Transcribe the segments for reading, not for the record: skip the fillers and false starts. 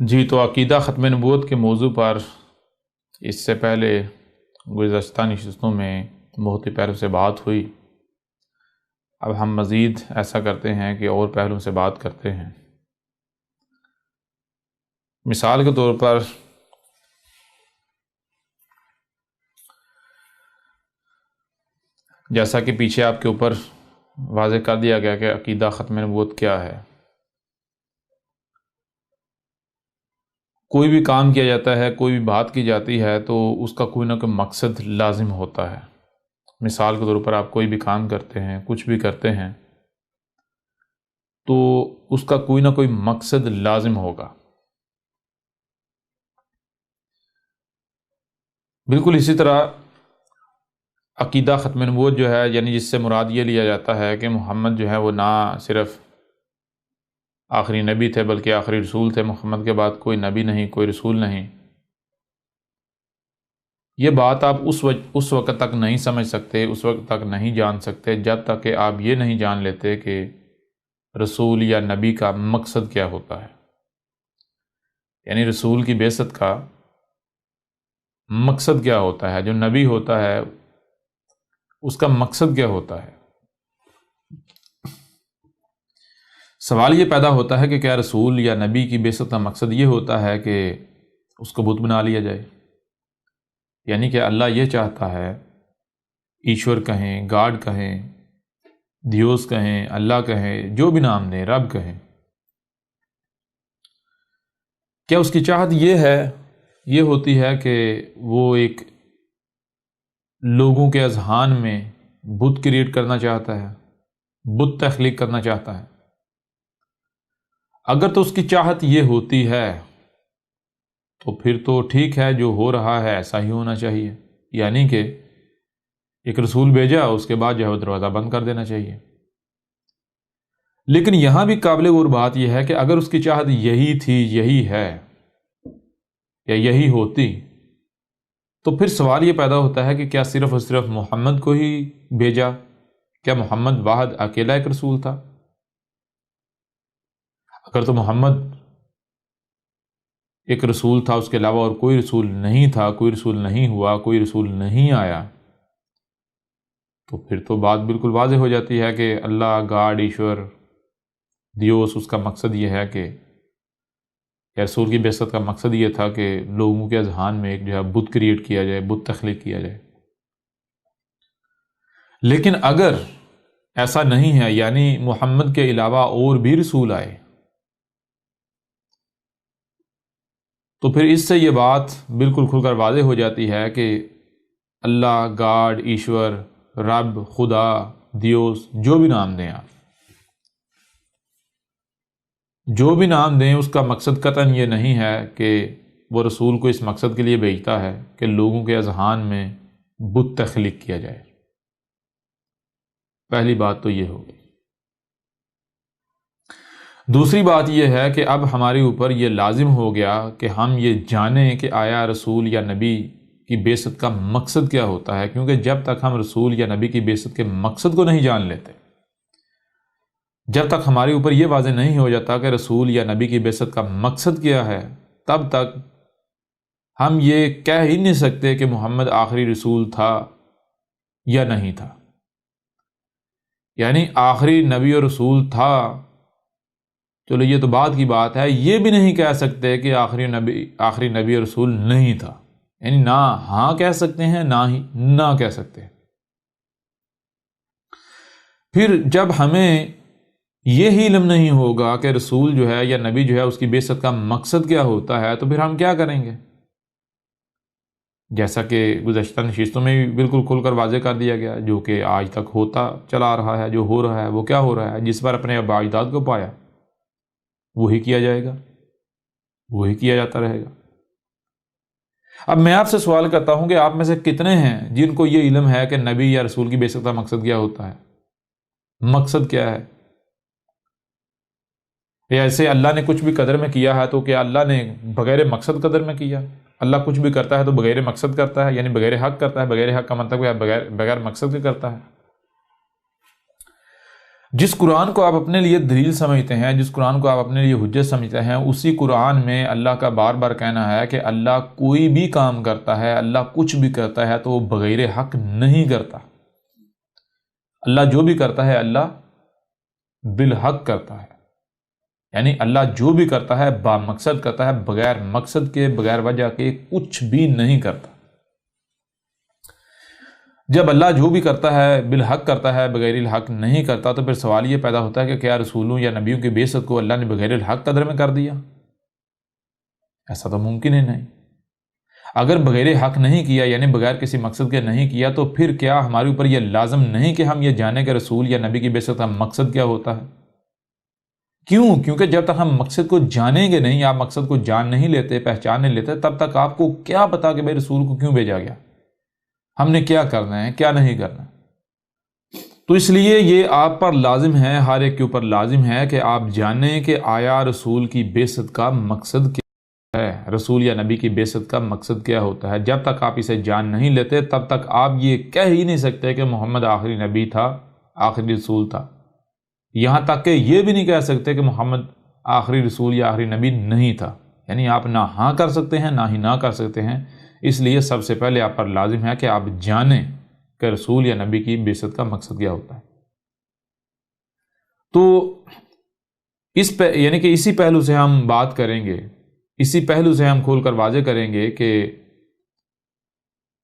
جی تو عقیدہ ختم نبوت کے موضوع پر اس سے پہلے گزشتہ نشستوں میں بہت ہی پہلو سے بات ہوئی۔ اب ہم مزید ایسا کرتے ہیں کہ اور پہلوؤں سے بات کرتے ہیں۔ مثال کے طور پر جیسا کہ پیچھے آپ کے اوپر واضح کر دیا گیا کہ عقیدہ ختم نبوت کیا ہے۔ کوئی بھی کام کیا جاتا ہے، کوئی بھی بات کی جاتی ہے تو اس کا کوئی نہ کوئی مقصد لازم ہوتا ہے۔ مثال کے طور پر آپ کوئی بھی کام کرتے ہیں، کچھ بھی کرتے ہیں تو اس کا کوئی نہ کوئی مقصد لازم ہوگا۔ بالکل اسی طرح عقیدہ ختم نبوت جو ہے، یعنی جس سے مراد یہ لیا جاتا ہے کہ محمد جو ہے وہ نہ صرف آخری نبی تھے بلکہ آخری رسول تھے۔ محمد کے بعد کوئی نبی نہیں، کوئی رسول نہیں۔ یہ بات آپ اس وقت تک نہیں سمجھ سکتے، اس وقت تک نہیں جان سکتے جب تک کہ آپ یہ نہیں جان لیتے کہ رسول یا نبی کا مقصد کیا ہوتا ہے، یعنی رسول کی بعثت کا مقصد کیا ہوتا ہے، جو نبی ہوتا ہے اس کا مقصد کیا ہوتا ہے۔ سوال یہ پیدا ہوتا ہے کہ کیا رسول یا نبی کی بعثت کا مقصد یہ ہوتا ہے کہ اس کو بت بنا لیا جائے، یعنی کہ اللہ یہ چاہتا ہے، ایشور کہیں، گاڈ کہیں، دیوس کہیں، اللہ کہیں، جو بھی نام دیں، رب کہیں، کیا اس کی چاہت یہ ہوتی ہے کہ وہ ایک لوگوں کے اذہان میں بت کریٹ کرنا چاہتا ہے، بت تخلیق کرنا چاہتا ہے؟ اگر تو اس کی چاہت یہ ہوتی ہے تو پھر تو ٹھیک ہے، جو ہو رہا ہے ایسا ہی ہونا چاہیے، یعنی کہ ایک رسول بھیجا، اس کے بعد جو ہے دروازہ بند کر دینا چاہیے۔ لیکن یہاں بھی قابل غور بات یہ ہے کہ اگر اس کی چاہت یہی تھی، یہی ہے یا یہی ہوتی تو پھر سوال یہ پیدا ہوتا ہے کہ کیا صرف اور صرف محمد کو ہی بھیجا؟ کیا محمد واحد اکیلا ایک رسول تھا؟ اگر تو محمد ایک رسول تھا، اس کے علاوہ اور کوئی رسول نہیں تھا، کوئی رسول نہیں ہوا، کوئی رسول نہیں آیا، تو پھر تو بات بالکل واضح ہو جاتی ہے کہ اللہ، گاڈ، ایشور، دیوس، اس کا مقصد یہ ہے کہ رسول کی بعثت کا مقصد یہ تھا کہ لوگوں کے اذہان میں ایک جو ہے بت کریٹ کیا جائے، بت تخلیق کیا جائے۔ لیکن اگر ایسا نہیں ہے، یعنی محمد کے علاوہ اور بھی رسول آئے، تو پھر اس سے یہ بات بالکل کھل کر واضح ہو جاتی ہے کہ اللہ، گاڈ، ایشور، رب، خدا، دیوس، جو بھی نام دیں آپ، جو بھی نام دیں، اس کا مقصد قطعاً یہ نہیں ہے کہ وہ رسول کو اس مقصد کے لیے بھیجتا ہے کہ لوگوں کے اذہان میں بت تخلیق کیا جائے۔ پہلی بات تو یہ ہوگی۔ دوسری بات یہ ہے کہ اب ہمارے اوپر یہ لازم ہو گیا کہ ہم یہ جانیں کہ آیا رسول یا نبی کی بعثت کا مقصد کیا ہوتا ہے، کیونکہ جب تک ہم رسول یا نبی کی بعثت کے مقصد کو نہیں جان لیتے، جب تک ہمارے اوپر یہ واضح نہیں ہو جاتا کہ رسول یا نبی کی بعثت کا مقصد کیا ہے، تب تک ہم یہ کہہ ہی نہیں سکتے کہ محمد آخری رسول تھا یا نہیں تھا۔ یعنی آخری نبی اور رسول تھا، چلو یہ تو بعد کی بات ہے، یہ بھی نہیں کہہ سکتے کہ آخری نبی اور رسول نہیں تھا، یعنی نہ ہاں کہہ سکتے ہیں، نہ ہی نہ کہہ سکتے ہیں۔ پھر جب ہمیں یہی علم نہیں ہوگا کہ رسول جو ہے یا نبی جو ہے اس کی بعثت کا مقصد کیا ہوتا ہے، تو پھر ہم کیا کریں گے؟ جیسا کہ گزشتہ نشستوں میں بھی بالکل کھل کر واضح کر دیا گیا، جو کہ آج تک ہوتا چلا آ رہا ہے، جو ہو رہا ہے وہ کیا ہو رہا ہے، جس پر اپنے آباء اجداد کو پایا وہی کیا جائے گا، وہی کیا جاتا رہے گا۔ اب میں آپ سے سوال کرتا ہوں کہ آپ میں سے کتنے ہیں جن کو یہ علم ہے کہ نبی یا رسول کی بعثت کا مقصد کیا ہوتا ہے، مقصد کیا ہے؟ یا ایسے اللہ نے کچھ بھی قدر میں کیا ہے تو کیا اللہ نے بغیر مقصد قدر میں کیا؟ اللہ کچھ بھی کرتا ہے تو بغیر مقصد کرتا ہے، یعنی بغیر حق کرتا ہے۔ بغیر حق کا مطلب ہے بغیر مقصد کے کرتا ہے۔ جس قرآن کو آپ اپنے لیے دلیل سمجھتے ہیں، جس قرآن کو آپ اپنے لیے حجت سمجھتے ہیں، اسی قرآن میں اللہ کا بار بار کہنا ہے کہ اللہ کوئی بھی کام کرتا ہے، اللہ کچھ بھی کرتا ہے تو وہ بغیر حق نہیں کرتا۔ اللہ جو بھی کرتا ہے اللہ بالحق کرتا ہے، یعنی اللہ جو بھی کرتا ہے با مقصد کرتا ہے، بغیر مقصد کے، بغیر وجہ کے کچھ بھی نہیں کرتا۔ جب اللہ جو بھی کرتا ہے بالحق کرتا ہے، بغیر الحق نہیں کرتا، تو پھر سوال یہ پیدا ہوتا ہے کہ کیا رسولوں یا نبیوں کی بعثت کو اللہ نے بغیر الحق قدر میں کر دیا؟ ایسا تو ممکن ہی نہیں۔ اگر بغیر حق نہیں کیا، یعنی بغیر کسی مقصد کے نہیں کیا، تو پھر کیا ہمارے اوپر یہ لازم نہیں کہ ہم یہ جانیں کہ رسول یا نبی کی بعثت کا مقصد کیا ہوتا ہے؟ کیوں؟ کیونکہ جب تک ہم مقصد کو جانیں گے نہیں، آپ مقصد کو جان نہیں لیتے، پہچان نہیں لیتے، تب تک آپ کو کیا پتا کہ بھائی رسول کو کیوں بھیجا گیا، ہم نے کیا کرنا ہے، کیا نہیں کرنا۔ تو اس لیے یہ آپ پر لازم ہے، ہر ایک کے اوپر لازم ہے کہ آپ جانیں کہ آیا رسول کی بعثت کا مقصد کیا ہے، رسول یا نبی کی بعثت کا مقصد کیا ہوتا ہے۔ جب تک آپ اسے جان نہیں لیتے تب تک آپ یہ کہہ ہی نہیں سکتے کہ محمد آخری نبی تھا، آخری رسول تھا۔ یہاں تک کہ یہ بھی نہیں کہہ سکتے کہ محمد آخری رسول یا آخری نبی نہیں تھا، یعنی آپ نہ ہاں کر سکتے ہیں نہ ہی نہ کر سکتے ہیں۔ اس لیے سب سے پہلے آپ پر لازم ہے کہ آپ جانیں کہ رسول یا نبی کی بعثت کا مقصد کیا ہوتا ہے۔ تو یعنی کہ اسی پہلو سے ہم بات کریں گے، اسی پہلو سے ہم کھول کر واضح کریں گے کہ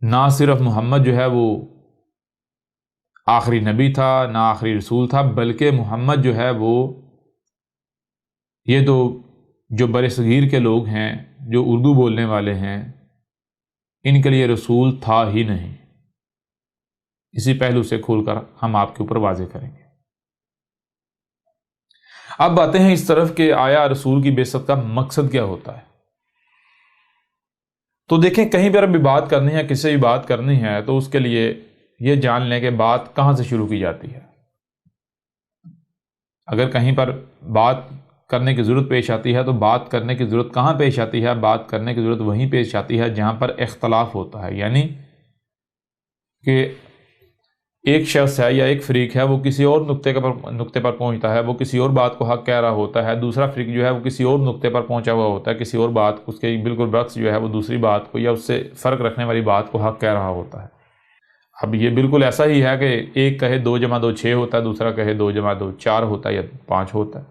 نہ صرف محمد جو ہے وہ آخری نبی تھا، نہ آخری رسول تھا، بلکہ محمد جو ہے وہ یہ تو جو بر صغیر کے لوگ ہیں، جو اردو بولنے والے ہیں، ان کے لیے رسول تھا ہی نہیں۔ اسی پہلو سے کھول کر ہم آپ کے اوپر واضح کریں گے۔ اب آتے ہیں اس طرف کہ آیا رسول کی بعثت کا مقصد کیا ہوتا ہے۔ تو دیکھیں، کہیں پر بھی بات کرنی ہے، کسی بھی بات کرنی ہے، تو اس کے لیے یہ جان لیں کہ بات کہاں سے شروع کی جاتی ہے۔ اگر کہیں پر بات کرنے کی ضرورت پیش آتی ہے تو بات کرنے کی ضرورت کہاں پیش آتی ہے؟ بات کرنے کی ضرورت وہیں پیش آتی ہے جہاں پر اختلاف ہوتا ہے، یعنی کہ ایک شخص ہے یا ایک فریق ہے، وہ کسی اور نقطے پر پہنچتا ہے، وہ کسی اور بات کو حق کہہ رہا ہوتا ہے، دوسرا فریق جو ہے وہ کسی اور نقطے پر پہنچا ہوا ہوتا ہے، کسی اور بات اس کے بالکل برعکس جو ہے وہ دوسری بات کو یا اس سے فرق رکھنے والی بات کو حق کہہ رہا ہوتا ہے۔ اب یہ بالکل ایسا ہی ہے کہ ایک کہے 2 + 2 6 ہوتا ہے، دوسرا کہے 2 + 2 4 ہوتا ہے یا 5 ہوتا ہے۔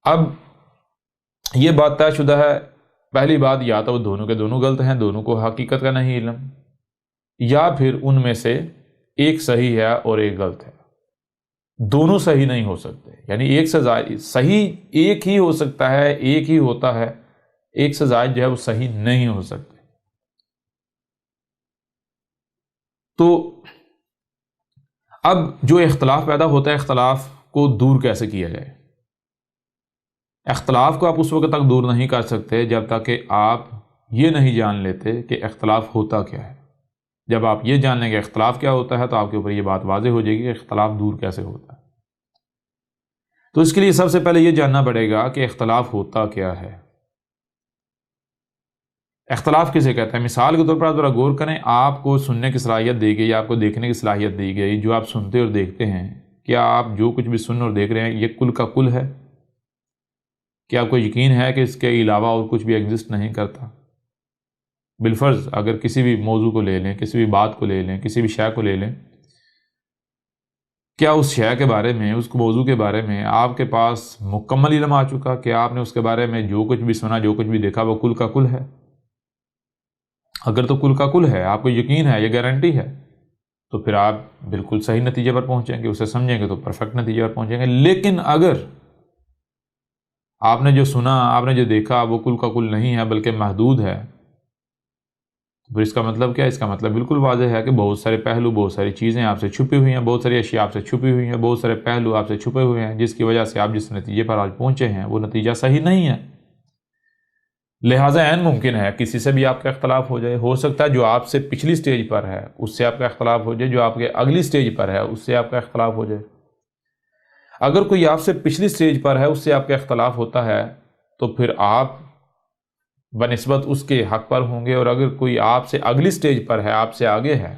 اب یہ بات طے شدہ ہے، پہلی بات یا تو وہ دونوں کے دونوں غلط ہیں، دونوں کو حقیقت کا نہیں علم، یا پھر ان میں سے ایک صحیح ہے اور ایک غلط ہے۔ دونوں صحیح نہیں ہو سکتے، یعنی ایک سے زائد صحیح ایک ہی ہو سکتا ہے، ایک ہی ہوتا ہے، ایک سے زائد جو ہے وہ صحیح نہیں ہو سکتے۔ تو اب جو اختلاف پیدا ہوتا ہے، اختلاف کو دور کیسے کیا جائے؟ اختلاف کو آپ اس وقت تک دور نہیں کر سکتے جب تک کہ آپ یہ نہیں جان لیتے کہ اختلاف ہوتا کیا ہے۔ جب آپ یہ جان لیں کہ اختلاف کیا ہوتا ہے تو آپ کے اوپر یہ بات واضح ہو جائے گی کہ اختلاف دور کیسے ہوتا ہے۔ تو اس کے لیے سب سے پہلے یہ جاننا پڑے گا کہ اختلاف ہوتا کیا ہے۔ اختلاف کسے کہتے ہیں؟ مثال کے طور پر آپ ذرا غور کریں، آپ کو سننے کی صلاحیت دی گئی، آپ کو دیکھنے کی صلاحیت دی گئی، جو آپ سنتے اور دیکھتے ہیں، کیا آپ جو کچھ بھی سن اور دیکھ رہے ہیں یہ کل کا کل ہے؟ کیا آپ کو یقین ہے کہ اس کے علاوہ اور کچھ بھی ایگزسٹ نہیں کرتا؟ بالفرض اگر کسی بھی موضوع کو لے لیں، کسی بھی بات کو لے لیں، کسی بھی شے کو لے لیں، کیا اس شے کے بارے میں، اس موضوع کے بارے میں آپ کے پاس مکمل علم آ چکا کہ آپ نے اس کے بارے میں جو کچھ بھی سنا، جو کچھ بھی دیکھا وہ کل کا کل ہے؟ اگر تو کل کا کل ہے، آپ کو یقین ہے، یہ گارنٹی ہے، تو پھر آپ بالکل صحیح نتیجے پر پہنچیں گے، اسے سمجھیں گے تو پرفیکٹ نتیجے پر پہنچیں گے۔ لیکن اگر آپ نے جو سنا، آپ نے جو دیکھا وہ کل کا کل نہیں ہے بلکہ محدود ہے، تو پھر اس کا مطلب کیا ہے؟ اس کا مطلب بالکل واضح ہے کہ بہت سارے پہلو، بہت ساری چیزیں آپ سے چھپی ہوئی ہیں، بہت ساری اشیاء آپ سے چھپی ہوئی ہیں، بہت سارے پہلو آپ سے چھپے ہوئے ہیں، جس کی وجہ سے آپ جس نتیجے پر آج پہنچے ہیں وہ نتیجہ صحیح نہیں ہے۔ لہٰذا عین ممکن ہے کسی سے بھی آپ کا اختلاف ہو جائے، ہو سکتا ہے جو آپ سے پچھلی سٹیج پر ہے اس سے آپ کا اختلاف ہو جائے، جو آپ کے اگلی سٹیج پر ہے اس سے آپ کا اختلاف ہو جائے۔ اگر کوئی آپ سے پچھلی سٹیج پر ہے اس سے آپ کا اختلاف ہوتا ہے تو پھر آپ بنسبت اس کے حق پر ہوں گے، اور اگر کوئی آپ سے اگلی سٹیج پر ہے، آپ سے آگے ہے،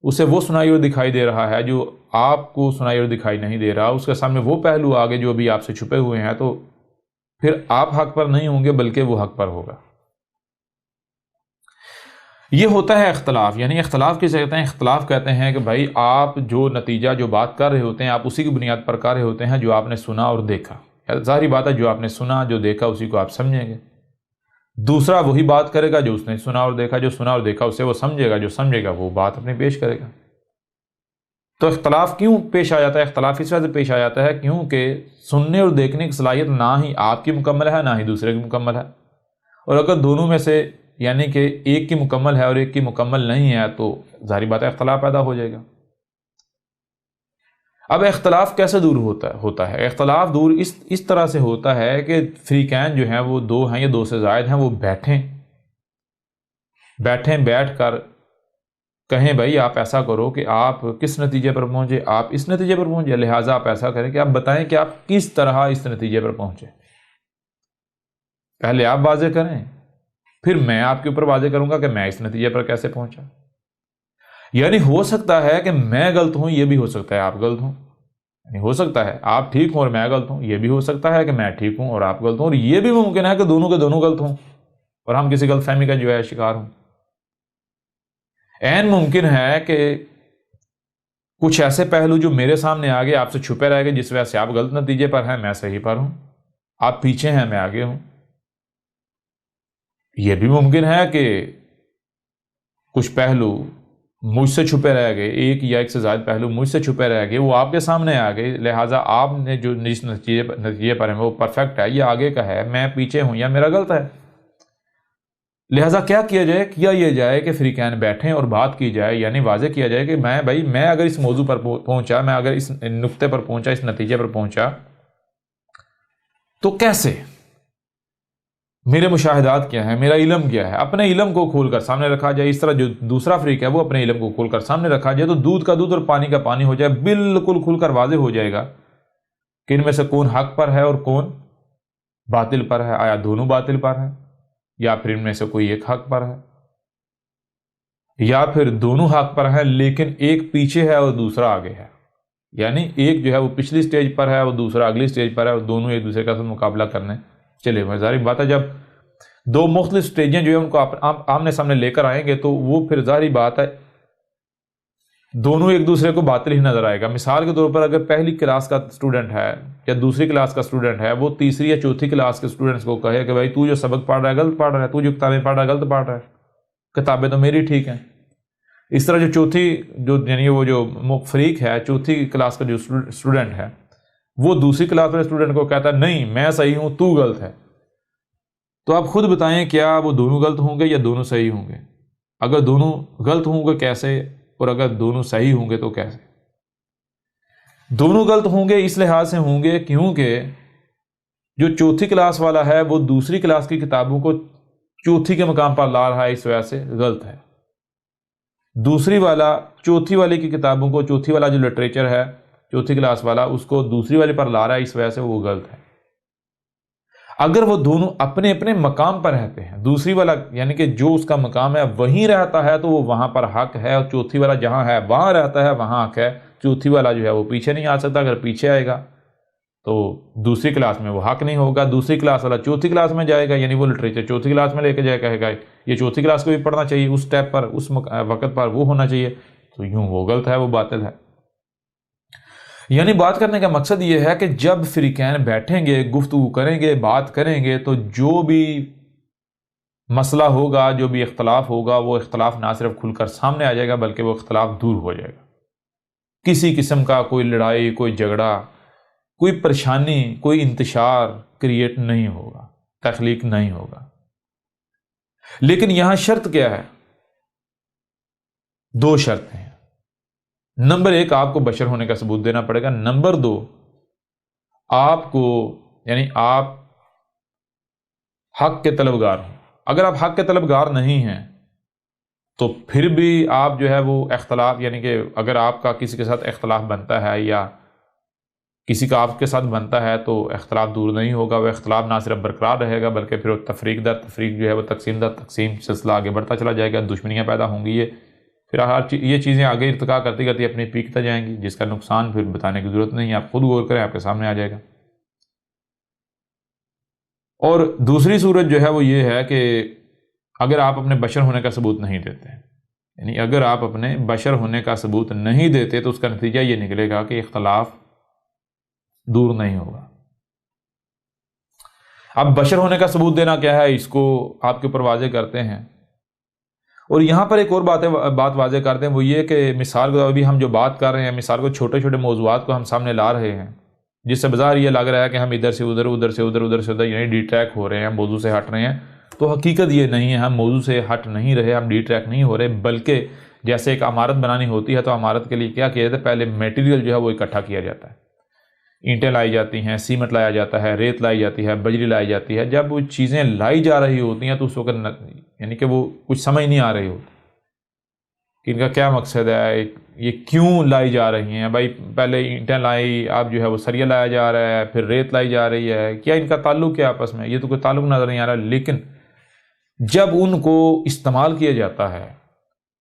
اسے وہ سنائی اور دکھائی دے رہا ہے جو آپ کو سنائی اور دکھائی نہیں دے رہا، اس کے سامنے وہ پہلو آگے جو ابھی آپ سے چھپے ہوئے ہیں، تو پھر آپ حق پر نہیں ہوں گے بلکہ وہ حق پر ہوگا۔ یہ ہوتا ہے اختلاف، یعنی اختلاف کسے کہتے ہیں؟ اختلاف کہتے ہیں کہ بھائی آپ جو نتیجہ جو بات کر رہے ہوتے ہیں، آپ اسی کی بنیاد پر کر رہے ہوتے ہیں جو آپ نے سنا اور دیکھا۔ ظاہری بات ہے جو آپ نے سنا جو دیکھا اسی کو آپ سمجھیں گے، دوسرا وہی بات کرے گا جو اس نے سنا اور دیکھا، جو سنا اور دیکھا اسے وہ سمجھے گا، جو سمجھے گا وہ بات اپنی پیش کرے گا۔ تو اختلاف کیوں پیش آ جاتا ہے؟ اختلاف اس وجہ سے پیش آ جاتا ہے کیونکہ سننے اور دیکھنے کی صلاحیت نہ ہی آپ کی مکمل ہے نہ ہی دوسرے کی مکمل ہے، اور اگر دونوں میں سے یعنی کہ ایک کی مکمل ہے اور ایک کی مکمل نہیں ہے تو ظاہری بات ہے اختلاف پیدا ہو جائے گا۔ اب اختلاف کیسے دور ہوتا ہے؟ اختلاف دور اس طرح سے ہوتا ہے کہ فریقین جو ہیں وہ دو ہیں یا دو سے زائد ہیں، وہ بیٹھ کر کہیں بھائی آپ ایسا کرو کہ آپ کس نتیجے پر پہنچے، آپ اس نتیجے پر پہنچے، لہٰذا آپ ایسا کریں کہ آپ بتائیں کہ آپ کس طرح اس نتیجے پر پہنچے، پہلے آپ واضح کریں، پھر میں آپ کے اوپر واضح کروں گا کہ میں اس نتیجے پر کیسے پہنچا۔ یعنی ہو سکتا ہے کہ میں غلط ہوں، یہ بھی ہو سکتا ہے آپ غلط ہوں، یعنی ہو سکتا ہے آپ ٹھیک ہوں اور میں غلط ہوں، یہ بھی ہو سکتا ہے کہ میں ٹھیک ہوں اور آپ غلط ہوں، اور یہ بھی ممکن ہے کہ دونوں کے دونوں غلط ہوں اور ہم کسی غلط فہمی کا جو ہے شکار ہوں۔ عین ممکن ہے کہ کچھ ایسے پہلو جو میرے سامنے آگے آپ سے چھپے رہ گئے، جس وجہ سے آپ غلط نتیجے پر ہیں، میں صحیح پر ہوں، آپ پیچھے ہیں میں آگے ہوں۔ یہ بھی ممکن ہے کہ کچھ پہلو مجھ سے چھپے رہ گئے، ایک یا ایک سے زائد پہلو مجھ سے چھپے رہ گئے، وہ آپ کے سامنے آ گئے، لہٰذا آپ نے جو جس نتیجے پر ہیں وہ پرفیکٹ ہے، یہ آگے کا ہے، میں پیچھے ہوں یا میرا غلط ہے۔ لہٰذا کیا کیا جائے؟ یہ جائے کہ فریقین بیٹھیں اور بات کی جائے، یعنی واضح کیا جائے کہ میں اگر اس موضوع پر پہنچا، میں اگر اس نقطے پر پہنچا، اس نتیجے پر پہنچا تو کیسے، میرے مشاہدات کیا ہیں، میرا علم کیا ہے، اپنے علم کو کھول کر سامنے رکھا جائے۔ اس طرح جو دوسرا فریق ہے وہ اپنے علم کو کھول کر سامنے رکھا جائے تو دودھ کا دودھ اور پانی کا پانی ہو جائے، بالکل کھل کر واضح ہو جائے گا کہ ان میں سے کون حق پر ہے اور کون باطل پر ہے، آیا دونوں باطل پر ہیں یا پھر ان میں سے کوئی ایک حق پر ہے، یا پھر دونوں حق پر ہیں لیکن ایک پیچھے ہے اور دوسرا آگے ہے، یعنی ایک جو ہے وہ پچھلی سٹیج پر ہے اور دوسرا اگلی سٹیج پر ہے اور دونوں ایک دوسرے کا مقابلہ کرنے چلے ہوئے۔ ظاہری بات ہے جب دو مختلف سٹیجیں جو ہے ان کو آمنے سامنے لے کر آئیں گے تو وہ پھر ظاہری بات ہے دونوں ایک دوسرے کو باطل ہی نظر آئے گا۔ مثال کے طور پر اگر پہلی کلاس کا اسٹوڈنٹ ہے یا دوسری کلاس کا اسٹوڈنٹ ہے، وہ تیسری یا چوتھی کلاس کے اسٹوڈنٹس کو کہے کہ بھائی تو جو سبق پڑھ رہا ہے غلط پڑھ رہا ہے، تو جو کتابیں پڑھ رہا ہے غلط پڑھ رہا ہے، کتابیں تو میری ٹھیک ہیں۔ اس طرح یعنی وہ جو فریق ہے، چوتھی کلاس کا جو اسٹوڈنٹ ہے، وہ دوسری کلاس والے اسٹوڈنٹ کو کہتا ہے نہیں میں صحیح ہوں تو غلط ہے، تو آپ خود بتائیں کیا وہ دونوں غلط ہوں گے یا دونوں صحیح ہوں گے؟ اگر دونوں غلط ہوں گے کیسے، اور اگر دونوں صحیح ہوں گے تو کیسے؟ دونوں غلط ہوں گے اس لحاظ سے ہوں گے کیونکہ جو چوتھی کلاس والا ہے وہ دوسری کلاس کی کتابوں کو چوتھی کے مقام پر لا رہا ہے، اس وجہ سے غلط ہے۔ دوسری والا چوتھی والی کی کتابوں کو، چوتھی والا جو لٹریچر ہے چوتھی کلاس والا، اس کو دوسری والی پر لا رہا ہے، اس وجہ سے وہ غلط ہے۔ اگر وہ دونوں اپنے اپنے مقام پر رہتے ہیں، دوسری والا یعنی کہ جو اس کا مقام ہے وہیں رہتا ہے تو وہ وہاں پر حق ہے، اور چوتھی والا جہاں ہے وہاں رہتا ہے وہاں حق ہے۔ چوتھی والا جو ہے وہ پیچھے نہیں آ سکتا، اگر پیچھے آئے گا تو دوسری کلاس میں وہ حق نہیں ہوگا، دوسری کلاس والا چوتھی کلاس میں جائے گا، یعنی وہ لٹریچر چوتھی کلاس میں لے کے جائے، کہے گا یہ چوتھی کلاس کو بھی پڑھنا چاہیے، اس سٹیپ پر اس وقت پر وہ ہونا چاہیے، تو یوں وہ غلط ہے، وہ باطل ہے۔ یعنی بات کرنے کا مقصد یہ ہے کہ جب فریقین بیٹھیں گے، گفتگو کریں گے، بات کریں گے، تو جو بھی مسئلہ ہوگا، جو بھی اختلاف ہوگا، وہ اختلاف نہ صرف کھل کر سامنے آ جائے گا بلکہ وہ اختلاف دور ہو جائے گا۔ کسی قسم کا کوئی لڑائی، کوئی جھگڑا، کوئی پریشانی، کوئی انتشار کریٹ نہیں ہوگا، تخلیق نہیں ہوگا۔ لیکن یہاں شرط کیا ہے؟ دو شرطیں ہیں۔ نمبر ایک، آپ کو بشر ہونے کا ثبوت دینا پڑے گا۔ نمبر دو، آپ کو یعنی آپ حق کے طلبگار ہیں۔ اگر آپ حق کے طلبگار نہیں ہیں تو پھر بھی آپ جو ہے وہ اختلاف، یعنی کہ اگر آپ کا کسی کے ساتھ اختلاف بنتا ہے یا کسی کا آپ کے ساتھ بنتا ہے تو اختلاف دور نہیں ہوگا، وہ اختلاف نہ صرف برقرار رہے گا بلکہ پھر تفریق در تفریق جو ہے وہ تقسیم در تقسیم سلسلہ آگے بڑھتا چلا جائے گا، دشمنیاں پیدا ہوں گی، یہ پھر یہ چیزیں آگے ارتقا کرتی کرتی اپنی پیک تک جائیں گی، جس کا نقصان پھر بتانے کی ضرورت نہیں ہے، آپ خود غور کریں، آپ کے سامنے آ جائے گا۔ اور دوسری صورت جو ہے وہ یہ ہے کہ اگر آپ اپنے بشر ہونے کا ثبوت نہیں دیتے، یعنی اگر آپ اپنے بشر ہونے کا ثبوت نہیں دیتے تو اس کا نتیجہ یہ نکلے گا کہ اختلاف دور نہیں ہوگا۔ اب بشر ہونے کا ثبوت دینا کیا ہے، اس کو آپ کے اوپر واضح کرتے ہیں، اور یہاں پر ایک اور بات واضح کرتے ہیں، وہ یہ کہ مثال کو ابھی ہم جو بات کر رہے ہیں، مثال کو چھوٹے چھوٹے موضوعات کو ہم سامنے لا رہے ہیں، جس سے بظاہر یہ لگ رہا ہے کہ ہم ادھر سے ادھر، ادھر سے ادھر، ادھر سے ادھر، یعنی ڈی ٹریک ہو رہے ہیں، موضوع سے ہٹ رہے ہیں، تو حقیقت یہ نہیں ہے، ہم موضوع سے ہٹ نہیں رہے، ہم ڈی ٹریک نہیں ہو رہے، بلکہ جیسے ایک عمارت بنانی ہوتی ہے تو عمارت کے لیے کیا کیا جاتا ہے، پہلے میٹیریل جو ہے وہ اکٹھا کیا جاتا ہے، اینٹیں لائی جاتی ہیں، سیمنٹ لایا جاتا ہے، ریت لائی جاتی ہے، بجری لائی جاتی ہے۔ جب وہ چیزیں لائی جا رہی ہوتی ہیں تو اس وقت یعنی کہ وہ کچھ سمجھ نہیں آ رہی ہوتی کہ ان کا کیا مقصد ہے، یہ کیوں لائی جا رہی ہیں۔ بھائی پہلے اینٹیں لائی، اب جو ہے وہ سریا لایا جا رہا ہے، پھر ریت لائی جا رہی ہے، کیا ان کا تعلق کیا آپس میں، یہ تو کوئی تعلق نظر نہیں آ رہا، لیکن جب ان کو استعمال کیا جاتا ہے،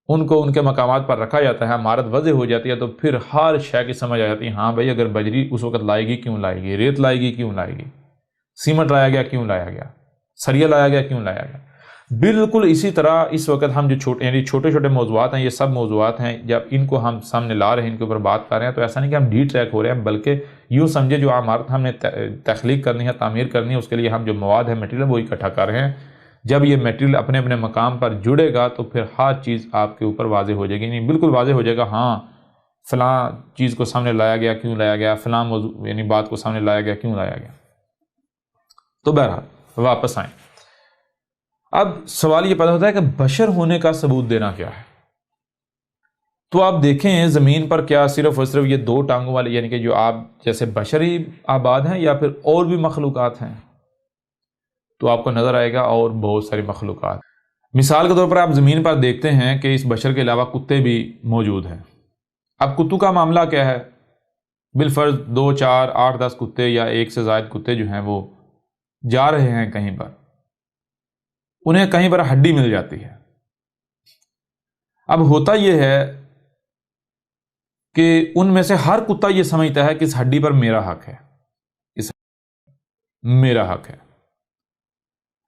ان کو ان کے مقامات پر رکھا جاتا ہے، عمارت وضع ہو جاتی ہے، تو پھر ہر شے کی سمجھ آ جاتی ہے، ہاں بھائی اگر بجری اس وقت لائے گی کیوں لائے گی، ریت لائے گی کیوں لائے گی، سیمنٹ لایا گیا کیوں لایا گیا، سریا لایا گیا کیوں لایا گیا۔ بالکل اسی طرح اس وقت ہم جو چھوٹے چھوٹے موضوعات ہیں، یہ سب موضوعات ہیں، جب ان کو ہم سامنے لا رہے ہیں، ان کے اوپر بات کر رہے ہیں، تو ایسا نہیں کہ ہم ڈی ٹریک ہو رہے ہیں، بلکہ یوں سمجھے جو عمارت ہم نے تخلیق کرنی ہے، تعمیر کرنی ہے، اس کے لیے ہم جو مواد ہے، میٹیریل وہ اکٹھا کر رہے ہیں۔ جب یہ میٹیریل اپنے اپنے مقام پر جڑے گا تو پھر ہر چیز آپ کے اوپر واضح ہو جائے گی، یعنی بالکل واضح ہو جائے گا، ہاں فلاں چیز کو سامنے لایا گیا کیوں لایا گیا، فلاں موضوع یعنی بات کو سامنے لایا گیا کیوں لایا گیا۔ تو بہرحال واپس آئیں، اب سوال یہ پیدا ہوتا ہے کہ بشر ہونے کا ثبوت دینا کیا ہے۔ تو آپ دیکھیں زمین پر کیا صرف اور صرف یہ دو ٹانگوں والے یعنی کہ جو آپ جیسے بشر ہی آباد ہیں، یا پھر اور بھی مخلوقات ہیں؟ تو آپ کو نظر آئے گا اور بہت ساری مخلوقات۔ مثال کے طور پر آپ زمین پر دیکھتے ہیں کہ اس بشر کے علاوہ کتے بھی موجود ہیں۔ اب کتوں کا معاملہ کیا ہے؟ بالفرض 2 4 8 10 کتے یا ایک سے زائد کتے جو ہیں وہ جا رہے ہیں کہیں پر، انہیں کہیں پر ہڈی مل جاتی ہے۔ اب ہوتا یہ ہے کہ ان میں سے ہر کتا یہ سمجھتا ہے کہ اس ہڈی پر میرا حق ہے، میرا حق ہے،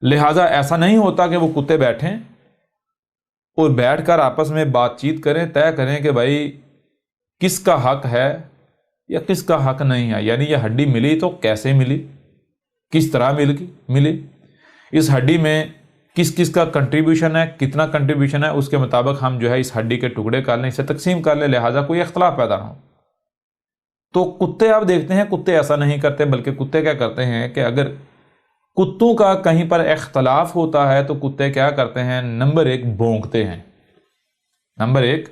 لہٰذا ایسا نہیں ہوتا کہ وہ کتے بیٹھیں اور بیٹھ کر آپس میں بات چیت کریں، طے کریں کہ بھائی کس کا حق ہے یا کس کا حق نہیں ہے، یعنی یہ ہڈی ملی تو کیسے ملی، کس طرح ملی، اس ہڈی میں کس کس کا کنٹریبیوشن ہے، کتنا کنٹریبیوشن ہے، اس کے مطابق ہم جو ہے اس ہڈی کے ٹکڑے کر لیں، اسے تقسیم کر لیں، لہٰذا کوئی اختلاف پیدا نہ ہو۔ تو کتے آپ دیکھتے ہیں، کتے ایسا نہیں کرتے، بلکہ کتے کیا کرتے ہیں کہ اگر کتوں کا کہیں پر اختلاف ہوتا ہے تو کتے کیا کرتے ہیں، نمبر 1 بھونکتے ہیں، نمبر 1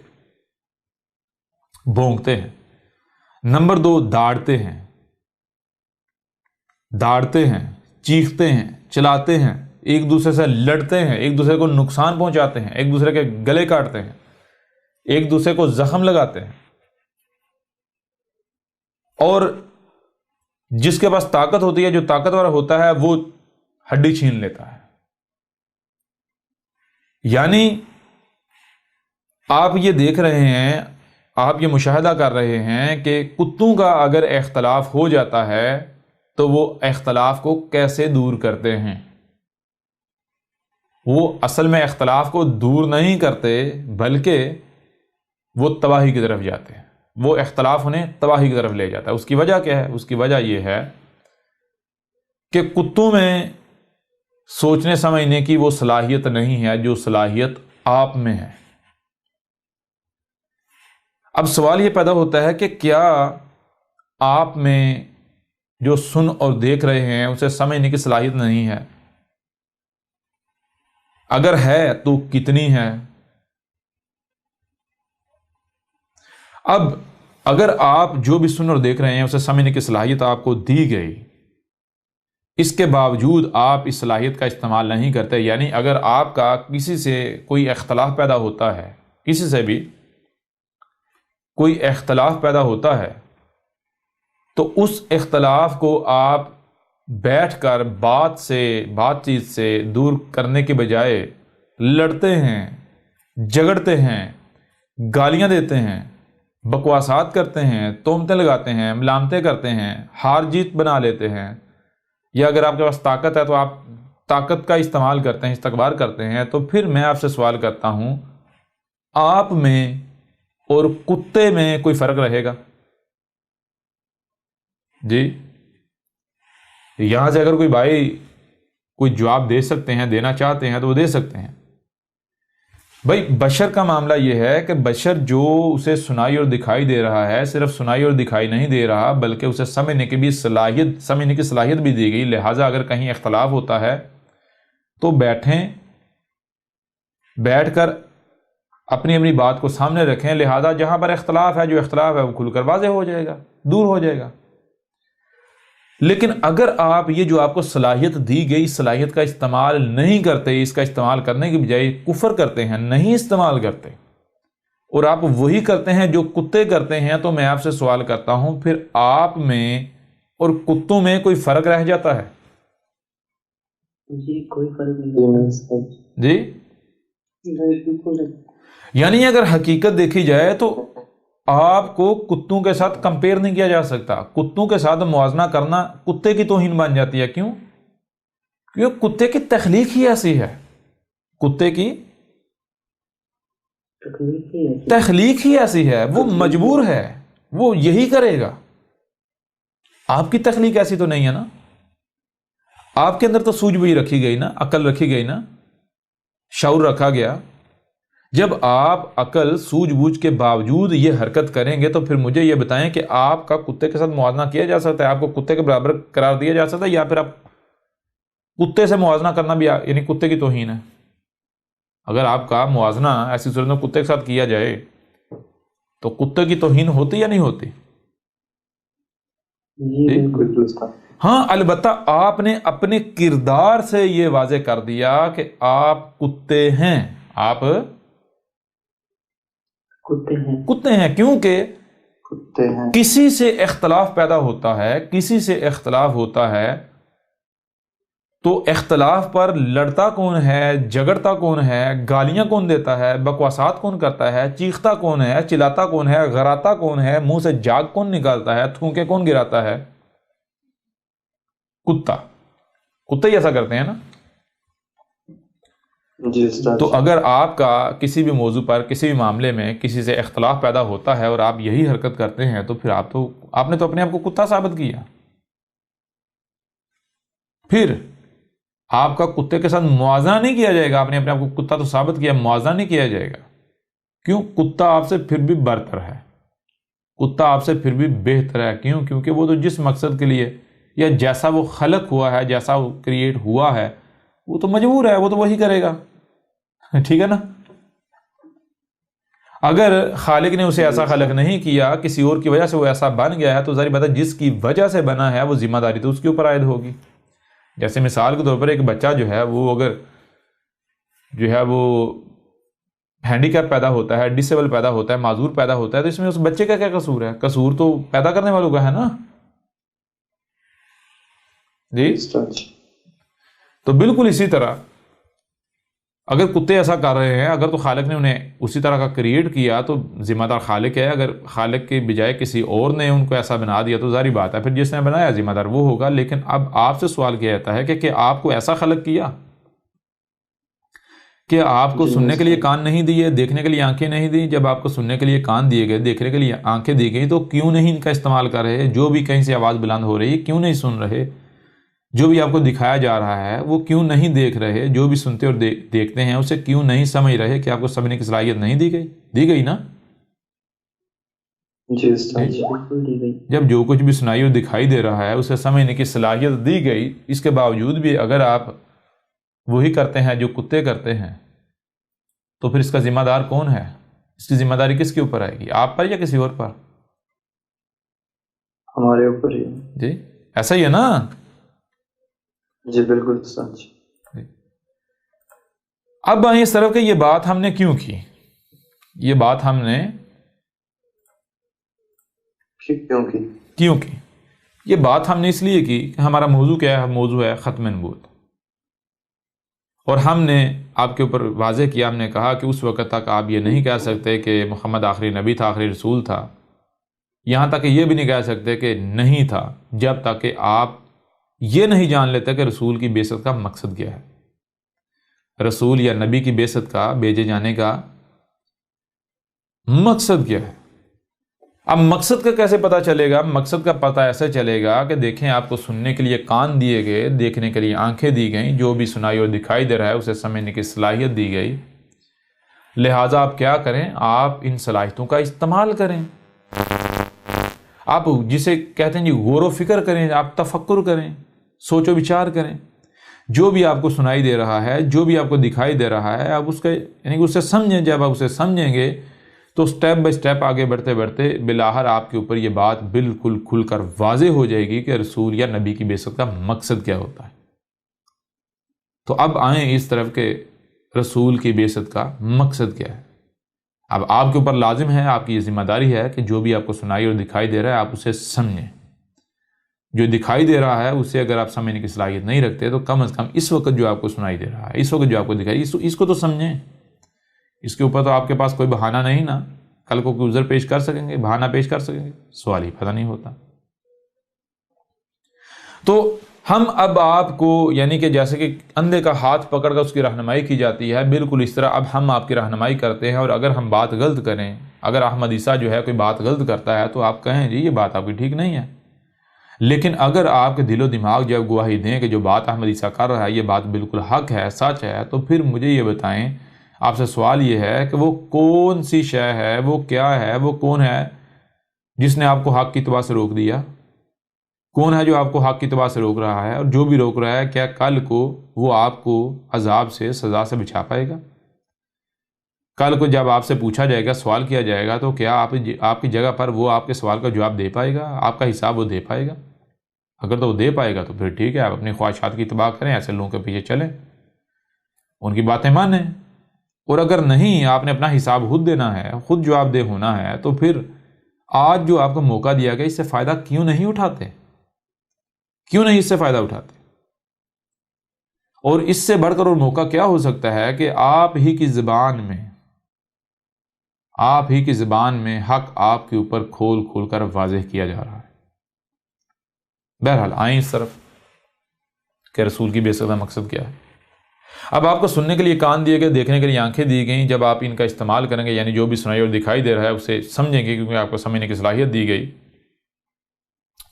بھونکتے ہیں، نمبر 2 داڑتے ہیں، چیختے ہیں، چلاتے ہیں، ایک دوسرے سے لڑتے ہیں، ایک دوسرے کو نقصان پہنچاتے ہیں، ایک دوسرے کے گلے کاٹتے ہیں، ایک دوسرے کو زخم لگاتے ہیں، اور جس کے پاس طاقت ہوتی ہے، جو طاقتور ہوتا ہے، وہ ہڈی چھین لیتا ہے۔ یعنی آپ یہ دیکھ رہے ہیں، آپ یہ مشاہدہ کر رہے ہیں کہ کتوں کا اگر اختلاف ہو جاتا ہے تو وہ اختلاف کو کیسے دور کرتے ہیں۔ وہ اصل میں اختلاف کو دور نہیں کرتے، بلکہ وہ تباہی کی طرف جاتے ہیں، وہ اختلاف انہیں تباہی کی طرف لے جاتا ہے۔ اس کی وجہ کیا ہے؟ اس کی وجہ یہ ہے کہ کتوں میں سوچنے سمجھنے کی وہ صلاحیت نہیں ہے جو صلاحیت آپ میں ہے۔ اب سوال یہ پیدا ہوتا ہے کہ کیا آپ میں جو سن اور دیکھ رہے ہیں اسے سمجھنے کی صلاحیت نہیں ہے؟ اگر ہے تو کتنی ہے؟ اب اگر آپ جو بھی سن اور دیکھ رہے ہیں اسے سمجھنے کی صلاحیت آپ کو دی گئی، اس کے باوجود آپ اس صلاحیت کا استعمال نہیں کرتے، یعنی اگر آپ کا کسی سے کوئی اختلاف پیدا ہوتا ہے، کسی سے بھی کوئی اختلاف پیدا ہوتا ہے، تو اس اختلاف کو آپ بیٹھ کر بات چیت سے دور کرنے کے بجائے لڑتے ہیں، جھگڑتے ہیں، گالیاں دیتے ہیں، بکواسات کرتے ہیں، تہمتیں لگاتے ہیں، ملامتیں کرتے ہیں، ہار جیت بنا لیتے ہیں، یا اگر آپ کے پاس طاقت ہے تو آپ طاقت کا استعمال کرتے ہیں، استکبار کرتے ہیں، تو پھر میں آپ سے سوال کرتا ہوں، آپ میں اور کتے میں کوئی فرق رہے گا؟ جی، یہاں سے اگر کوئی بھائی کوئی جواب دے سکتے ہیں، دینا چاہتے ہیں تو وہ دے سکتے ہیں۔ بھائی بشر کا معاملہ یہ ہے کہ بشر جو اسے سنائی اور دکھائی دے رہا ہے، صرف سنائی اور دکھائی نہیں دے رہا بلکہ اسے سمجھنے کی صلاحیت بھی دی گئی، لہٰذا اگر کہیں اختلاف ہوتا ہے تو بیٹھ کر اپنی اپنی بات کو سامنے رکھیں، لہٰذا جہاں پر اختلاف ہے، جو اختلاف ہے وہ کھل کر واضح ہو جائے گا، دور ہو جائے گا۔ لیکن اگر آپ یہ جو آپ کو صلاحیت دی گئی، صلاحیت کا استعمال نہیں کرتے، اس کا استعمال کرنے کی بجائے کفر کرتے ہیں، نہیں استعمال کرتے، اور آپ وہی کرتے ہیں جو کتے کرتے ہیں، تو میں آپ سے سوال کرتا ہوں، پھر آپ میں اور کتوں میں کوئی فرق رہ جاتا ہے؟ جی کوئی فرق نہیں۔ جی یعنی اگر حقیقت دیکھی جائے تو آپ کو کتوں کے ساتھ کمپیئر نہیں کیا جا سکتا، کتوں کے ساتھ موازنہ کرنا کتے کی توہین بن جاتی ہے۔ کیوں؟ کیونکہ کتے کی تخلیق ہی ایسی ہے، کتے کی تخلیق ہی ایسی ہے، وہ مجبور ہے، وہ یہی کرے گا۔ آپ کی تخلیق ایسی تو نہیں ہے نا، آپ کے اندر تو سوجھ بوجھ رکھی گئی نا، عقل رکھی گئی نا، شعور رکھا گیا۔ جب آپ عقل سوجھ بوجھ کے باوجود یہ حرکت کریں گے تو پھر مجھے یہ بتائیں کہ آپ کا کتے کے ساتھ موازنہ کیا جا سکتا ہے؟ آپ کو کتے کے برابر قرار دیا جا سکتا ہے، یا پھر آپ کتے سے موازنہ کرنا بھی یعنی کتے کی توہین ہے؟ اگر آپ کا موازنہ ایسی صورت میں کتے کے ساتھ کیا جائے تو کتے کی توہین ہوتی یا نہیں ہوتی؟ ہاں، البتہ آپ نے اپنے کردار سے یہ واضح کر دیا کہ آپ کتے ہیں، آپ کتے ہیں، کیونکہ کسی سے اختلاف پیدا ہوتا ہے، کسی سے اختلاف ہوتا ہے تو اختلاف پر لڑتا کون ہے، جھگڑتا کون ہے، گالیاں کون دیتا ہے، بکواسات کون کرتا ہے، چیختا کون ہے، چلاتا کون ہے، غراتا کون ہے، منہ سے جاگ کون نکالتا ہے، تھونکے کون گراتا ہے؟ کتا، کتے ہی ایسا کرتے ہیں نا۔ تو اگر آپ کا کسی بھی موضوع پر، کسی بھی معاملے میں کسی سے اختلاف پیدا ہوتا ہے اور آپ یہی حرکت کرتے ہیں تو پھر آپ نے تو اپنے آپ کو کتا ثابت کیا۔ پھر آپ کا کتے کے ساتھ موازنہ نہیں کیا جائے گا، آپ نے اپنے آپ کو کتا تو ثابت کیا، موازنہ نہیں کیا جائے گا۔ کیوں؟ کتا آپ سے پھر بھی برتر ہے، کتا آپ سے پھر بھی بہتر ہے۔ کیوں؟ کیونکہ وہ تو جس مقصد کے لیے یا جیسا وہ خلق ہوا ہے، جیسا وہ کریٹ ہوا ہے، وہ تو مجبور ہے، وہ تو وہی کرے گا، ٹھیک ہے نا۔ اگر خالق نے اسے ایسا خلق نہیں کیا، کسی اور کی وجہ سے وہ ایسا بن گیا ہے، تو ظاہر بات ہے جس کی وجہ سے بنا ہے وہ ذمہ داری تو اس کے اوپر عائد ہوگی۔ جیسے مثال کے طور پر ایک بچہ جو ہے وہ اگر وہ ہینڈی کیپ پیدا ہوتا ہے، ڈسیبل پیدا ہوتا ہے، معذور پیدا ہوتا ہے، تو اس میں اس بچے کا کیا قصور ہے؟ قصور تو پیدا کرنے والوں کا ہے نا۔ جی تو بالکل اسی طرح اگر کتے ایسا کر رہے ہیں، اگر تو خالق نے انہیں اسی طرح کا کریٹ کیا تو ذمہ دار خالق ہے۔ اگر خالق کے بجائے کسی اور نے ان کو ایسا بنا دیا تو ظاہری بات ہے پھر جس نے بنایا ذمہ دار وہ ہوگا۔ لیکن اب آپ سے سوال کیا جاتا ہے کہ آپ کو ایسا خلق کیا کہ آپ کو سننے کے لیے کان نہیں دیے، دیکھنے کے لیے آنکھیں نہیں دی؟ جب آپ کو سننے کے لیے کان دیے گئے، دیکھنے کے لیے آنکھیں دی گئی، تو کیوں نہیں ان کا استعمال کر رہے؟ جو بھی کہیں سے آواز بلند ہو رہی ہے کیوں نہیں سن رہے؟ جو بھی آپ کو دکھایا جا رہا ہے وہ کیوں نہیں دیکھ رہے؟ جو بھی سنتے اور دیکھتے ہیں اسے کیوں نہیں سمجھ رہے کہ آپ کو سمجھنے کی صلاحیت نہیں دی گئی؟ دی گئی نا۔ جب جو کچھ بھی سنائی اور دکھائی دے رہا ہے اسے سمجھنے کی صلاحیت دی گئی، اس کے باوجود بھی اگر آپ وہی کرتے ہیں جو کتے کرتے ہیں تو پھر اس کا ذمہ دار کون ہے؟ اس کی ذمہ داری کس کے اوپر آئے گی؟ آپ پر یا کسی اور پر؟ ہمارے اوپر ہی۔ جی ایسا ہی ہے نا۔ جی بالکل سچ۔ اب آئیں اس طرف کہ یہ بات ہم نے کیوں کی؟ یہ بات ہم نے کیوں کی؟ یہ بات ہم نے اس لیے کی کہ ہمارا موضوع کیا ہے؟ موضوع ہے ختم نبوت، اور ہم نے آپ کے اوپر واضح کیا، ہم نے کہا کہ اس وقت تک آپ یہ نہیں کہہ سکتے کہ محمد آخری نبی تھا، آخری رسول تھا، یہاں تک کہ یہ بھی نہیں کہہ سکتے کہ نہیں تھا، جب تک کہ آپ یہ نہیں جان لیتے کہ رسول کی بعثت کا مقصد کیا ہے، رسول یا نبی کی بعثت کا، بھیجے جانے کا مقصد کیا ہے۔ اب مقصد کا کیسے پتہ چلے گا؟ مقصد کا پتہ ایسے چلے گا کہ دیکھیں، آپ کو سننے کے لیے کان دیے گئے، دیکھنے کے لیے آنکھیں دی گئیں، جو بھی سنائی اور دکھائی دے رہا ہے اسے سمجھنے کی صلاحیت دی گئی، لہٰذا آپ کیا کریں؟ آپ ان صلاحیتوں کا استعمال کریں، آپ جسے کہتے ہیں جی غور و فکر کریں، آپ تفکر کریں، سوچ و بچار کریں، جو بھی آپ کو سنائی دے رہا ہے، جو بھی آپ کو دکھائی دے رہا ہے، آپ اس کا یعنی کہ اسے سمجھیں۔ جب آپ اسے سمجھیں گے تو سٹیپ بائی سٹیپ آگے بڑھتے بڑھتے بالآخر آپ کے اوپر یہ بات بالکل کھل کر واضح ہو جائے گی کہ رسول یا نبی کی بعثت کا مقصد کیا ہوتا ہے۔ تو اب آئیں اس طرف کہ رسول کی بعثت کا مقصد کیا ہے۔ اب آپ کے اوپر لازم ہے، آپ کی یہ ذمہ داری ہے کہ جو بھی آپ کو سنائی اور دکھائی دے رہا ہے آپ اسے سمجھیں۔ جو دکھائی دے رہا ہے اسے اگر آپ سمجھنے کی صلاحیت نہیں رکھتے تو کم از کم اس وقت جو آپ کو سنائی دے رہا ہے، اس وقت جو آپ کو دکھائی، اس کو تو سمجھیں۔ اس کے اوپر تو آپ کے پاس کوئی بہانہ نہیں نا، کل کو کوئی عذر پیش کر سکیں گے، بہانہ پیش کر سکیں گے، سوال ہی پیدا نہیں ہوتا۔ تو ہم اب آپ کو یعنی کہ جیسے کہ اندھے کا ہاتھ پکڑ کر اس کی رہنمائی کی جاتی ہے، بالکل اس طرح اب ہم آپ کی رہنمائی کرتے ہیں، اور اگر ہم بات غلط کریں، اگر احمد عیسیٰ جو ہے کوئی بات غلط کرتا ہے تو آپ کہیں جی یہ بات آپ کی ٹھیک نہیں ہے، لیکن اگر آپ کے دل و دماغ جب گواہی دیں کہ جو بات احمد عیسیٰ کر رہا ہے یہ بات بالکل حق ہے، سچ ہے، تو پھر مجھے یہ بتائیں، آپ سے سوال یہ ہے کہ وہ کون سی شے ہے، وہ کیا ہے، وہ کون ہے جس نے آپ کو حق کی اتباع سے روک دیا؟ کون ہے جو آپ کو حق کی اتباع سے روک رہا ہے؟ اور جو بھی روک رہا ہے کیا کل کو وہ آپ کو عذاب سے، سزا سے بچا پائے گا؟ کل کو جب آپ سے پوچھا جائے گا، سوال کیا جائے گا، تو کیا آپ کی جگہ پر وہ آپ کے سوال کا جواب دے پائے گا؟ آپ کا حساب وہ دے پائے گا؟ اگر تو وہ دے پائے گا تو پھر ٹھیک ہے، آپ اپنی خواہشات کی اتباع کریں، ایسے لوگوں کے پیچھے چلیں، ان کی باتیں مانیں۔ اور اگر نہیں، آپ نے اپنا حساب خود دینا ہے، خود جواب دہ ہونا ہے، تو پھر آج جو آپ کو موقع دیا گیا اس سے فائدہ کیوں نہیں اٹھاتے؟ کیوں نہیں اس سے فائدہ اٹھاتے؟ اور اس سے بڑھ کر اور موقع کیا ہو سکتا ہے کہ آپ ہی کی زبان میں حق آپ کے اوپر کھول کھول کر واضح کیا جا رہا ہے۔ بہرحال آئیں اس طرف کہ رسول کی بعثت کا مقصد کیا ہے۔ اب آپ کو سننے کے لیے کان دیے گئے، دیکھنے کے لیے آنکھیں دی گئیں، جب آپ ان کا استعمال کریں گے، یعنی جو بھی سنائی اور دکھائی دے رہا ہے اسے سمجھیں گے، کیونکہ آپ کو سمجھنے کی صلاحیت دی گئی،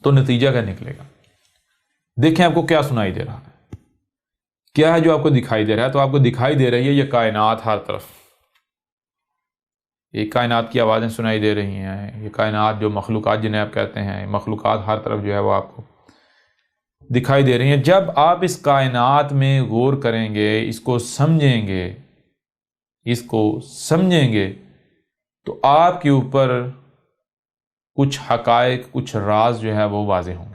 تو نتیجہ کیا نکلے گا؟ دیکھیں آپ کو کیا سنائی دے رہا ہے، کیا ہے جو آپ کو دکھائی دے رہا ہے؟ تو آپ کو دکھائی دے رہی ہے یہ کائنات، ہر طرف یہ کائنات کی آوازیں سنائی دے رہی ہیں، یہ کائنات جو مخلوقات جنہیں آپ کہتے ہیں، مخلوقات ہر طرف جو ہے وہ آپ کو دکھائی دے رہی ہیں۔ جب آپ اس کائنات میں غور کریں گے، اس کو سمجھیں گے تو آپ کے اوپر کچھ حقائق، کچھ راز جو ہے وہ واضح ہوں گے۔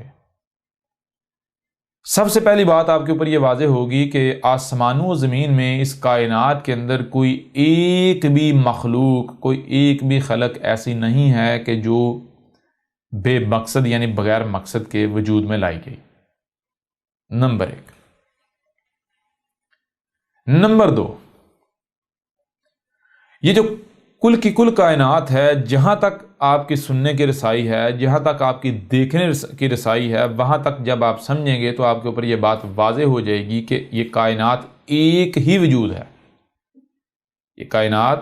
سب سے پہلی بات آپ کے اوپر یہ واضح ہوگی کہ آسمانوں و زمین میں، اس کائنات کے اندر کوئی ایک بھی مخلوق، کوئی ایک بھی خلق ایسی نہیں ہے کہ جو بے مقصد یعنی بغیر مقصد کے وجود میں لائی گئی، نمبر 1۔ نمبر 2، یہ جو کل کی کل کائنات ہے، جہاں تک آپ کی سننے کی رسائی ہے، جہاں تک آپ کی دیکھنے کی رسائی ہے، وہاں تک جب آپ سمجھیں گے تو آپ کے اوپر یہ بات واضح ہو جائے گی کہ یہ کائنات ایک ہی وجود ہے، یہ کائنات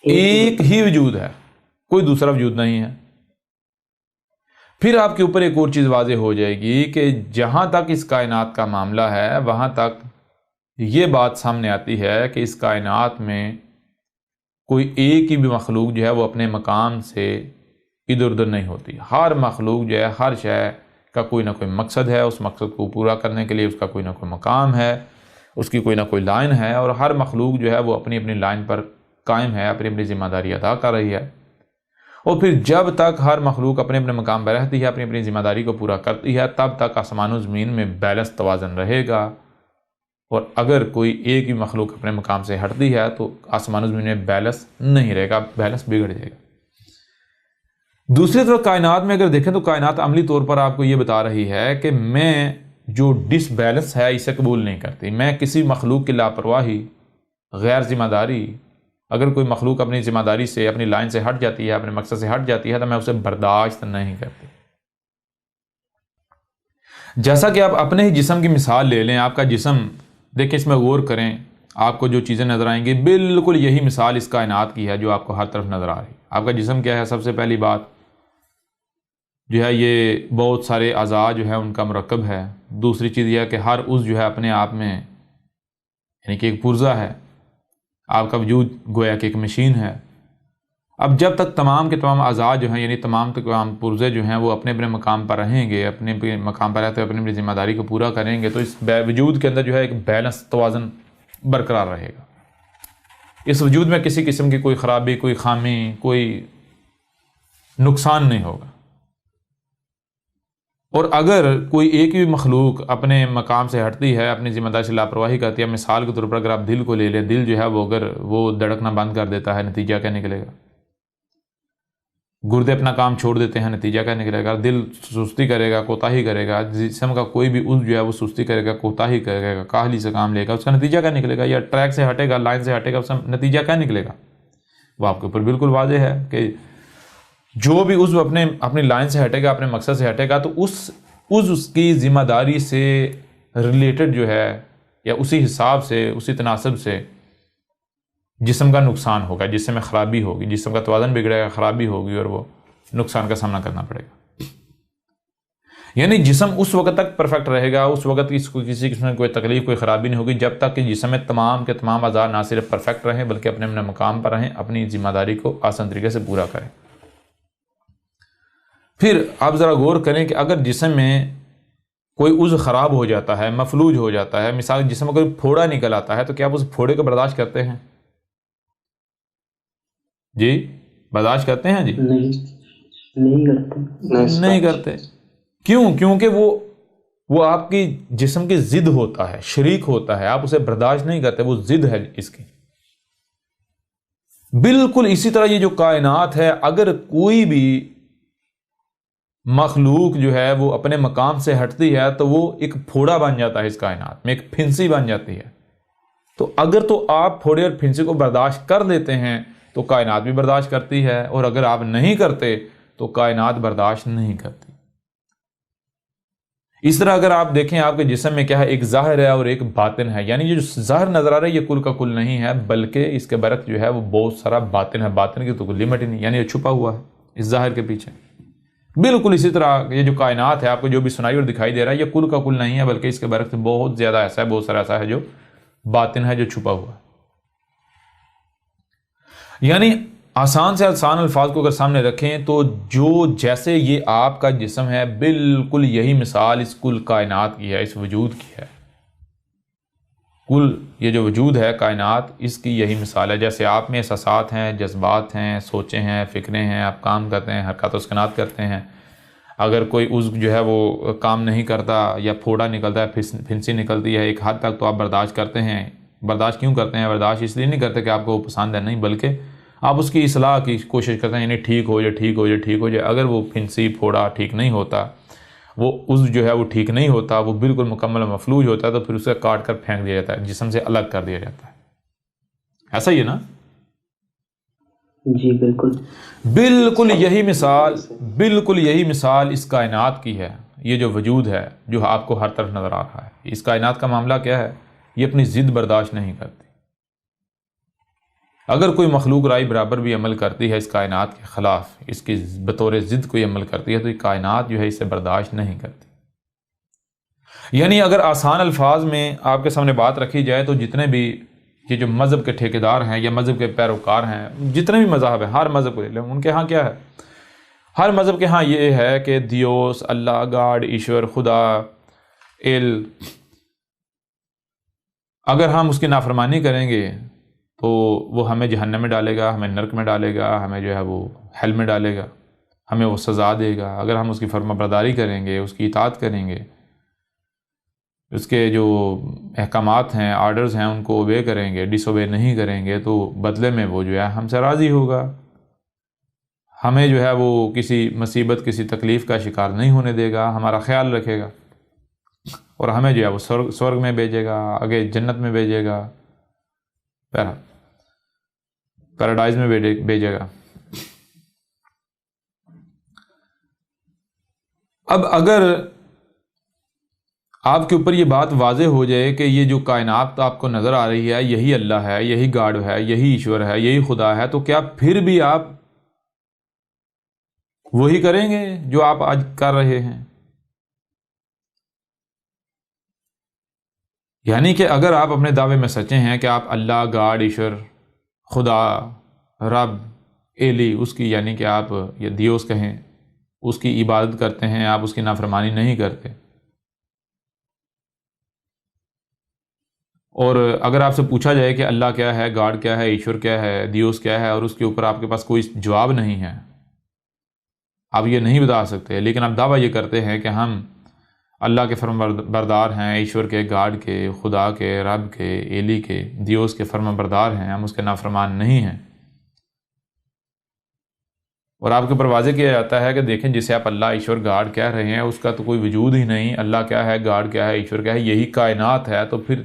ایک ہی وجود ہے، کوئی دوسرا وجود نہیں ہے۔ پھر آپ کے اوپر ایک اور چیز واضح ہو جائے گی کہ جہاں تک اس کائنات کا معاملہ ہے، وہاں تک یہ بات سامنے آتی ہے کہ اس کائنات میں کوئی ایک ہی بھی مخلوق جو ہے وہ اپنے مقام سے ادھر ادھر نہیں ہوتی۔ ہر مخلوق جو ہے، ہر شے کا کوئی نہ کوئی مقصد ہے، اس مقصد کو پورا کرنے کے لیے اس کا کوئی نہ کوئی مقام ہے، اس کی کوئی نہ کوئی لائن ہے، اور ہر مخلوق جو ہے وہ اپنی اپنی لائن پر قائم ہے، اپنی اپنی ذمہ داری ادا کر رہی ہے۔ اور پھر جب تک ہر مخلوق اپنے اپنے مقام پر رہتی ہے، اپنی اپنی ذمہ داری کو پورا کرتی ہے، تب تک آسمان و زمین میں بیلنس، توازن رہے گا۔ اور اگر کوئی ایک ہی مخلوق اپنے مقام سے ہٹتی ہے تو آسمان و زمین میں بیلنس نہیں رہے گا، بیلنس بگڑ جائے گا۔ دوسری طرف کائنات میں اگر دیکھیں تو کائنات عملی طور پر آپ کو یہ بتا رہی ہے کہ میں جو ڈس بیلنس ہے اسے قبول نہیں کرتی. میں کسی مخلوق کی لاپرواہی، غیر ذمہ داری، اگر کوئی مخلوق اپنی ذمہ داری سے، اپنی لائن سے ہٹ جاتی ہے، اپنے مقصد سے ہٹ جاتی ہے، تو میں اسے برداشت نہیں کرتی. جیسا کہ آپ اپنے ہی جسم کی مثال لے لیں. آپ کا جسم دیکھیں، اس میں غور کریں، آپ کو جو چیزیں نظر آئیں گی بالکل یہی مثال اس کائنات کی ہے جو آپ کو ہر طرف نظر آ رہی ہے. آپ کا جسم کیا ہے؟ سب سے پہلی بات جو ہے یہ بہت سارے اعضاء جو ہے ان کا مرکب ہے. دوسری چیز یہ ہے کہ ہر عضو جو ہے اپنے آپ میں یعنی کہ ایک پرزہ ہے. آپ کا وجود گویا کہ ایک مشین ہے. اب جب تک تمام کے تمام اعضاء جو ہیں یعنی تمام کے تمام پرزے جو ہیں وہ اپنے اپنے مقام پر رہیں گے، اپنے اپنے مقام پر رہتے ہوئے اپنی اپنی ذمہ داری کو پورا کریں گے، تو اس وجود کے اندر جو ہے ایک بیلنس، توازن برقرار رہے گا. اس وجود میں کسی قسم کی کوئی خرابی، کوئی خامی، کوئی نقصان نہیں ہوگا. اور اگر کوئی ایک بھی مخلوق اپنے مقام سے ہٹتی ہے، اپنی ذمہ داری سے لاپرواہی کرتی ہے، مثال کے طور پر اگر آپ دل کو لے لیں، دل جو ہے وہ اگر وہ دھڑکنا بند کر دیتا ہے، نتیجہ کیا نکلے گا؟ گردے اپنا کام چھوڑ دیتے ہیں، نتیجہ کیا نکلے گا؟ دل سستی کرے گا، کوتاہی کرے گا. جسم کا کوئی بھی عضو جو ہے وہ سستی کرے گا، کوتاہی کرے گا، کاہلی سے کام لے گا، اس کا نتیجہ کیا نکلے گا؟ یا ٹریک سے ہٹے گا، لائن سے ہٹے گا، اس کا نتیجہ کیا نکلے گا؟ وہ آپ کے اوپر بالکل واضح ہے کہ جو بھی عضو اپنی لائن سے ہٹے گا، اپنے مقصد سے ہٹے گا، تو اس کی ذمہ داری سے ریلیٹڈ جو ہے یا اسی حساب سے، اسی تناسب سے جسم کا نقصان ہوگا، جسم میں خرابی ہوگی، جسم کا توازن بگڑے گا، خرابی ہوگی اور وہ نقصان کا سامنا کرنا پڑے گا. یعنی جسم اس وقت تک پرفیکٹ رہے گا، اس وقت کسی قسم میں کوئی تکلیف، کوئی خرابی نہیں ہوگی، جب تک کہ جسم میں تمام کے تمام اعضاء نہ صرف پرفیکٹ رہیں بلکہ اپنے اپنے مقام پر رہیں، اپنی ذمہ داری کو آسان طریقے سے پورا کریں. پھر آپ ذرا غور کریں کہ اگر جسم میں کوئی عضو خراب ہو جاتا ہے، مفلوج ہو جاتا ہے، مثال جسم میں کوئی پھوڑا نکل آتا ہے، تو کیا آپ اس پھوڑے کو برداشت کرتے ہیں؟ جی برداشت کرتے ہیں؟ جی نہیں کرتے. کیوں؟ کیونکہ وہ آپ کی جسم کی ضد ہوتا ہے، شریک ہوتا ہے، آپ اسے برداشت نہیں کرتے، وہ ضد ہے اس کی. بالکل اسی طرح یہ جو کائنات ہے، اگر کوئی بھی مخلوق جو ہے وہ اپنے مقام سے ہٹتی ہے تو وہ ایک پھوڑا بن جاتا ہے، اس کائنات میں ایک پھنسی بن جاتی ہے. تو اگر تو آپ پھوڑے اور پھنسی کو برداشت کر لیتے ہیں تو کائنات بھی برداشت کرتی ہے، اور اگر آپ نہیں کرتے تو کائنات برداشت نہیں کرتی. اس طرح اگر آپ دیکھیں آپ کے جسم میں کیا ہے، ایک ظاہر ہے اور ایک باطن ہے. یعنی یہ جو ظاہر نظر آ رہا ہے یہ کل کا کل نہیں ہے، بلکہ اس کے برعکس جو ہے وہ بہت سارا باطن ہے. باطن کی تو کوئی لمٹ ہی نہیں، یعنی یہ چھپا ہوا ہے اس ظاہر کے پیچھے. بالکل اسی طرح یہ جو کائنات ہے، آپ کو جو بھی سنائی اور دکھائی دے رہا ہے، یہ کل کا کل نہیں ہے، بلکہ اس کے برعکس بہت زیادہ ایسا ہے، بہت سارا ایسا ہے جو باطن ہے، جو چھپا ہوا ہے. یعنی آسان سے آسان الفاظ کو اگر سامنے رکھیں تو جو جیسے یہ آپ کا جسم ہے، بالکل یہی مثال اس کل کائنات کی ہے، اس وجود کی ہے. کل یہ جو وجود ہے کائنات، اس کی یہی مثال ہے. جیسے آپ میں احساسات ہیں، جذبات ہیں، سوچیں ہیں، فکریں ہیں، آپ کام کرتے ہیں، حرکات و سکنات کرتے ہیں. اگر کوئی عضو جو ہے وہ کام نہیں کرتا یا پھوڑا نکلتا ہے، پھنسی نکلتی ہے، ایک حد تک تو آپ برداشت کرتے ہیں. برداشت کیوں کرتے ہیں؟ برداشت اس لیے نہیں کرتے کہ آپ کو وہ پسند ہے، نہیں، بلکہ آپ اس کی اصلاح کی کوشش کرتے ہیں، یعنی ٹھیک ہو جائے، ٹھیک ہو جائے، ٹھیک ہو جائے. اگر وہ پھنسی پھوڑا ٹھیک نہیں ہوتا، وہ عضو جو ہے وہ ٹھیک نہیں ہوتا، وہ بالکل مکمل مفلوج ہوتا ہے، تو پھر اسے کاٹ کر پھینک دیا جاتا ہے، جسم سے الگ کر دیا جاتا ہے. ایسا ہی ہے نا؟ جی بالکل. بالکل یہی مثال اس کائنات کی ہے. یہ جو وجود ہے جو آپ کو ہر طرف نظر آ رہا ہے، اس کائنات کا معاملہ کیا ہے؟ یہ اپنی ضد برداشت نہیں کرتی. اگر کوئی مخلوق رائے برابر بھی عمل کرتی ہے اس کائنات کے خلاف، اس کی بطور ضد کوئی عمل کرتی ہے، تو یہ کائنات جو ہے اسے برداشت نہیں کرتی. یعنی اگر آسان الفاظ میں آپ کے سامنے بات رکھی جائے تو جتنے بھی یہ جو مذہب کے ٹھیکیدار ہیں یا مذہب کے پیروکار ہیں، جتنے بھی مذاہب ہیں، ہر مذہب کو لے لیں، ان کے ہاں کیا ہے؟ ہر مذہب کے ہاں یہ ہے کہ دیوس، اللہ، گاڈ، ایشور، خدا، اگر ہم اس کی نافرمانی کریں گے تو وہ ہمیں جہنم میں ڈالے گا، ہمیں نرک میں ڈالے گا، ہمیں جو ہے وہ ہیل میں ڈالے گا، ہمیں وہ سزا دے گا. اگر ہم اس کی فرما برداری کریں گے، اس کی اطاعت کریں گے، اس کے جو احکامات ہیں، آرڈرز ہیں، ان کو اوبے کریں گے، ڈس اوبے نہیں کریں گے، تو بدلے میں وہ جو ہے ہم سے راضی ہوگا، ہمیں جو ہے وہ کسی مصیبت، کسی تکلیف کا شکار نہیں ہونے دے گا، ہمارا خیال رکھے گا. اور ہمیں جو ہے وہ سورگ میں بھیجے گا، آگے جنت میں بھیجے گا، پیراڈائز میں بھیجے گا۔ اب اگر آپ کے اوپر یہ بات واضح ہو جائے کہ یہ جو کائنات آپ کو نظر آ رہی ہے یہی اللہ ہے، یہی گاڈ ہے، یہی ایشور ہے، یہی خدا ہے، تو کیا پھر بھی آپ وہی کریں گے جو آپ آج کر رہے ہیں؟ یعنی کہ اگر آپ اپنے دعوے میں سچے ہیں کہ آپ اللہ، گاڈ، ایشور، خدا، رب، ایلی، اس کی یعنی کہ آپ یہ دیوس کہیں، اس کی عبادت کرتے ہیں، آپ اس کی نافرمانی نہیں کرتے، اور اگر آپ سے پوچھا جائے کہ اللہ کیا ہے، گاڈ کیا ہے، ایشور کیا ہے، دیوس کیا ہے، اور اس کے اوپر آپ کے پاس کوئی جواب نہیں ہے، آپ یہ نہیں بتا سکتے، لیکن آپ دعویٰ یہ کرتے ہیں کہ ہم اللہ کے فرم بردار ہیں، ایشور کے، گاڈ کے، خدا کے، رب کے، ایلی کے، دیوس کے فرم بردار ہیں، ہم اس کے نافرمان نہیں ہیں، اور آپ کے اوپر واضح کیا جاتا ہے کہ دیکھیں جسے آپ اللہ، ایشور، گاڈ کہہ رہے ہیں اس کا تو کوئی وجود ہی نہیں، اللہ کیا ہے، گاڈ کیا ہے، ایشور کیا ہے، یہی کائنات ہے، تو پھر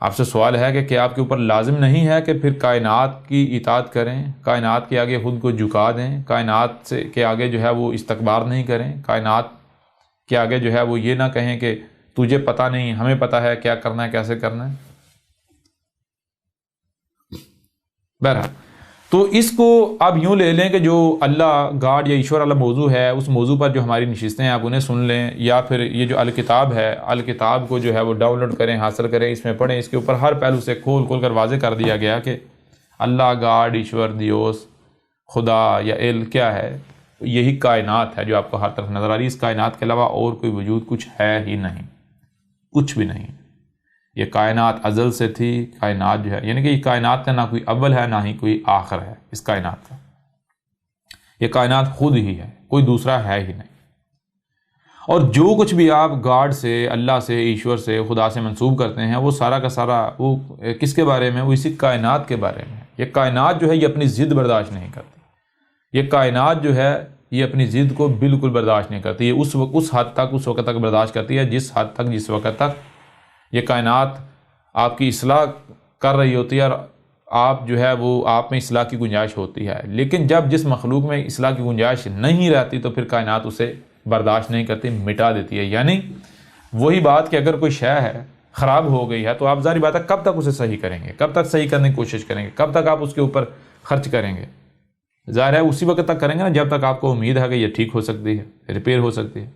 آپ سے سوال ہے کہ کیا آپ کے اوپر لازم نہیں ہے کہ پھر کائنات کی اطاعت کریں، کائنات کے آگے خود کو جھکا دیں، کائنات سے کے آگے جو ہے وہ استکبار نہیں کریں، کائنات کے آگے جو ہے وہ یہ نہ کہیں کہ تجھے پتہ نہیں، ہمیں پتہ ہے کیا کرنا ہے، کیسے کرنا ہے۔ بہرحال تو اس کو آپ یوں لے لیں کہ جو اللہ، گاڈ یا ایشور والا موضوع ہے، اس موضوع پر جو ہماری نشستیں ہیں آپ انہیں سن لیں، یا پھر یہ جو الکتاب ہے، الکتاب کو جو ہے وہ ڈاؤن لوڈ کریں، حاصل کریں، اس میں پڑھیں، اس کے اوپر ہر پہلو سے کھول کھول کر واضح کر دیا گیا کہ اللہ، گاڈ، ایشور، دیوس، خدا یا ایل کیا ہے، یہی کائنات ہے جو آپ کو ہر طرف نظر آ رہی ہے، اس کائنات کے علاوہ اور کوئی وجود کچھ ہے ہی نہیں، کچھ بھی نہیں۔ یہ کائنات ازل سے تھی، کائنات جو ہے یعنی کہ یہ کائنات کا نہ کوئی اول ہے نہ ہی کوئی آخر ہے، اس کائنات کا یہ کائنات خود ہی ہے، کوئی دوسرا ہے ہی نہیں، اور جو کچھ بھی آپ گاڈ سے، اللہ سے، ایشور سے، خدا سے منسوب کرتے ہیں وہ سارا کا سارا وہ کس کے بارے میں؟ وہ اسی کائنات کے بارے میں۔ یہ کائنات جو ہے یہ اپنی ضد برداشت نہیں کرتی، یہ کائنات جو ہے یہ اپنی ضد کو بالکل برداشت نہیں کرتی، یہ اس حد تک، اس وقت تک برداشت کرتی ہے جس حد تک، جس وقت تک یہ کائنات آپ کی اصلاح کر رہی ہوتی ہے اور آپ جو ہے وہ آپ میں اصلاح کی گنجائش ہوتی ہے، لیکن جب جس مخلوق میں اصلاح کی گنجائش نہیں رہتی تو پھر کائنات اسے برداشت نہیں کرتی، مٹا دیتی ہے۔ یعنی وہی بات کہ اگر کوئی شے ہے خراب ہو گئی ہے تو آپ ظاہر بات ہے کب تک اسے صحیح کریں گے، کب تک صحیح کرنے کی کوشش کریں گے، کب تک آپ اس کے اوپر خرچ کریں گے؟ ظاہر ہے اسی وقت تک کریں گے نا جب تک آپ کو امید ہے کہ یہ ٹھیک ہو سکتی ہے، ریپیئر ہو سکتی ہے۔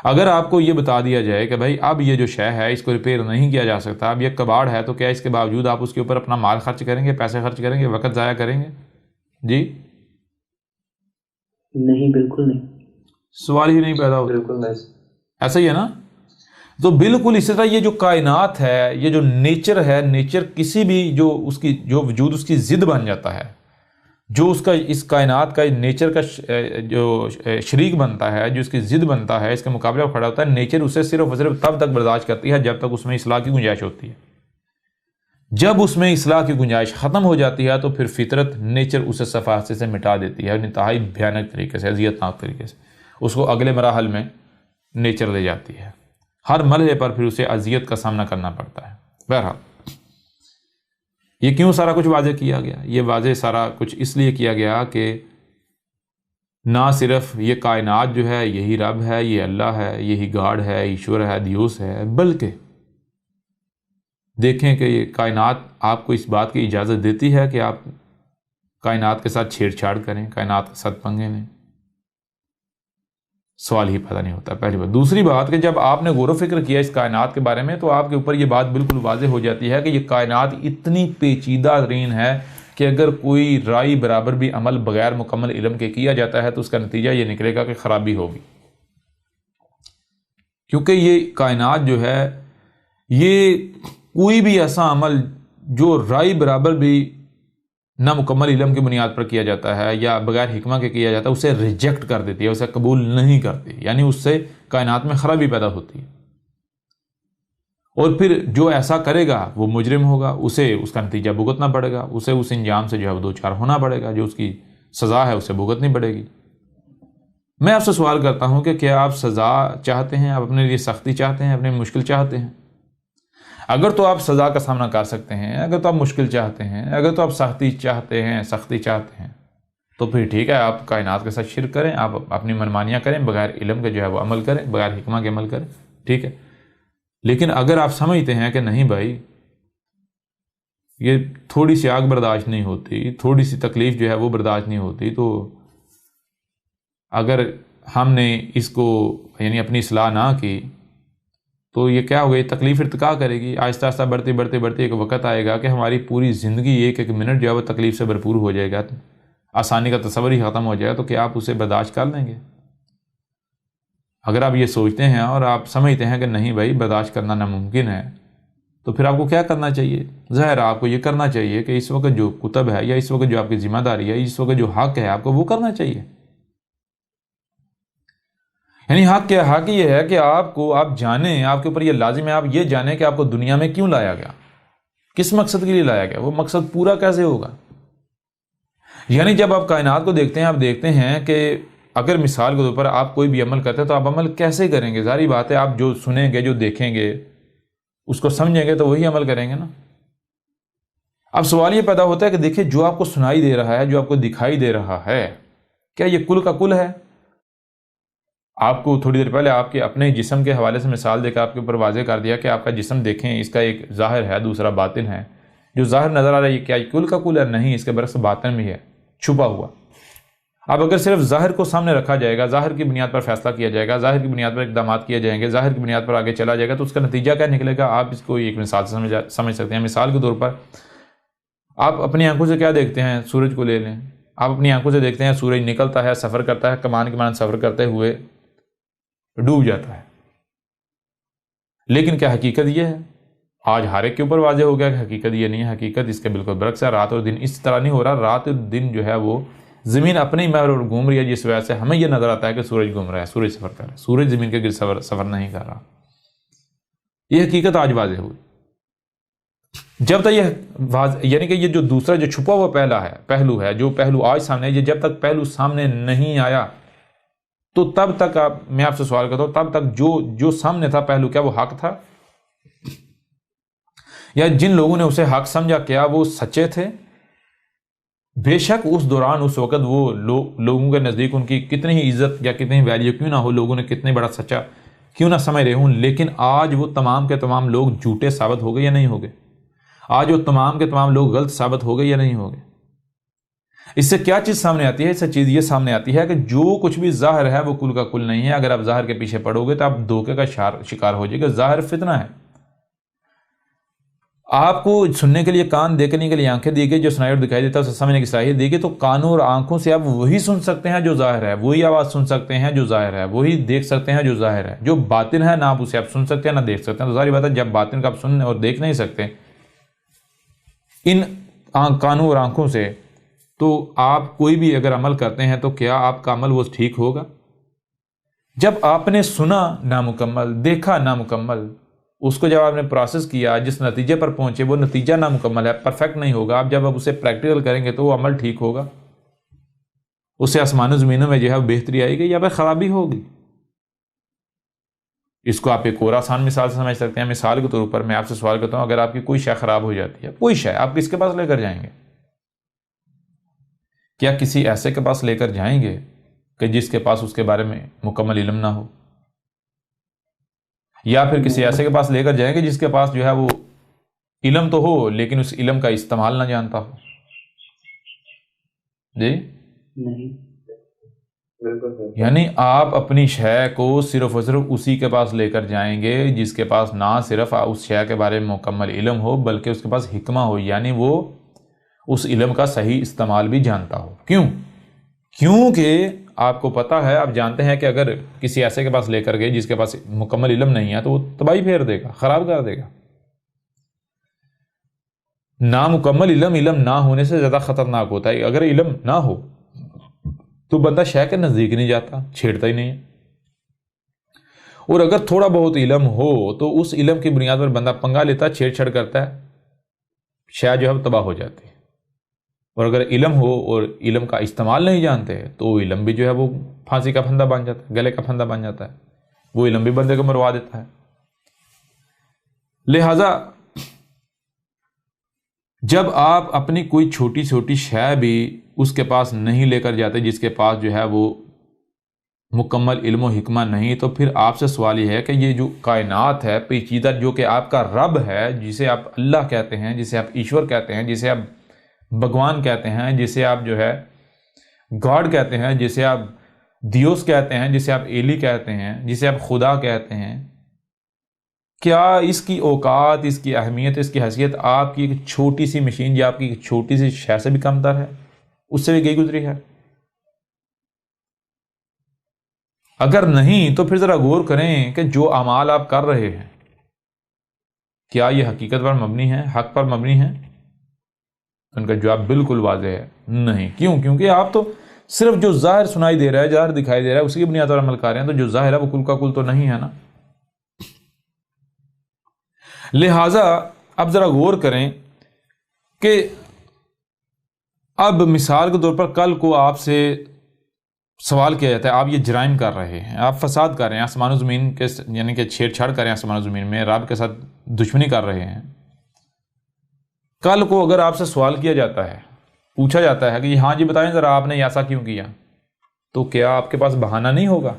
اگر آپ کو یہ بتا دیا جائے کہ بھائی اب یہ جو شے ہے اس کو ریپیئر نہیں کیا جا سکتا، اب یہ کباڑ ہے، تو کیا اس کے باوجود آپ اس کے اوپر اپنا مال خرچ کریں گے، پیسے خرچ کریں گے، وقت ضائع کریں گے؟ جی نہیں، بالکل نہیں، سوال ہی نہیں پیدا ہوتا، بالکل نہیں۔ ایسا ہی ہے نا؟ تو بالکل اسی طرح یہ جو کائنات ہے، یہ جو نیچر ہے، نیچر کسی بھی جو اس کی جو وجود اس کی ضد بن جاتا ہے، جو اس کا اس کائنات کا نیچر کا جو شریک بنتا ہے، جو اس کی ضد بنتا ہے، اس کے مقابلے میں کھڑا ہوتا ہے، نیچر اسے صرف اور صرف تب تک برداشت کرتی ہے جب تک اس میں اصلاح کی گنجائش ہوتی ہے۔ جب اس میں اصلاح کی گنجائش ختم ہو جاتی ہے تو پھر فطرت، نیچر اسے صفحے سے مٹا دیتی ہے، انتہائی بھیانک طریقے سے، اذیتناک طریقے سے اس کو اگلے مراحل میں نیچر لے جاتی ہے، ہر مرحلے پر پھر اسے اذیت کا سامنا کرنا پڑتا ہے۔ بہرحال یہ کیوں سارا کچھ واضح کیا گیا؟ یہ واضح سارا کچھ اس لیے کیا گیا کہ نہ صرف یہ کائنات جو ہے یہی رب ہے، یہ اللہ ہے، یہی گاڈ ہے، ایشور ہے، دیوس ہے، بلکہ دیکھیں کہ یہ کائنات آپ کو اس بات کی اجازت دیتی ہے کہ آپ کائنات کے ساتھ چھیڑ چھاڑ کریں، کائنات کے ساتھ پنگے لیں، سوال ہی پیدا نہیں ہوتا، پہلی بات۔ دوسری بات کہ جب آپ نے غور و فکر کیا اس کائنات کے بارے میں تو آپ کے اوپر یہ بات بالکل واضح ہو جاتی ہے کہ یہ کائنات اتنی پیچیدہ ترین ہے کہ اگر کوئی رائی برابر بھی عمل بغیر مکمل علم کے کیا جاتا ہے تو اس کا نتیجہ یہ نکلے گا کہ خرابی ہوگی، کیونکہ یہ کائنات جو ہے یہ کوئی بھی ایسا عمل جو رائی برابر بھی نہ مکمل علم کی بنیاد پر کیا جاتا ہے یا بغیر حکمہ کے کیا جاتا ہے اسے ریجیکٹ کر دیتی ہے، اسے قبول نہیں کرتی، یعنی اس سے کائنات میں خرابی پیدا ہوتی ہے، اور پھر جو ایسا کرے گا وہ مجرم ہوگا، اسے اس کا نتیجہ بھگتنا پڑے گا، اسے اس انجام سے جو ہے وہ دوچار ہونا پڑے گا، جو اس کی سزا ہے اسے بھگتنی پڑے گی۔ میں آپ سے سوال کرتا ہوں کہ کیا آپ سزا چاہتے ہیں، آپ اپنے لیے سختی چاہتے ہیں، اپنے مشکل چاہتے ہیں؟ اگر تو آپ سزا کا سامنا کر سکتے ہیں، اگر تو آپ مشکل چاہتے ہیں، اگر تو آپ سختی چاہتے ہیں تو پھر ٹھیک ہے، آپ کائنات کے ساتھ شرک کریں، آپ اپنی منمانیاں کریں، بغیر علم کے جو ہے وہ عمل کریں، بغیر حکمہ کے عمل کریں، ٹھیک ہے۔ لیکن اگر آپ سمجھتے ہیں کہ نہیں بھائی یہ تھوڑی سی آگ برداشت نہیں ہوتی، تھوڑی سی تکلیف جو ہے وہ برداشت نہیں ہوتی، تو اگر ہم نے اس کو یعنی اپنی اصلاح نہ کی تو یہ کیا ہوگا، یہ تکلیف ارتقا کرے گی، آہستہ آہستہ بڑھتے ایک وقت آئے گا کہ ہماری پوری زندگی ایک ایک منٹ جو ہے وہ تکلیف سے بھرپور ہو جائے گا، آسانی کا تصور ہی ختم ہو جائے گا، تو کیا آپ اسے برداشت کر لیں گے؟ اگر آپ یہ سوچتے ہیں اور آپ سمجھتے ہیں کہ نہیں بھائی برداشت کرنا ناممکن ہے، تو پھر آپ کو کیا کرنا چاہیے؟ ظاہر ہے آپ کو یہ کرنا چاہیے کہ اس وقت جو کتب ہے یا اس وقت جو آپ کی ذمہ داری ہے، اس وقت جو حق ہے آپ کو وہ کرنا چاہیے۔ یعنی حق یہ ہے کہ آپ جانیں، آپ کے اوپر یہ لازم ہے، آپ یہ جانیں کہ آپ کو دنیا میں کیوں لایا گیا، کس مقصد کے لیے لایا گیا، وہ مقصد پورا کیسے ہوگا۔ یعنی جب آپ کائنات کو دیکھتے ہیں، آپ دیکھتے ہیں کہ اگر مثال کے طور پر آپ کوئی بھی عمل کرتے ہیں تو آپ عمل کیسے کریں گے؟ ظاہری بات ہے آپ جو سنیں گے، جو دیکھیں گے، اس کو سمجھیں گے تو وہی عمل کریں گے نا۔ اب سوال یہ پیدا ہوتا ہے کہ دیکھیں جو آپ کو سنائی دے رہا ہے، جو آپ کو دکھائی دے رہا ہے، کیا یہ کل کا کل ہے؟ آپ کو تھوڑی دیر پہلے آپ کے اپنے جسم کے حوالے سے مثال دے کر آپ کے اوپر واضح کر دیا کہ آپ کا جسم دیکھیں، اس کا ایک ظاہر ہے، دوسرا باطن ہے۔ جو ظاہر نظر آ رہا ہے یہ کیا کل کا کل ہے؟ نہیں، اس کے برعکس باطن بھی ہے، چھپا ہوا۔ اب اگر صرف ظاہر کو سامنے رکھا جائے گا، ظاہر کی بنیاد پر فیصلہ کیا جائے گا، ظاہر کی بنیاد پر اقدامات کیے جائیں گے، ظاہر کی بنیاد پر آگے چلا جائے گا، تو اس کا نتیجہ کیا نکلے گا؟ آپ اس کو ایک مثال سے سمجھ سکتے ہیں۔ مثال کے طور پر آپ اپنی آنکھوں سے کیا دیکھتے ہیں؟ سورج کو لے لیں، آپ اپنی آنکھوں سے دیکھتے ہیں سورج نکلتا ہے، سفر کرتا ہے، کمان کے مان سفر کرتے ہوئے ڈوب جاتا ہے۔ لیکن کیا حقیقت یہ ہے؟ آج ہر ایک کے اوپر واضح ہو گیا کہ حقیقت یہ نہیں ہے، حقیقت اس کے بالکل برعکس ہے۔ رات اور دن اس طرح نہیں ہو رہا، رات اور دن جو ہے وہ زمین اپنے ہی محور گھوم رہی ہے، جس وجہ سے ہمیں یہ نظر آتا ہے کہ سورج گھوم رہا ہے، سورج سفر کر رہا ہے، سورج زمین کے گرد سفر نہیں کر رہا۔ یہ حقیقت آج واضح ہوئی۔ جب تک یعنی کہ یہ جو دوسرا جو چھپا ہوا پہلو ہے، جو پہلو آج سامنے ہے، یہ جب تک پہلو سامنے نہیں آیا تو تب تک میں آپ سے سوال کرتا ہوں، تب تک جو سامنے تھا پہلو، کیا وہ حق تھا؟ یا جن لوگوں نے اسے حق سمجھا کیا وہ سچے تھے؟ بے شک اس دوران اس وقت وہ لوگوں کے نزدیک ان کی کتنی ہی عزت یا کتنی ویلیو کیوں نہ ہو، لوگوں نے کتنے بڑا سچا کیوں نہ سمجھ رہے ہوں، لیکن آج وہ تمام کے تمام لوگ جھوٹے ثابت ہو گئے یا نہیں ہو گئے؟ آج وہ تمام کے تمام لوگ غلط ثابت ہو گئے یا نہیں ہو گئے؟ اس سے کیا چیز سامنے آتی ہے؟ اس سے چیز یہ سامنے آتی ہے کہ جو کچھ بھی ظاہر ہے وہ کل کا کل نہیں ہے۔ اگر آپ ظاہر کے پیچھے پڑو گے تو آپ دھوکے کا شکار ہو جائے گا۔ ظاہر فتنہ ہے۔ آپ کو سننے کے لیے کان، دیکھنے کے لیے آنکھیں دی گئی، جو سنائی اور دکھائی دیتا ہے اسے سمجھنے کی صلاحیت دی گئی، تو کانوں اور آنکھوں سے آپ وہی سن سکتے ہیں جو ظاہر ہے، وہی آواز سن سکتے ہیں جو ظاہر ہے، وہی دیکھ سکتے ہیں جو ظاہر ہے۔ جو باطن ہے نہ آپ اسے آپ سن سکتے ہیں نہ دیکھ سکتے ہیں۔ تو ظاہری بات ہے جب باطن کا آپ سن اور دیکھ نہیں سکتے ان کانوں اور آنکھوں سے، تو آپ کوئی بھی اگر عمل کرتے ہیں تو کیا آپ کا عمل وہ ٹھیک ہوگا؟ جب آپ نے سنا نامکمل، دیکھا نامکمل، اس کو جب آپ نے پروسیس کیا، جس نتیجے پر پہنچے وہ نتیجہ نامکمل ہے، پرفیکٹ نہیں ہوگا۔ آپ جب اسے پریکٹیکل کریں گے تو وہ عمل ٹھیک ہوگا، اس سے آسمان و زمینوں میں جو ہے بہتری آئے گی یا پھر خرابی ہوگی۔ اس کو آپ ایک اور آسان مثال سے سمجھ سکتے ہیں۔ مثال کے طور پر میں آپ سے سوال کرتا ہوں، اگر آپ کی کوئی شے خراب ہو جاتی ہے، کوئی شے، آپ کس کے پاس لے کر جائیں گے؟ کیا کسی ایسے کے پاس لے کر جائیں گے کہ جس کے پاس اس کے بارے میں مکمل علم نہ ہو؟ یا پھر کسی ایسے کے پاس لے کر جائیں گے جس کے پاس جو ہے وہ علم تو ہو لیکن اس علم کا استعمال نہ جانتا ہو؟ جی نہیں، یعنی آپ اپنی شے کو صرف اور صرف اسی کے پاس لے کر جائیں گے جس کے پاس نہ صرف اس شے کے بارے میں مکمل علم ہو بلکہ اس کے پاس حکمہ ہو، یعنی وہ اس علم کا صحیح استعمال بھی جانتا ہو۔ کیونکہ آپ کو پتا ہے، آپ جانتے ہیں کہ اگر کسی ایسے کے پاس لے کر گئے جس کے پاس مکمل علم نہیں ہے تو وہ تباہی پھیر دے گا، خراب کر دے گا۔ نامکمل علم نہ ہونے سے زیادہ خطرناک ہوتا ہے۔ اگر علم نہ ہو تو بندہ شے کے نزدیک نہیں جاتا، چھیڑتا ہی نہیں ہے، اور اگر تھوڑا بہت علم ہو تو اس علم کی بنیاد پر بندہ پنگا لیتا ہے، چھیڑ چھاڑ کرتا ہے، شے جو ہے تباہ ہو جاتی ہے۔ اور اگر علم ہو اور علم کا استعمال نہیں جانتے تو وہ علم بھی جو ہے وہ پھانسی کا پھندا بن جاتا ہے، گلے کا پھندا بن جاتا ہے، وہ علم بھی بندے کو مروا دیتا ہے۔ لہذا جب آپ اپنی کوئی چھوٹی چھوٹی شے بھی اس کے پاس نہیں لے کر جاتے جس کے پاس جو ہے وہ مکمل علم و حکمہ نہیں، تو پھر آپ سے سوال یہ ہے کہ یہ جو کائنات ہے پیچیدہ، جو کہ آپ کا رب ہے، جسے آپ اللہ کہتے ہیں، جسے آپ ایشور کہتے ہیں، جسے آپ بھگوان کہتے ہیں، جسے آپ جو ہے گاڈ کہتے ہیں، جسے آپ دیوس کہتے ہیں، جسے آپ ایلی کہتے ہیں، جسے آپ خدا کہتے ہیں، کیا اس کی اوقات، اس کی اہمیت، اس کی حیثیت آپ کی ایک چھوٹی سی مشین یا آپ کی ایک چھوٹی سی شے سے بھی کم تر ہے؟ اس سے بھی گئی گزری ہے؟ اگر نہیں تو پھر ذرا غور کریں کہ جو اعمال آپ کر رہے ہیں کیا یہ حقیقت پر مبنی ہے، حق پر مبنی ہے؟ ان کا جواب بالکل واضح ہے، نہیں۔ کیوں؟ کیونکہ آپ تو صرف جو ظاہر سنائی دے رہا ہے، ظاہر دکھائی دے رہا ہے، اسی کی بنیاد پر عمل کر رہے ہیں، تو جو ظاہر ہے وہ کل کا کل تو نہیں ہے نا۔ لہٰذا اب ذرا غور کریں کہ اب مثال کے طور پر کل کو آپ سے سوال کیا جاتا ہے، آپ یہ جرائم کر رہے ہیں، آپ فساد کر رہے ہیں، آسمان و زمین کے یعنی کہ چھیڑ چھاڑ کر رہے ہیں، آسمان و زمین میں رب کے ساتھ دشمنی کر رہے ہیں۔ کل کو اگر آپ سے سوال کیا جاتا ہے، پوچھا جاتا ہے کہ ہاں جی بتائیں ذرا آپ نے ایسا کیوں کیا، تو کیا آپ کے پاس بہانہ نہیں ہوگا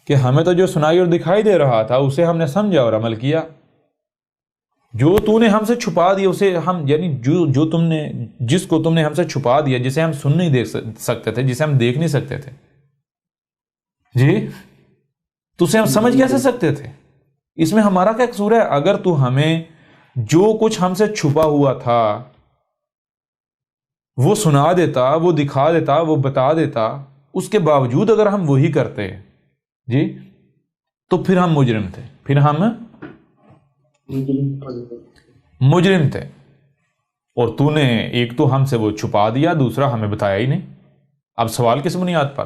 کہ ہمیں تو جو سنائی اور دکھائی دے رہا تھا اسے ہم نے سمجھا اور عمل کیا، جو تو نے ہم سے چھپا دیا اسے ہم، یعنی جو تم نے، جس کو تم نے ہم سے چھپا دیا، جسے ہم سن نہیں دیکھ سکتے تھے، جسے ہم دیکھ نہیں سکتے تھے، جی تو اسے ہم سمجھ کیسے سکتے تھے؟ اس میں ہمارا کیا قصور ہے؟ اگر تو ہمیں جو کچھ ہم سے چھپا ہوا تھا وہ سنا دیتا، وہ دکھا دیتا، وہ بتا دیتا، اس کے باوجود اگر ہم وہی کرتے جی تو پھر ہم مجرم تھے، پھر ہم مجرم تھے۔ اور تو نے ایک تو ہم سے وہ چھپا دیا، دوسرا ہمیں بتایا ہی نہیں۔ اب سوال کس بنیاد پر؟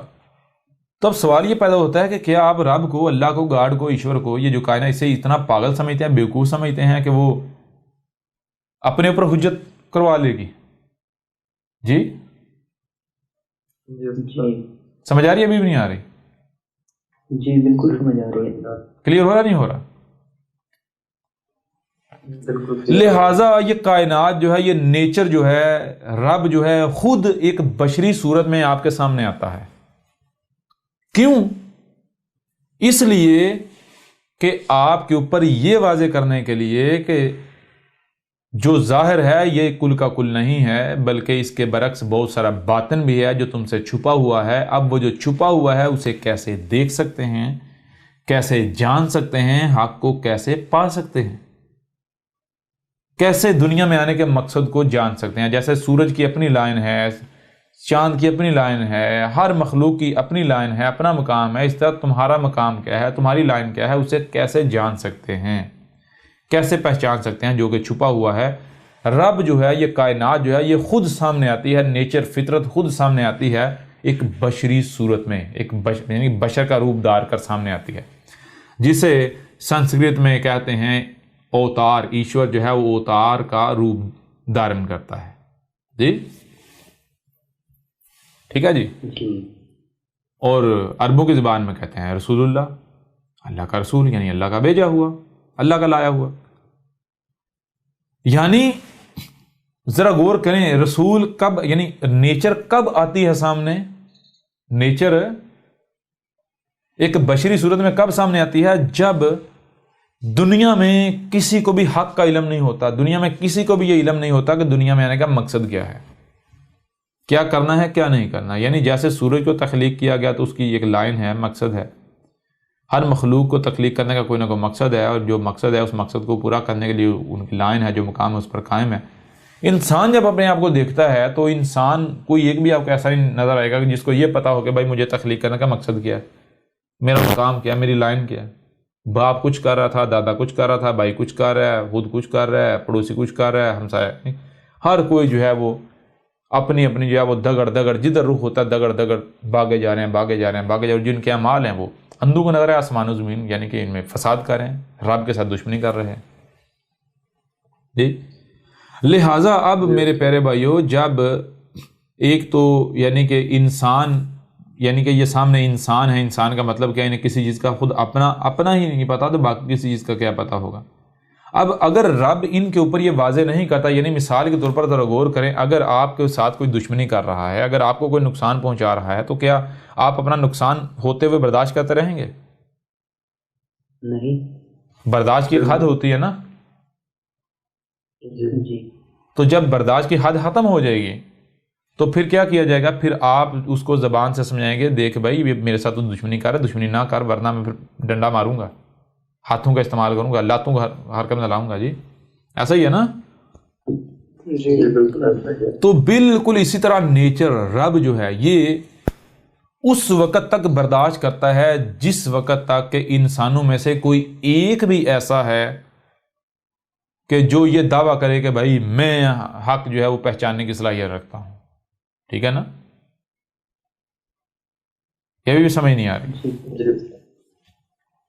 تو اب سوال یہ پیدا ہوتا ہے کہ کیا آپ رب کو، اللہ کو، گاڈ کو، ایشور کو، یہ جو کائنات، اسے اتنا پاگل سمجھتے ہیں، بیوقوف سمجھتے ہیں کہ وہ اپنے اوپر حجت کروا لے گی؟ جی سمجھ آ رہی ہے؟ ابھی بھی نہیں آ رہی؟ جی بالکل سمجھ آ رہی ہے۔ کلیئر ہو رہا نہیں ہو رہا؟ لہٰذا یہ کائنات جو ہے، یہ نیچر جو ہے، رب جو ہے خود ایک بشری صورت میں آپ کے سامنے آتا ہے۔ کیوں؟ اس لیے کہ آپ کے اوپر یہ واضح کرنے کے لیے کہ جو ظاہر ہے یہ کل کا کل نہیں ہے، بلکہ اس کے برعکس بہت سارا باطن بھی ہے جو تم سے چھپا ہوا ہے۔ اب وہ جو چھپا ہوا ہے اسے کیسے دیکھ سکتے ہیں، کیسے جان سکتے ہیں، حق کو کیسے پا سکتے ہیں، کیسے دنیا میں آنے کے مقصد کو جان سکتے ہیں۔ جیسے سورج کی اپنی لائن ہے، چاند کی اپنی لائن ہے، ہر مخلوق کی اپنی لائن ہے، اپنا مقام ہے، اس طرح تمہارا مقام کیا ہے، تمہاری لائن کیا ہے، اسے کیسے جان سکتے ہیں، کیسے پہچان سکتے ہیں جو کہ چھپا ہوا ہے۔ رب جو ہے، یہ کائنات جو ہے، یہ خود سامنے آتی ہے، نیچر، فطرت خود سامنے آتی ہے ایک بشری صورت میں، ایک یعنی بشر کا روپ دار کر سامنے آتی ہے، جسے سنسکرت میں کہتے ہیں اوتار۔ ایشور جو ہے وہ اوتار کا روپ دھارن کرتا ہے، جی ٹھیک ہے جی۔ اور عربوں کی زبان میں کہتے ہیں رسول اللہ، اللہ کا رسول، یعنی اللہ کا بھیجا ہوا، اللہ کا لایا ہوا۔ یعنی ذرا غور کریں، رسول کب، یعنی نیچر کب آتی ہے سامنے؟ نیچر ایک بشری صورت میں کب سامنے آتی ہے؟ جب دنیا میں کسی کو بھی حق کا علم نہیں ہوتا، دنیا میں کسی کو بھی یہ علم نہیں ہوتا کہ دنیا میں آنے کا مقصد کیا ہے، کیا کرنا ہے، کیا نہیں کرنا۔ یعنی جیسے سورج کو تخلیق کیا گیا تو اس کی ایک لائن ہے، مقصد ہے۔ ہر مخلوق کو تخلیق کرنے کا کوئی نہ کوئی مقصد ہے، اور جو مقصد ہے اس مقصد کو پورا کرنے کے لیے ان کی لائن ہے، جو مقام ہے اس پر قائم ہے۔ انسان جب اپنے آپ کو دیکھتا ہے تو انسان کوئی ایک بھی آپ کو ایسا نہیں نظر آئے گا کہ جس کو یہ پتا ہو کہ بھائی مجھے تخلیق کرنے کا مقصد کیا ہے، میرا مقام کیا ہے، میری لائن کیا ہے۔ باپ کچھ کر رہا تھا، دادا کچھ کر رہا تھا، بھائی کچھ کر رہا ہے، خود کچھ کر رہا ہے، پڑوسی کچھ کر رہا ہے، ہمسایہ، ہر کوئی جو ہے وہ اپنی اپنی جو ہے وہ دگڑ جدھر رخ ہوتا ہے دگڑ بھاگے جا رہے ہیں، جن کے اعمال ہیں وہ اندھوں کو نظر ہے آسمان و زمین، یعنی کہ ان میں فساد کر رہے ہیں، رب کے ساتھ دشمنی کر رہے ہیں، جی۔ لہٰذا اب میرے پیارے بھائیو، جب ایک تو یعنی کہ انسان، یعنی کہ یہ سامنے انسان ہے، انسان کا مطلب کیا ہے، انہیں کسی چیز کا خود اپنا ہی نہیں پتا تو باقی کسی چیز کا کیا پتا ہوگا۔ اب اگر رب ان کے اوپر یہ واضح نہیں کرتا، یعنی مثال کے طور پر ذرا غور کریں، اگر آپ کے ساتھ کوئی دشمنی کر رہا ہے، اگر آپ کو کوئی نقصان پہنچا رہا ہے، تو کیا آپ اپنا نقصان ہوتے ہوئے برداشت کرتے رہیں گے؟ نہیں۔ برداشت کی حد ہوتی ہے نا۔ جی۔ تو جب برداشت کی حد ختم ہو جائے گی تو پھر کیا کیا جائے گا؟ پھر آپ اس کو زبان سے سمجھائیں گے، دیکھ بھائی یہ میرے ساتھ تو دشمنی کر رہا ہے، دشمنی نہ کر ورنہ میں پھر ڈنڈا ماروں گا، ہاتھوں کا استعمال کروں گا، لاتوں کا حرکت میں لاؤں گا۔ جی ایسا ہی ہے نا؟ جی بالکل۔ تو بالکل اسی طرح نیچر، رب جو ہے یہ اس وقت تک برداشت کرتا ہے جس وقت تک کہ انسانوں میں سے کوئی ایک بھی ایسا ہے کہ جو یہ دعویٰ کرے کہ بھائی میں حق جو ہے وہ پہچاننے کی صلاحیت رکھتا ہوں۔ ٹھیک ہے نا؟ یہ بھی سمجھ نہیں آ رہی؟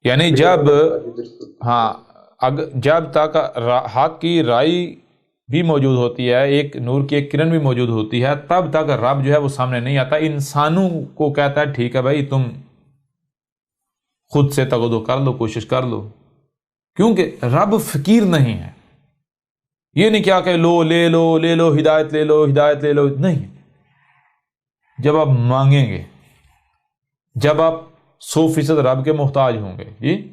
یعنی جب جب تک حق کی رائے بھی موجود ہوتی ہے، ایک نور کی ایک کرن بھی موجود ہوتی ہے، تب تک رب جو ہے وہ سامنے نہیں آتا۔ انسانوں کو کہتا ہے ٹھیک ہے بھائی تم خود سے تغدو کر لو، کوشش کر لو، کیونکہ رب فقیر نہیں ہے۔ یہ نہیں کیا کہ لو لے لو لے لو، ہدایت لے لو ہدایت لے لو، نہیں۔ جب آپ مانگیں گے، جب آپ 100% رب کے محتاج ہوں گے۔ جی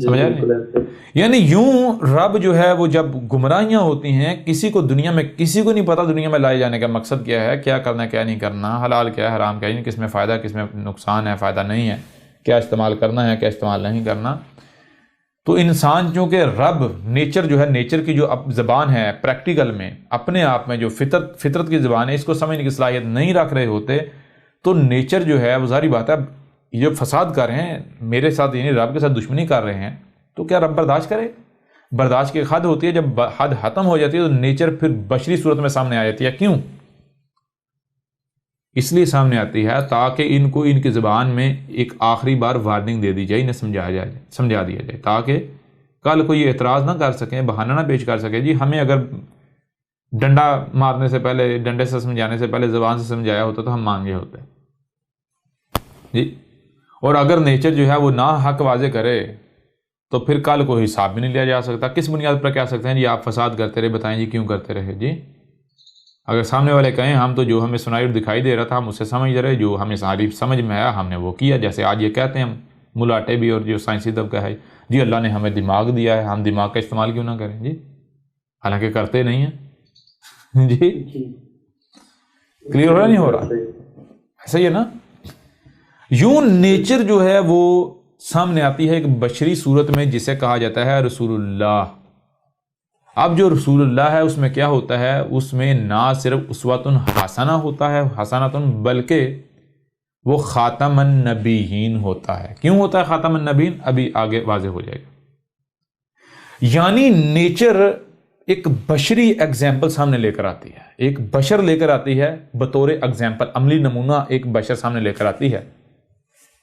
سمجھا نہیں؟ یعنی یوں رب جو ہے وہ جب گمراہیاں ہوتی ہیں، کسی کو دنیا میں کسی کو نہیں پتا دنیا میں لائے جانے کا مقصد کیا ہے، کیا کرنا ہے کیا نہیں کرنا، حلال کیا ہے حرام کیا ہے، کس میں فائدہ کس میں نقصان ہے، فائدہ نہیں ہے، کیا استعمال کرنا ہے کیا استعمال نہیں کرنا۔ تو انسان چونکہ رب نیچر جو ہے، نیچر کی جو زبان ہے پریکٹیکل میں اپنے آپ میں جو فطرت کی زبان ہے، اس کو سمجھنے کی صلاحیت نہیں رکھ رہے ہوتے، تو نیچر جو ہے وہ ظاہری بات ہے، یہ جو فساد کر رہے ہیں میرے ساتھ، یعنی رب کے ساتھ دشمنی کر رہے ہیں، تو کیا رب برداشت کرے؟ برداشت کی حد ہوتی ہے، جب حد ختم ہو جاتی ہے تو نیچر پھر بشری صورت میں سامنے آ جاتی ہے۔ کیوں؟ اس لیے سامنے آتی ہے تاکہ ان کو ان کی زبان میں ایک آخری بار وارننگ دے دی جائے، انہیں سمجھا دیا جائے، تاکہ کل کوئی اعتراض نہ کر سکیں، بہانہ نہ پیش کر سکے۔ جی ہمیں اگر ڈنڈا مارنے سے پہلے، ڈنڈے سے سمجھانے سے پہلے زبان سے سمجھایا ہوتا تو ہم مان گئے ہوتے۔ جی اور اگر نیچر جو ہے وہ نہ حق واضح کرے تو پھر کل کوئی حساب بھی نہیں لیا جا سکتا۔ کس بنیاد پر کہہ سکتے ہیں جی آپ فساد کرتے رہے، بتائیں جی کیوں کرتے رہے؟ جی اگر سامنے والے کہیں ہم تو جو ہمیں سنائی اور دکھائی دے رہا تھا ہم اسے سمجھ رہے، جو ہمیں ساری سمجھ میں آیا ہم نے وہ کیا، جیسے آج یہ کہتے ہیں ہم ملاٹے بھی اور جو سائنسی طبقہ ہے جی اللہ نے ہمیں دماغ دیا ہے، ہم دماغ کا استعمال کیوں نہ کریں؟ جی حالانکہ کرتے نہیں ہیں۔ جی کلیئر ہو رہا نہیں ہو رہا؟ ایسا ہی ہے نا؟ یوں نیچر جو ہے وہ سامنے آتی ہے ایک بشری صورت میں، جسے کہا جاتا ہے رسول اللہ۔ اب جو رسول اللہ ہے اس میں کیا ہوتا ہے؟ اس میں نہ صرف اسوۃ حسنہ ہوتا ہے، حسنۃ، بلکہ وہ خاتم النبیین ہوتا ہے۔ کیوں ہوتا ہے خاتم النبیین؟ ابھی آگے واضح ہو جائے گا۔ یعنی نیچر ایک بشری ایگزامپل سامنے لے کر آتی ہے، ایک بشر لے کر آتی ہے بطور ایگزامپل، عملی نمونہ ایک بشر سامنے لے کر آتی ہے۔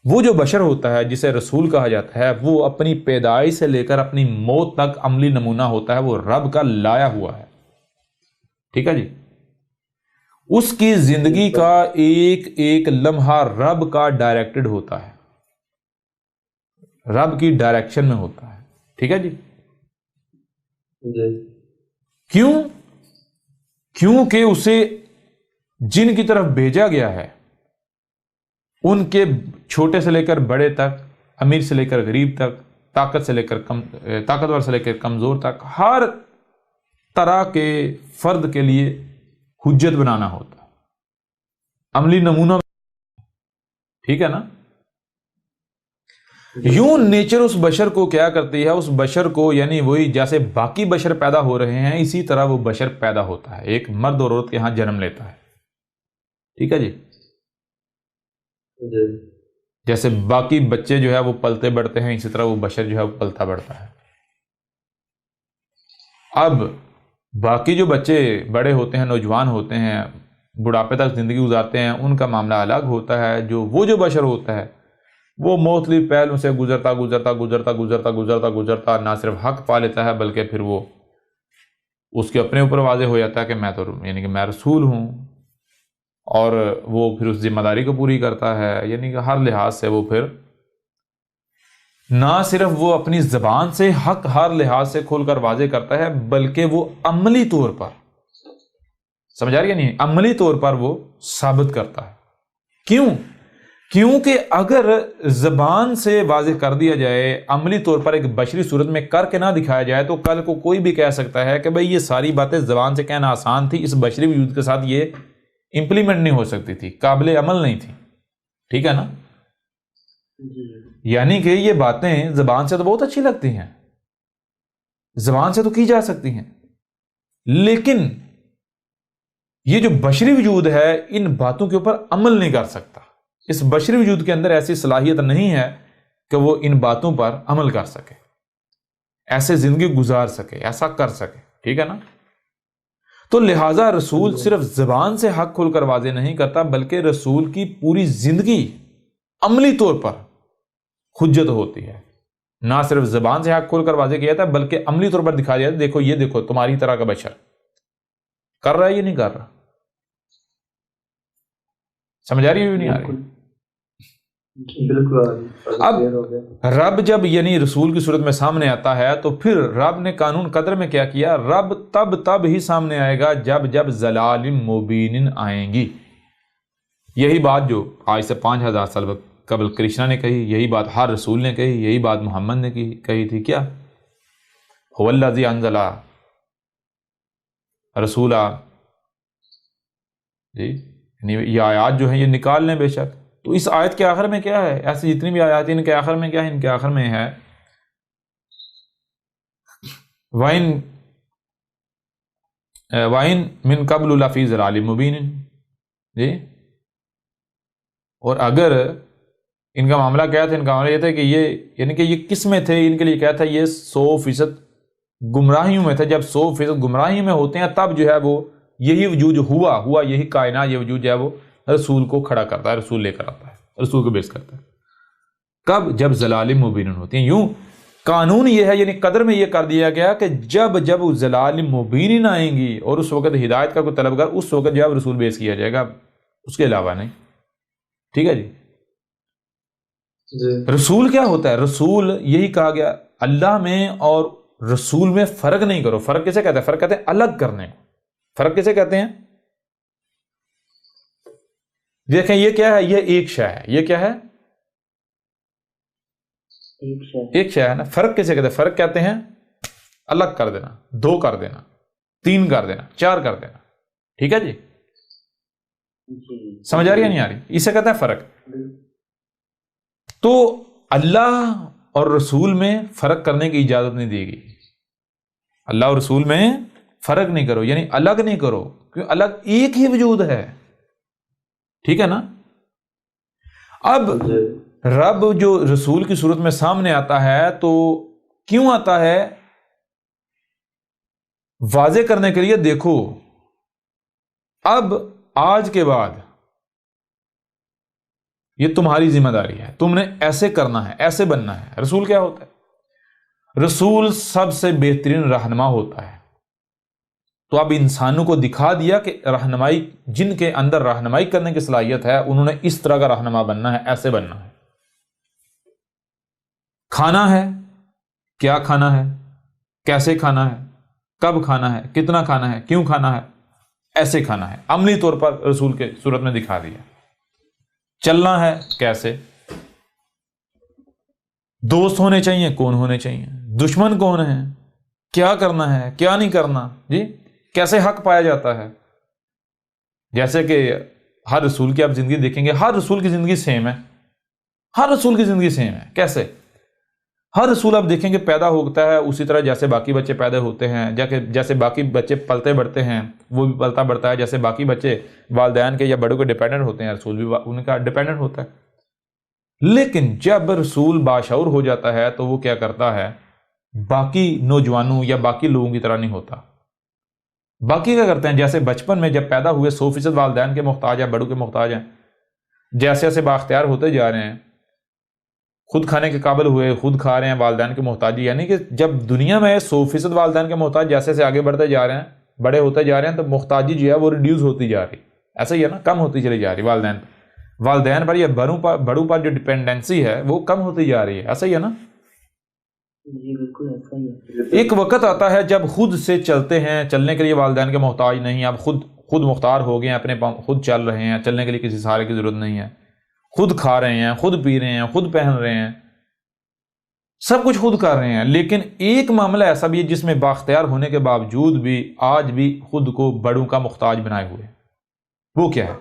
وہ جو بشر ہوتا ہے جسے رسول کہا جاتا ہے، وہ اپنی پیدائش سے لے کر اپنی موت تک عملی نمونہ ہوتا ہے، وہ رب کا لایا ہوا ہے۔ ٹھیک ہے جی؟ اس کی زندگی کا ایک ایک لمحہ رب کا ڈائریکٹڈ ہوتا ہے، رب کی ڈائریکشن میں ہوتا ہے۔ ٹھیک ہے جی؟ کیوں؟ کیونکہ اسے جن کی طرف بھیجا گیا ہے، ان کے چھوٹے سے لے کر بڑے تک، امیر سے لے کر غریب تک، طاقتور سے لے کر کمزور تک، ہر طرح کے فرد کے لیے حجت بنانا ہوتا ہے، عملی نمونہ۔ ٹھیک ہے نا؟ یوں نیچر اس بشر کو کیا کرتی ہے؟ اس بشر کو یعنی وہی جیسے باقی بشر پیدا ہو رہے ہیں، اسی طرح وہ بشر پیدا ہوتا ہے، ایک مرد اور عورت کے ہاں جنم لیتا ہے۔ ٹھیک ہے جی؟ جیسے باقی بچے جو ہے وہ پلتے بڑھتے ہیں، اسی طرح وہ بشر جو ہے وہ پلتا بڑھتا ہے۔ اب باقی جو بچے بڑے ہوتے ہیں، نوجوان ہوتے ہیں، بڑھاپے تک زندگی گزارتے ہیں، ان کا معاملہ الگ ہوتا ہے۔ جو بشر ہوتا ہے وہ مختلف پہلوں سے گزرتا نہ صرف حق پا لیتا ہے بلکہ پھر وہ اس کے اپنے اوپر واضح ہو جاتا ہے کہ میں تو یعنی کہ میں رسول ہوں، اور وہ پھر اس ذمہ داری کو پوری کرتا ہے، یعنی کہ ہر لحاظ سے وہ پھر نہ صرف وہ اپنی زبان سے حق ہر لحاظ سے کھول کر واضح کرتا ہے، بلکہ وہ عملی طور پر، سمجھ آ رہی ہے نہیں، عملی طور پر وہ ثابت کرتا ہے۔ کیوں؟ کیونکہ اگر زبان سے واضح کر دیا جائے، عملی طور پر ایک بشری صورت میں کر کے نہ دکھایا جائے، تو کل کو کوئی بھی کہہ سکتا ہے کہ بھئی یہ ساری باتیں زبان سے کہنا آسان تھی، اس بشری وجود کے ساتھ یہ امپلیمنٹ نہیں ہو سکتی تھی، قابل عمل نہیں تھی، ٹھیک ہے نا؟ یعنی کہ یہ باتیں زبان سے تو بہت اچھی لگتی ہیں، زبان سے تو کی جا سکتی ہیں، لیکن یہ جو بشری وجود ہے ان باتوں کے اوپر عمل نہیں کر سکتا۔ اس بشری وجود کے اندر ایسی صلاحیت نہیں ہے کہ وہ ان باتوں پر عمل کر سکے، ایسے زندگی گزار سکے، ایسا کر سکے، ٹھیک ہے نا؟ تو لہٰذا رسول صرف زبان سے حق کھول کر واضح نہیں کرتا، بلکہ رسول کی پوری زندگی عملی طور پر حجت ہوتی ہے۔ نہ صرف زبان سے حق کھول کر واضح کیا جاتا ہے، بلکہ عملی طور پر دکھایا جاتا ہے، دیکھو یہ دیکھو تمہاری طرح کا بشر کر رہا ہے یہ نہیں کر رہا۔ سمجھ آ رہی ہے بھی نہیں آ رہی؟ بالکل۔ اب رب جب یعنی رسول کی صورت میں سامنے آتا ہے تو پھر رب نے قانون قدر میں کیا کیا؟ رب تب ہی سامنے آئے گا جب ضلال مبین آئیں گی۔ یہی بات جو آج سے 5000 سال قبل کرشنا نے کہی، یہی بات ہر رسول نے کہی، یہی بات محمد نے کہی تھی، کیا؟ هو الذی انزل رسولا، جی یہ آیات جو ہیں یہ نکال لیں بے شک۔ تو اس آیت کے آخر میں کیا ہے؟ ایسی جتنی بھی آیات ہیں ان کے آخر میں کیا ہے؟ ان کے آخر میں ہے وَإِن مِّن قَبْلُ لَفِي ضَلَالٍ مُّبِينٍ، جی، اور اگر ان کا معاملہ کیا تھا؟ ان کا معاملہ یہ تھا کہ یہ یعنی کہ یہ کس میں تھے؟ ان کے لیے کیا تھا؟ یہ 100% گمراہیوں میں تھے۔ جب 100% گمراہیوں میں ہوتے ہیں تب جو ہے وہ یہی وجود ہوا یہی کائنات، یہ وجود جو ہے وہ رسول کو کھڑا کرتا ہے، رسول لے کر آتا ہے، رسول کو بیس کرتا ہے۔ کب؟ جب ضلال مبین ہوتی ہیں۔ یوں قانون یہ ہے، یعنی قدر میں یہ کر دیا گیا کہ جب ضلال مبین آئیں گی اور اس وقت ہدایت کا کوئی طلبگار، اس وقت جب رسول بیس کیا جائے گا، اس کے علاوہ نہیں، ٹھیک ہے جی؟ رسول کیا ہوتا ہے؟ رسول یہی کہا گیا اللہ میں اور رسول میں فرق نہیں کرو۔ فرق کسے کہتے ہیں؟ فرق کہتے ہیں الگ کرنے کو۔ فرق کسے کہتے ہیں؟ دیکھیں یہ کیا ہے؟ یہ ایک شے ہے۔ یہ کیا ہے؟ ایک شے ہے نا۔ فرق کسے کہتے ہیں؟ فرق کہتے ہیں الگ کر دینا، 2 کر دینا، 3 کر دینا، 4 کر دینا، ٹھیک ہے جی؟ سمجھ آ رہی ہے نہیں آ رہی؟ اسے کہتے ہیں فرق۔ تو اللہ اور رسول میں فرق کرنے کی اجازت نہیں دی گئی۔ اللہ اور رسول میں فرق نہیں کرو، یعنی الگ نہیں کرو، کیونکہ الگ ایک ہی وجود ہے، ٹھیک ہے نا؟ اب رب جو رسول کی صورت میں سامنے آتا ہے تو کیوں آتا ہے؟ واضح کرنے کے لیے، دیکھو اب آج کے بعد یہ تمہاری ذمہ داری ہے، تم نے ایسے کرنا ہے، ایسے بننا ہے۔ رسول کیا ہوتا ہے؟ رسول سب سے بہترین رہنما ہوتا ہے۔ تو اب انسانوں کو دکھا دیا کہ رہنمائی، جن کے اندر رہنمائی کرنے کی صلاحیت ہے انہوں نے اس طرح کا رہنما بننا ہے، ایسے بننا ہے۔ کھانا ہے، کیا کھانا ہے، کیسے کھانا ہے، کب کھانا ہے، کتنا کھانا ہے، کیوں کھانا ہے، ایسے کھانا ہے، عملی طور پر رسول کے صورت میں دکھا دیا۔ چلنا ہے کیسے، دوست ہونے چاہیے، کون ہونے چاہیے، دشمن کون ہے، کیا کرنا ہے، کیا نہیں کرنا، جی کیسے حق پایا جاتا ہے۔ جیسے کہ ہر رسول کی آپ زندگی دیکھیں گے، ہر رسول کی زندگی سیم ہے، ہر رسول کی زندگی سیم ہے۔ کیسے؟ ہر رسول آپ دیکھیں گے پیدا ہوتا ہے اسی طرح جیسے باقی بچے پیدا ہوتے ہیں، جیسے باقی بچے پلتے بڑھتے ہیں وہ بھی پلتا بڑھتا ہے، جیسے باقی بچے والدین کے یا بڑوں کے ڈیپینڈنٹ ہوتے ہیں، رسول بھی ان کا ڈیپینڈنٹ ہوتا ہے۔ لیکن جب رسول باشعور ہو جاتا ہے تو وہ کیا کرتا ہے؟ باقی نوجوانوں یا باقی لوگوں کی طرح نہیں ہوتا۔ باقی کیا کرتے ہیں؟ جیسے بچپن میں جب پیدا ہوئے 100% والدین کے محتاج ہیں، بڑوں کے محتاج ہیں، جیسے جیسے بااختیار ہوتے جا رہے ہیں خود کھانے کے قابل ہوئے، خود کھا رہے ہیں، والدین کی محتاجی، یعنی کہ جب دنیا میں 100% والدین کے محتاج جیسے سے آگے بڑھتے جا رہے ہیں، بڑے ہوتے جا رہے ہیں، تو محتاجی جو ہے وہ ریڈیوس ہوتی جا رہی، ایسا ہی ہے نا، کم ہوتی چلی جا رہی والدین پر یا بڑوں پر جو ڈپینڈنسی ہے وہ کم ہوتی جا رہی ہے، ایسا ہی ہے نا؟ جی بالکل ایسا ہی ہے۔ ایک وقت آتا ہے جب خود سے چلتے ہیں، چلنے کے لیے والدین کے محتاج نہیں، اب خود مختار ہو گئے ہیں، اپنے خود چل رہے ہیں، چلنے کے لیے کسی سہارے کی ضرورت نہیں ہے، خود کھا رہے ہیں، خود پی رہے ہیں، خود پہن رہے ہیں، سب کچھ خود کر رہے ہیں۔ لیکن ایک معاملہ ایسا بھی ہے جس میں بااختیار ہونے کے باوجود بھی آج بھی خود کو بڑوں کا محتاج بنائے ہوئے۔ وہ کیا ہے؟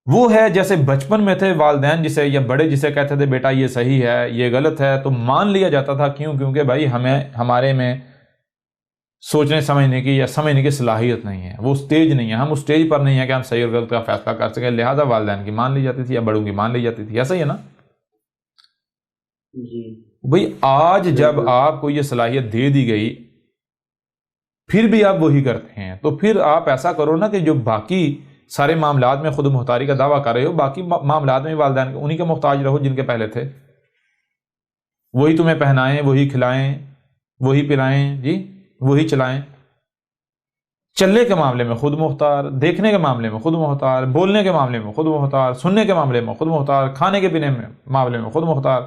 وہ ہے جیسے بچپن میں تھے والدین جسے یا بڑے جسے کہتے تھے بیٹا یہ صحیح ہے یہ غلط ہے، تو مان لیا جاتا تھا، کیوں؟ کیونکہ بھائی ہمارے میں سوچنے سمجھنے کی یا سمجھنے کی صلاحیت نہیں ہے، وہ سٹیج نہیں ہے، ہم اس سٹیج پر نہیں ہے کہ ہم صحیح اور غلط کا فیصلہ کر سکیں، لہذا والدین کی مان لی جاتی تھی یا بڑوں کی مان لی جاتی تھی، ایسا ہی ہے نا؟ جی بھئی آج جب آپ کو یہ صلاحیت دے دی گئی پھر بھی آپ وہی کرتے ہیں، تو پھر آپ ایسا کرو نا کہ جو باقی سارے معاملات میں خود مختاری کا دعویٰ کر رہے ہو، باقی معاملات میں والدین انہی کے محتاج رہو جن کے پہلے تھے، وہی تمہیں پہنائیں، وہی کھلائیں، وہی پلائیں، جی وہی چلائیں، چلنے کے معاملے میں خود مختار، دیکھنے کے معاملے میں خود مختار، بولنے کے معاملے میں خود مختار، سننے کے معاملے میں خود مختار، کھانے کے پینے میں معاملے میں خود مختار،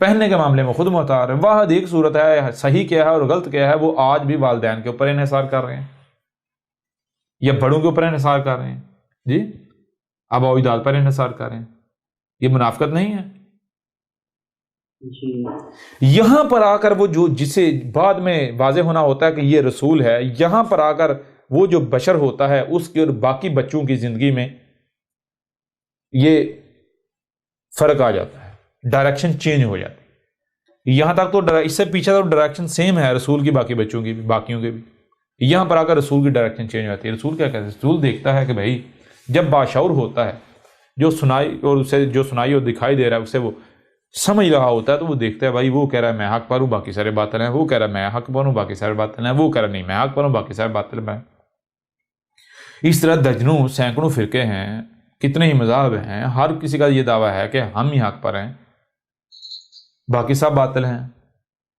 پہننے کے معاملے میں خود مختار۔ واحد ایک صورت ہے صحیح کیا ہے اور غلط کیا ہے وہ آج بھی والدین کے اوپر انحصار کر رہے ہیں یا بڑوں کے اوپر انحصار کر رہے ہیں، جی آباء و اجداد پر انحصار کر رہے ہیں۔ یہ منافقت نہیں ہے؟ جی یہاں پر آ کر وہ جسے بعد میں واضح ہونا ہوتا ہے کہ یہ رسول ہے، یہاں پر آ کر وہ جو بشر ہوتا ہے اس کی اور باقی بچوں کی زندگی میں یہ فرق آ جاتا ہے، ڈائریکشن چینج ہو جاتی ہے۔ یہاں تک تو اس سے پیچھے تو ڈائریکشن سیم ہے رسول کی، باقی بچوں کی بھی، باقیوں کے بھی، یہاں پر آ کر رسول کی ڈائریکشن چینج ہوتی ہے۔ رسول کیا کہتے ہیں؟ رسول دیکھتا ہے کہ بھائی جب باشعور ہوتا ہے، جو سنائی اور اسے جو سنائی اور دکھائی دے رہا ہے اسے وہ سمجھ رہا ہوتا ہے، تو وہ دیکھتا ہے بھائی وہ کہہ رہا ہے میں حق پر ہوں باقی سارے باطل ہیں، وہ کہہ رہا ہے میں حق پر ہوں باقی سارے باطل ہیں، وہ کہہ رہا نہیں میں حق پر ہوں باقی سارے باطل ہیں۔ اس طرح درجنوں سینکڑوں فرقے ہیں، کتنے ہی مذاہب ہیں، ہر کسی کا یہ دعویٰ ہے کہ ہم ہی حق پر ہیں باقی سب باطل ہیں۔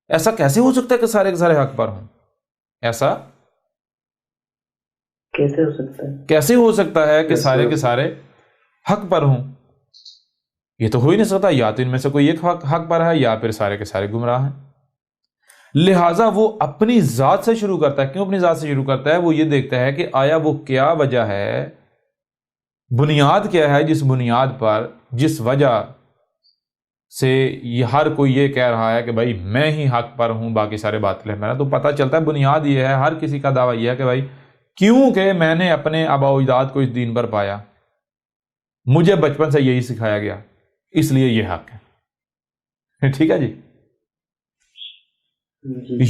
ایسا کیسے ہو سکتا ہے کہ سارے کے سارے حق پر ہوں؟ ایسا کیسے ہو سکتا ہے؟ کیسے ہو سکتا ہے کہ سارے کے سارے حق پر ہوں؟ یہ تو ہو ہی نہیں سکتا، یا تو ان میں سے کوئی ایک حق پر ہے یا پھر سارے کے سارے گمراہ ہیں۔ لہٰذا وہ اپنی ذات سے شروع کرتا ہے۔ کیوں اپنی ذات سے شروع کرتا ہے؟ وہ یہ دیکھتا ہے کہ آیا وہ کیا وجہ ہے، بنیاد کیا ہے جس بنیاد پر، جس وجہ سے یہ ہر کوئی یہ کہہ رہا ہے کہ بھائی میں ہی حق پر ہوں باقی سارے باطل ہیں۔ میرا تو پتہ چلتا ہے بنیاد یہ ہے، ہر کسی کا دعویٰ یہ ہے کہ بھائی کیونکہ میں نے اپنے آباء و اجداد کو اس دین پر پایا، مجھے بچپن سے یہی سکھایا گیا، اس لیے یہ حق ہے۔ ٹھیک ہے جی؟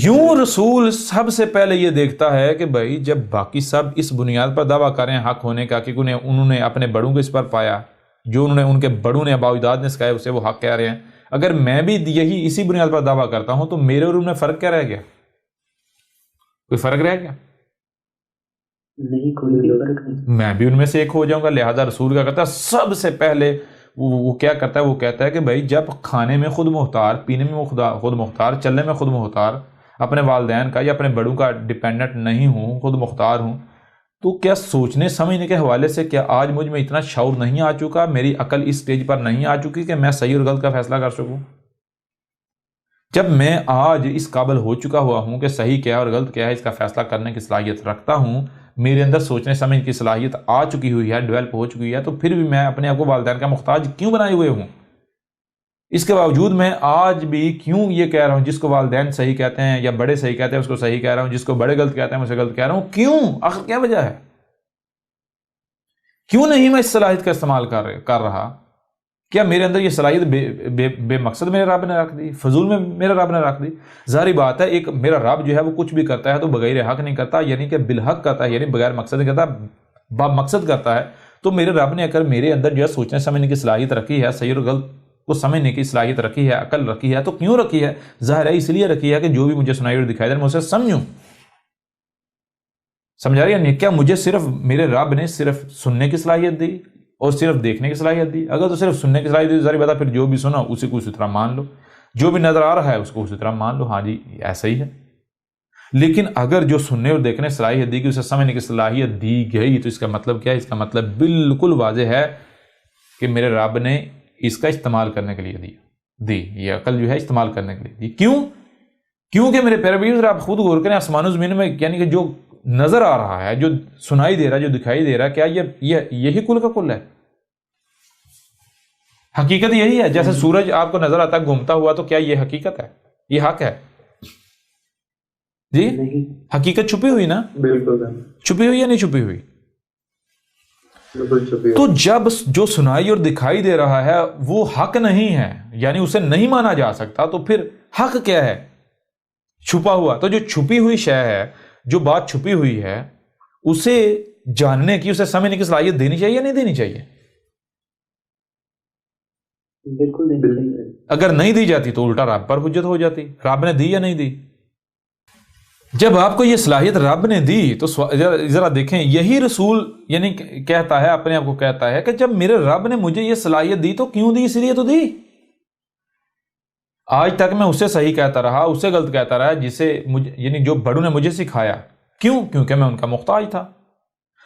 یوں رسول سب سے پہلے یہ دیکھتا ہے کہ بھائی جب باقی سب اس بنیاد پر دعویٰ کریں حق ہونے کا کہ انہوں نے اپنے بڑوں کو اس پر پایا، جو انہوں نے ان کے بڑوں نے آباء و اجداد نے سکھایا اسے وہ حق کہہ رہے ہیں، اگر میں بھی یہی اسی بنیاد پر دعویٰ کرتا ہوں تو میرے اور ان میں فرق کیا رہ گیا؟ کوئی فرق رہ گیا؟ نہیں، کوئی فرق نہیں۔ میں بھی ان میں سے ایک ہو جاؤں گا۔ لہذا رسول کا کہتا ہے سب سے پہلے وہ کیا کرتا ہے؟ وہ کہتا ہے کہ بھائی جب کھانے میں خود مختار، پینے میں خود مختار، چلنے میں خود مختار، اپنے والدین کا یا اپنے بڑوں کا ڈیپینڈنٹ نہیں ہوں، خود مختار ہوں، تو کیا سوچنے سمجھنے کے حوالے سے کیا آج مجھ میں اتنا شعور نہیں آ چکا، میری عقل اس سٹیج پر نہیں آ چکی کہ میں صحیح اور غلط کا فیصلہ کر سکوں؟ جب میں آج اس قابل ہو چکا ہوا ہوں کہ صحیح کیا ہے اور غلط کیا ہے اس کا فیصلہ کرنے کی صلاحیت رکھتا ہوں، میرے اندر سوچنے سمجھنے کی صلاحیت آ چکی ہوئی ہے، ڈیولپ ہو چکی ہے، تو پھر بھی میں اپنے آپ کو والدین کا محتاج کیوں بنائے ہوئے ہوں؟ اس کے باوجود میں آج بھی کیوں یہ کہہ رہا ہوں جس کو والدین صحیح کہتے ہیں یا بڑے صحیح کہتے ہیں اس کو صحیح کہہ رہا ہوں، جس کو بڑے غلط کہتے ہیں اسے غلط کہہ رہا ہوں؟ کیوں؟ آخر کیا وجہ ہے؟ کیوں نہیں میں اس صلاحیت کا استعمال کر رہا؟ کیا میرے اندر یہ صلاحیت بے مقصد میرے رب نے رکھ دی، فضول میں میرے رب نے رکھ دی؟ ظاہری بات ہے ایک میرا رب جو ہے وہ کچھ بھی کرتا ہے تو بغیر حق نہیں کرتا، یعنی کہ بالحق کرتا ہے، یعنی بغیر مقصد نہیں کرتا، با مقصد کرتا ہے۔ تو میرے رب نے اگر میرے اندر جو ہے سوچنے سمجھنے کی صلاحیت رکھی ہے، صحیح اور غلط کو سمجھنے کی صلاحیت رکھی ہے، عقل رکھی ہے، تو کیوں رکھی ہے؟ ظاہر ہے اس لیے رکھی ہے کہ جو بھی مجھے سنائی اور دکھائی دے میں اسے سمجھوں۔ سمجھا رہی ہے؟ کیا مجھے صرف میرے رب نے صرف سننے کی صلاحیت دی اور صرف دیکھنے کی صلاحیت دی. اگر تو صرف سننے کی صلاحیت دی تو ظاہر بات ہے پھر جو بھی سنا اسی کو اسی طرح مان لو, جو بھی نظر آ رہا ہے اس کو اسی طرح مان لو, ہاں جی ایسا ہی ہے. لیکن اگر جو سننے اور دیکھنے کی صلاحیت دی کہ اسے سمجھنے کی صلاحیت دی گئی تو اس کا مطلب کیا ہے؟ اس کا مطلب بالکل واضح ہے کہ میرے رب نے اس کا استعمال کرنے کے لیے دی, یہ عقل جو ہے استعمال کرنے کے لیے دی. کیونکہ میرے پیارے بھائیو آپ خود غور کریں, آسمان و زمین میں یعنی کہ جو نظر آ رہا ہے, جو سنائی دے رہا ہے, جو دکھائی دے رہا ہے, کیا یہی کل کا کل ہے؟ حقیقت یہی ہے. جیسے سورج آپ کو نظر آتا ہے گھومتا ہوا, تو کیا یہ حقیقت ہے؟ یہ حق ہے جی؟ حقیقت چھپی ہوئی نا, بالکل چھپی ہوئی یا نہیں چھپی ہوئی؟ تو جب جو سنائی اور دکھائی دے رہا ہے وہ حق نہیں ہے, یعنی اسے نہیں مانا جا سکتا, تو پھر حق کیا ہے؟ چھپا ہوا. تو جو چھپی ہوئی شے ہے, جو بات چھپی ہوئی ہے, اسے جاننے کی, اسے سمجھنے کی صلاحیت دینی چاہیے یا نہیں دینی چاہیے؟ بالکل. اگر نہیں دی جاتی تو الٹا رب پر حجت ہو جاتی. رب نے دی یا نہیں دی؟ جب آپ کو یہ صلاحیت رب نے دی تو ذرا دیکھیں, یہی رسول یعنی کہتا ہے, اپنے آپ کو کہتا ہے کہ جب میرے رب نے مجھے یہ صلاحیت دی تو کیوں دی؟ اس لیے تو دی. آج تک میں اسے صحیح کہتا رہا, اسے غلط کہتا رہا جسے یعنی جو بڑوں نے مجھے سکھایا. کیوں؟ کیونکہ میں ان کا محتاج تھا.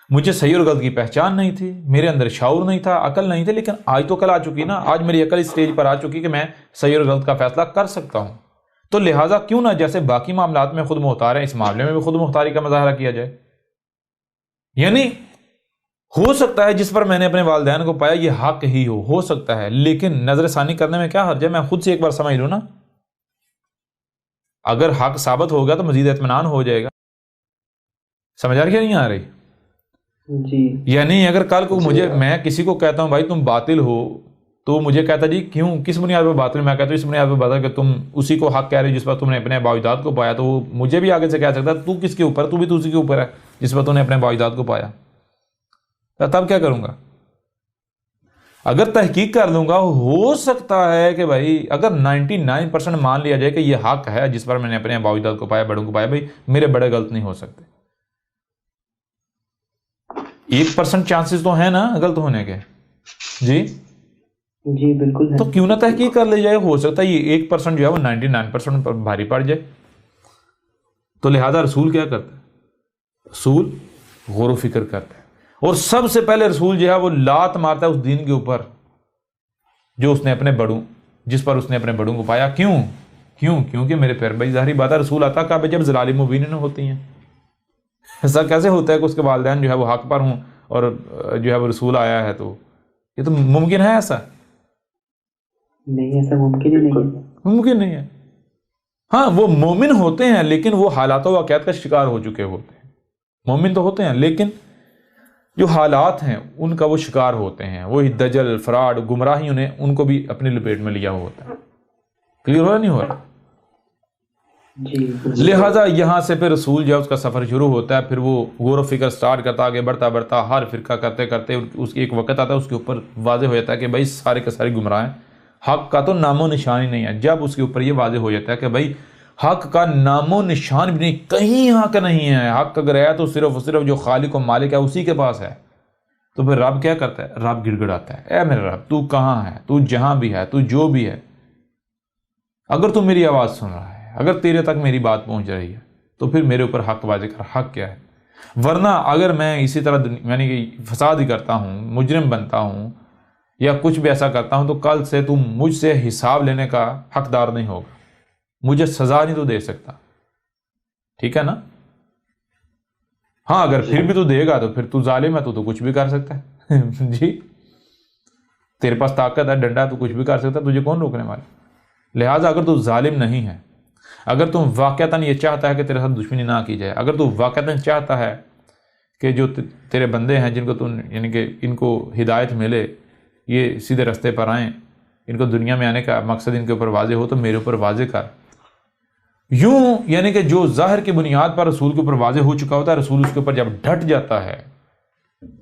مجھے صحیح اور غلط کی پہچان نہیں تھی, میرے اندر شعور نہیں تھا, عقل نہیں تھی. لیکن آج تو عقل آ چکی نا, آج میری عقل اس سٹیج پر آ چکی کہ میں صحیح اور غلط کا فیصلہ کر سکتا ہوں. تو لہٰذا کیوں نہ جیسے باقی معاملات میں خود مختار ہیں, اس معاملے میں بھی خود مختاری کا مظاہرہ کیا جائے. یعنی ہو سکتا ہے جس پر میں نے اپنے والدین کو پایا یہ حق ہی ہو سکتا ہے, لیکن نظر ثانی کرنے میں کیا حرج ہے؟ میں خود سے ایک بار سمجھ لوں نا, اگر حق ثابت ہوگا تو مزید اطمینان ہو جائے گا. سمجھ آ رہی ہے نہیں آ رہی؟ جی. یعنی اگر کل کو میں کسی کو کہتا ہوں بھائی تم باطل ہو, تو مجھے کہتا جی کیوں, کس بنیاد پر باطل؟ میں کہتا ہوں اس بنیاد پر باطل کہ تم اسی کو حق کہہ رہے ہو جس پر تم نے اپنے باوجداد کو پایا. تو وہ مجھے بھی آگے سے کہہ سکتا ہے تو کس کے اوپر؟ تو بھی تو اسی کے اوپر ہے جس پر تم نے اپنے باوجداد کو پایا. تب کیا کروں گا؟ اگر تحقیق کر لوں گا, ہو سکتا ہے کہ بھائی اگر 99% مان لیا جائے کہ یہ حق ہے جس پر میں نے اپنے باوجداد کو پایا, بڑوں کو پایا, بھائی میرے بڑے غلط نہیں ہو سکتے. 1% چانسز تو ہیں نا غلط ہونے کے. جی جی بالکل. تو کیوں نہ تحقیق کر لے جائے, ہو سکتا ہے یہ 1% جو ہے وہ 99% پر بھاری پڑ جائے. تو لہذا رسول کیا کرتا ہے؟ رسول غور و فکر کرتا ہے, اور سب سے پہلے رسول جو ہے وہ لات مارتا ہے اس دین کے اوپر جو اس نے اپنے بڑوں, جس پر اس نے اپنے بڑوں کو پایا. کیونکہ میرے پیر بھائی ظاہری بات ہے رسول آتا کعبے جب ضلال مبین ہوتی ہیں. ایسا کیسے ہوتا ہے کہ اس کے والدین جو ہے وہ حق پر ہوں اور جو ہے وہ رسول آیا ہے؟ تو یہ تو ممکن ہے؟ ایسا نہیں, ایسا ممکن ہی نہیں ہے. ممکن نہیں ہے. ہاں وہ مومن ہوتے ہیں لیکن وہ حالات و واقعات کا شکار ہو چکے ہوتے ہیں. مومن تو ہوتے ہیں لیکن جو حالات ہیں ان کا وہ شکار ہوتے ہیں. وہی دجل, فراڈ, گمراہی ان کو بھی اپنی لپیٹ میں لیا ہوتا ہے. کلیئر ہو رہا نہیں ہو رہا؟ لہٰذا یہاں سے پھر رسول جو ہے اس کا سفر شروع ہوتا ہے. پھر وہ غور و فکر سٹارٹ کرتا, آگے بڑھتا ہر فرقہ کرتے کرتے اس کی ایک وقت آتا ہے اس کے اوپر واضح ہو جاتا ہے کہ بھائی سارے کے سارے گمراہ ہیں, حق کا تو نام و نشان ہی نہیں ہے. جب اس کے اوپر یہ واضح ہو جاتا ہے کہ بھائی حق کا نام و نشان بھی نہیں, کہیں حق نہیں ہے, حق اگر ہے تو صرف جو خالق و مالک ہے اسی کے پاس ہے, تو پھر رب کیا کرتا ہے؟ رب گڑ گڑاتا ہے, اے میرے رب تو کہاں ہے؟ تو جہاں بھی ہے, تو جو بھی ہے, اگر تو میری آواز سن رہا ہے, اگر تیرے تک میری بات پہنچ رہی ہے تو پھر میرے اوپر حق واضح کر. حق کیا ہے؟ ورنہ اگر میں اسی طرح یعنی کہ فساد ہی کرتا ہوں, مجرم بنتا ہوں یا کچھ بھی ایسا کرتا ہوں, تو کل سے تم مجھ سے حساب لینے کا حقدار نہیں ہوگا, مجھے سزا نہیں تو دے سکتا. ٹھیک ہے نا؟ ہاں اگر پھر بھی تو دے گا تو پھر تو ظالم ہے, تو کچھ بھی کر سکتا ہے. جی تیرے پاس طاقت ہے, ڈنڈا, تو کچھ بھی کر سکتا ہے, تجھے کون روکنے والا؟ لہٰذا اگر تو ظالم نہیں ہے, اگر تم واقعتاً یہ چاہتا ہے کہ تیرے ساتھ دشمنی نہ کی جائے, اگر تو واقعتاً چاہتا ہے کہ جو تیرے بندے ہیں جن کو تم یعنی کہ ان کو ہدایت ملے, یہ سیدھے رستے پر آئیں, ان کو دنیا میں آنے کا مقصد ان کے اوپر واضح ہو, تو میرے اوپر واضح کر. یوں یعنی کہ جو ظاہر کی بنیاد پر رسول کے اوپر واضح ہو چکا ہوتا ہے, رسول اس کے اوپر جب ڈٹ جاتا ہے,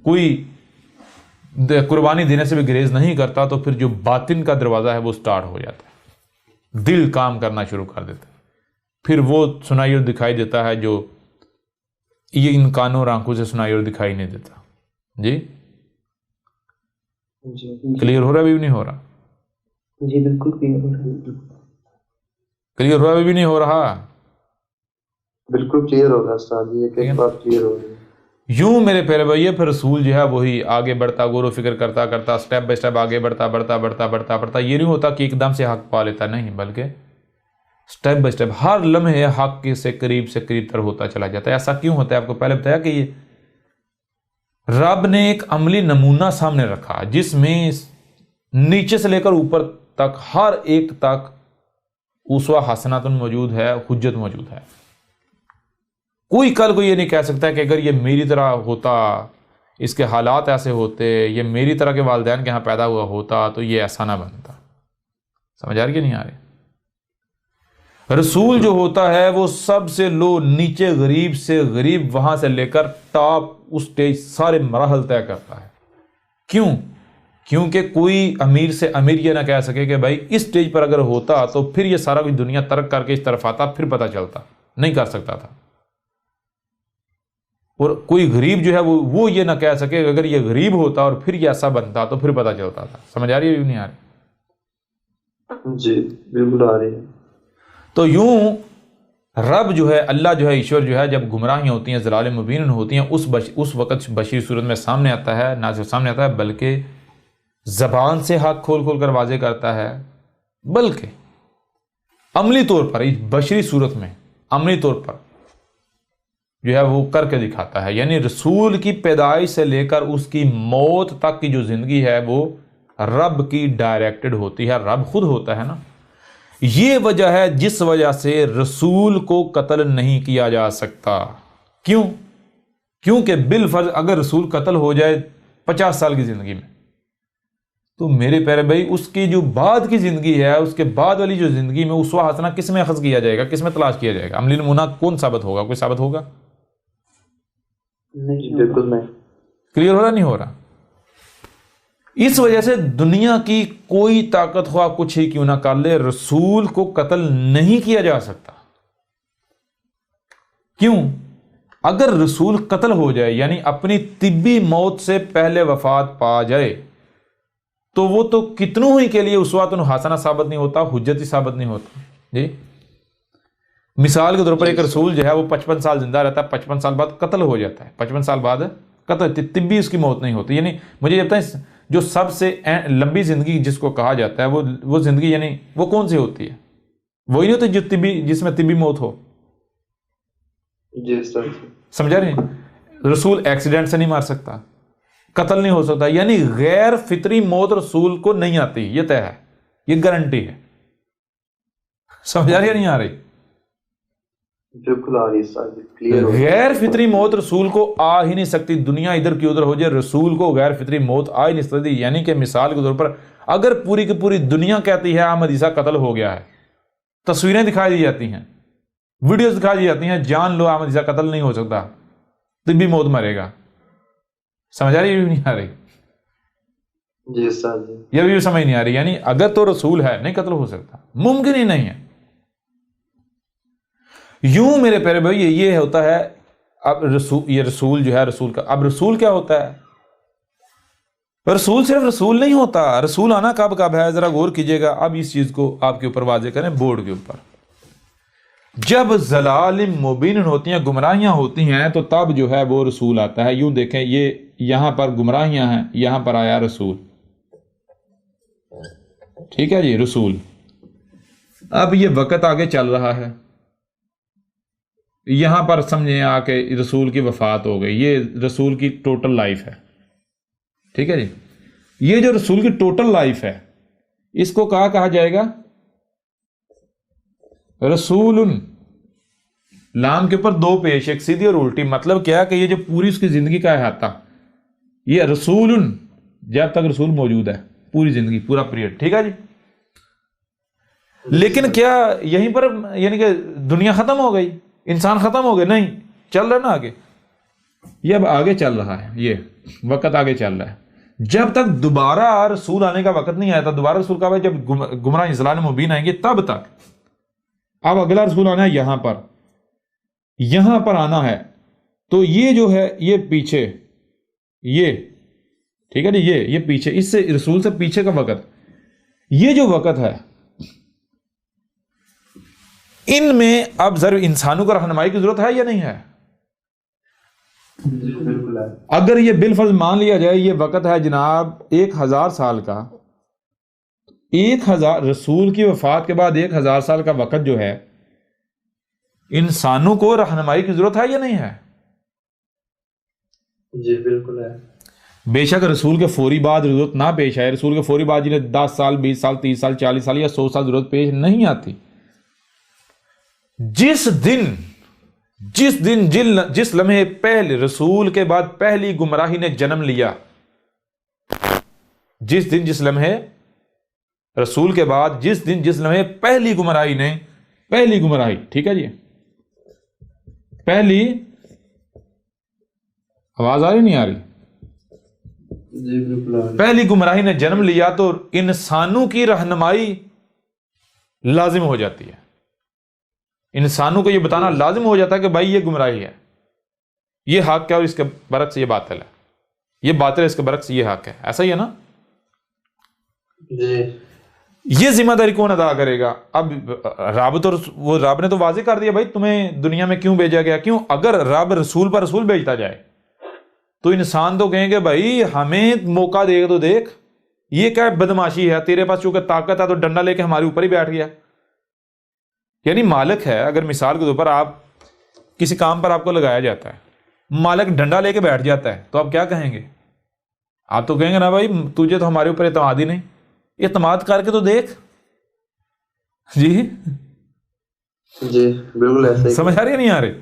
کوئی قربانی دینے سے بھی گریز نہیں کرتا, تو پھر جو باطن کا دروازہ ہے وہ سٹارٹ ہو جاتا ہے, دل کام کرنا شروع کر دیتا ہے. پھر وہ سنائی اور دکھائی دیتا ہے جو یہ ان کانوں اور آنکھوں سے سنائی اور دکھائی نہیں دیتا. جی کلیئر ہو رہا ہے؟ ابھی بھی نہیں ہو رہا؟ جی بالکل کلیئر ہو رہا ہے. کلیئر ہو رہا ہے؟ ابھی بھی نہیں ہو رہا؟ بالکل کلیئر ہوگا استاد جی، ایک بات کلیئر ہو رہی ہے. یوں میرے پیارے بھائی پھر رسول جو ہے وہی آگے بڑھتا، غور و فکر کرتا کرتا سٹیپ بائی سٹیپ آگے بڑھتا بڑھتا بڑھتا بڑھتا بڑھتا. یہ نہیں ہوتا کہ ایک دم سے حق پا لیتا، نہیں، بلکہ سٹیپ بائی سٹیپ ہر لمحے حق کے سے قریب تر ہوتا چلا جاتا ہے. ایسا کیوں ہوتا ہے؟ آپ کو پہلے بتایا کہ یہ رب نے ایک عملی نمونہ سامنے رکھا جس میں نیچے سے لے کر اوپر تک ہر ایک تک اسوہ حسنۃ موجود ہے، حجت موجود ہے. کوئی کل کو یہ نہیں کہہ سکتا کہ اگر یہ میری طرح ہوتا، اس کے حالات ایسے ہوتے، یہ میری طرح کے والدین کے ہاں پیدا ہوا ہوتا تو یہ ایسا نہ بنتا. سمجھ آ رہی کہ نہیں آ رہی؟ رسول جو ہوتا ہے وہ سب سے لو، نیچے غریب سے غریب، وہاں سے لے کر ٹاپ اس سٹیج سارے مراحل طے کرتا ہے. کیوں؟ کیونکہ کوئی امیر سے امیر یہ نہ کہہ سکے کہ بھائی اس سٹیج پر اگر ہوتا تو پھر یہ سارا کچھ دنیا ترک کر کے اس طرف آتا، پھر پتہ چلتا. نہیں کر سکتا تھا. اور کوئی غریب جو ہے وہ یہ نہ کہہ سکے کہ اگر یہ غریب ہوتا اور پھر یہ ایسا بنتا تو پھر پتہ چلتا تھا. سمجھ آ رہی ہے؟ نہیں آ رہی؟ جی بالکل آ رہی ہے. تو یوں رب جو ہے، اللہ جو ہے، ایشور جو ہے، جب گمراہیاں ہوتی ہیں، ضلال مبین ہوتی ہیں، اس وقت بشیر صورت میں سامنے آتا ہے، نہ صرف سامنے آتا ہے بلکہ زبان سے حق کھول کھول کر واضح کرتا ہے، بلکہ عملی طور پر بشری صورت میں عملی طور پر جو ہے وہ کر کے دکھاتا ہے. یعنی رسول کی پیدائش سے لے کر اس کی موت تک کی جو زندگی ہے وہ رب کی ڈائریکٹڈ ہوتی ہے، رب خود ہوتا ہے نا. یہ وجہ ہے جس وجہ سے رسول کو قتل نہیں کیا جا سکتا. کیوں؟ کیونکہ بالفرض اگر رسول قتل ہو جائے 50 سال کی زندگی میں تو میرے پیارے بھائی اس کی جو بعد کی زندگی ہے، اس کے بعد والی جو زندگی میں اسوہ حسنہ کس میں اخذ کیا جائے گا، کس میں تلاش کیا جائے گا؟ عملی نمونہ کون ثابت ہوگا؟ کوئی ثابت ہوگا؟ نہیں بالکل نہیں. کلیئر ہو رہا نہیں ہو رہا؟ اس وجہ سے دنیا کی کوئی طاقت خواہ کچھ ہی کیوں نہ کر لے، رسول کو قتل نہیں کیا جا سکتا. کیوں؟ اگر رسول قتل ہو جائے یعنی اپنی طبی موت سے پہلے وفات پا جائے تو وہ تو کتنوں ہی کے لیے اسوۃ حسنہ ثابت نہیں ہوتا، حجت ہی ثابت نہیں ہوتا. جی مثال کے طور پر ایک رسول جو ہے وہ 55 سال زندہ رہتا ہے، 55 سال بعد قتل ہو جاتا ہے، 55 سال بعد قتل، طبی اس کی موت نہیں ہوتی. یعنی مجھے یہ بتائیں جو سب سے لمبی زندگی جس کو کہا جاتا ہے وہ زندگی یعنی وہ کون سی ہوتی ہے؟ وہی نہیں ہوتی جو جس میں طبی موت ہو. جی سر. سمجھا رہے ہیں؟ رسول ایکسیڈنٹ سے نہیں مار سکتا، قتل نہیں ہو سکتا. یعنی غیر فطری موت رسول کو نہیں آتی، یہ طے ہے، یہ گارنٹی ہے. سمجھا رہی ہے نہیں آ رہی؟ بالکل آ رہی ہے. غیر فطری موت رسول کو آ ہی نہیں سکتی. دنیا ادھر کی ادھر ہو جائے، رسول کو غیر فطری موت آ ہی نہیں سکتی. یعنی کہ مثال کے طور پر اگر پوری کی پوری دنیا کہتی ہے احمد عیسیٰ قتل ہو گیا ہے، تصویریں دکھائی دی جاتی ہیں، ویڈیوز دکھائی دی جاتی ہیں، جان لو احمد عیسیٰ قتل نہیں ہو سکتا، طبی موت مرے گا. سمجھ آ رہی ہے نہیں آ رہی؟ جی سر. یہ بھی سمجھ نہیں آ رہی. یعنی اگر تو رسول ہے نہیں قتل ہو سکتا، ممکن ہی نہیں ہے. یوں میرے پیارے بھائی یہ ہوتا ہے. اب یہ رسول جو ہے، رسول کا اب رسول کیا ہوتا ہے؟ رسول صرف رسول نہیں ہوتا. رسول آنا کب ہے ذرا غور کیجئے گا. اب اس چیز کو آپ کے اوپر واضح کریں بورڈ کے اوپر. جب ضلال مبین ہوتی ہیں، گمراہیاں ہوتی ہیں، تو تب جو ہے وہ رسول آتا ہے. یوں دیکھیں یہ یہاں پر گمراہیاں ہیں، یہاں پر آیا رسول. ٹھیک ہے جی، رسول. اب یہ وقت آگے چل رہا ہے، یہاں پر سمجھیں آ کے رسول کی وفات ہو گئی. یہ رسول کی ٹوٹل لائف ہے. ٹھیک ہے جی. یہ جو رسول کی ٹوٹل لائف ہے اس کو کہا جائے گا رسول. لام کے اوپر دو پیش، ایک سیدھی اور الٹی. مطلب کیا کہ یہ جو پوری اس کی زندگی کا احاطہ، یہ رسول جب تک رسول موجود ہے، پوری زندگی، پورا پیریڈ. ٹھیک ہے جی. لیکن کیا یہیں پر یعنی کہ دنیا ختم ہو گئی، انسان ختم ہو گئے؟ نہیں، چل رہا نا آگے. یہ اب آگے چل رہا ہے، یہ وقت آگے چل رہا ہے. جب تک دوبارہ رسول آنے کا وقت نہیں آیا تھا. دوبارہ رسول کب ہے؟ جب گمراہ ضلال مبین آئیں گے تب تک. اب اگلا رسول آنا ہے یہاں پر آنا ہے. تو یہ جو ہے یہ پیچھے، یہ ٹھیک ہے جی. یہ پیچھے اس سے رسول سے پیچھے کا وقت, یہ جو وقت ہے ان میں اب ضرور انسانوں کو رہنمائی کی ضرورت ہے یا نہیں ہے؟ بالکل ہے. اگر یہ بالفرض مان لیا جائے یہ وقت ہے جناب 1000 سال کا, 1000 رسول کی وفات کے بعد 1000 سال کا وقت جو ہے انسانوں کو رہنمائی کی ضرورت ہے یا نہیں ہے؟ جی بالکل ہے. بے شک رسول کے فوری بعد ضرورت نہ پیش آئے, رسول کے فوری بعد جنہیں 10 سال 20 سال 30 سال 40 سال یا 100 سال ضرورت پیش نہیں آتی. جس دن جس لمحے پہلے رسول کے بعد پہلی گمراہی نے جنم لیا, جس لمحے رسول کے بعد جس لمحے پہلی گمراہی ٹھیک ہے جی, پہلی آواز آ رہی نہیں آ رہی؟ جی بالکل ہے. پہلی گمراہی نے جنم لیا تو انسانوں کی رہنمائی لازم ہو جاتی ہے. انسانوں کو یہ بتانا لازم ہو جاتا ہے کہ بھائی یہ گمراہی ہے, یہ حق ہے, اور اس کے برعکس یہ باطل ہے, یہ باطل ہے اس کے برعکس یہ حق ہے. ایسا ہی ہے نا؟ جی. یہ ذمہ داری کون ادا کرے گا؟ اب رب نے تو واضح کر دیا بھائی تمہیں دنیا میں کیوں بھیجا گیا. کیوں؟ اگر رب رسول پر رسول بھیجتا جائے تو انسان تو کہیں گے بھائی ہمیں موقع دے تو دیکھ, یہ کیا بدماشی ہے, تیرے پاس چونکہ طاقت ہے تو ڈنڈا لے کے ہمارے اوپر ہی بیٹھ گیا. یعنی مالک ہے, اگر مثال کے طور پر آپ کسی کام پر آپ کو لگایا جاتا ہے, مالک ڈنڈا لے کے بیٹھ جاتا ہے تو آپ کیا کہیں گے؟ آپ تو کہیں گے نا بھائی تجھے تو ہمارے اوپر اعتماد ہی نہیں, اعتماد کر کے تو دیکھ. جی جی بالکل ایسا ہی. سمجھ آ رہی ہے نہیں آ رہی؟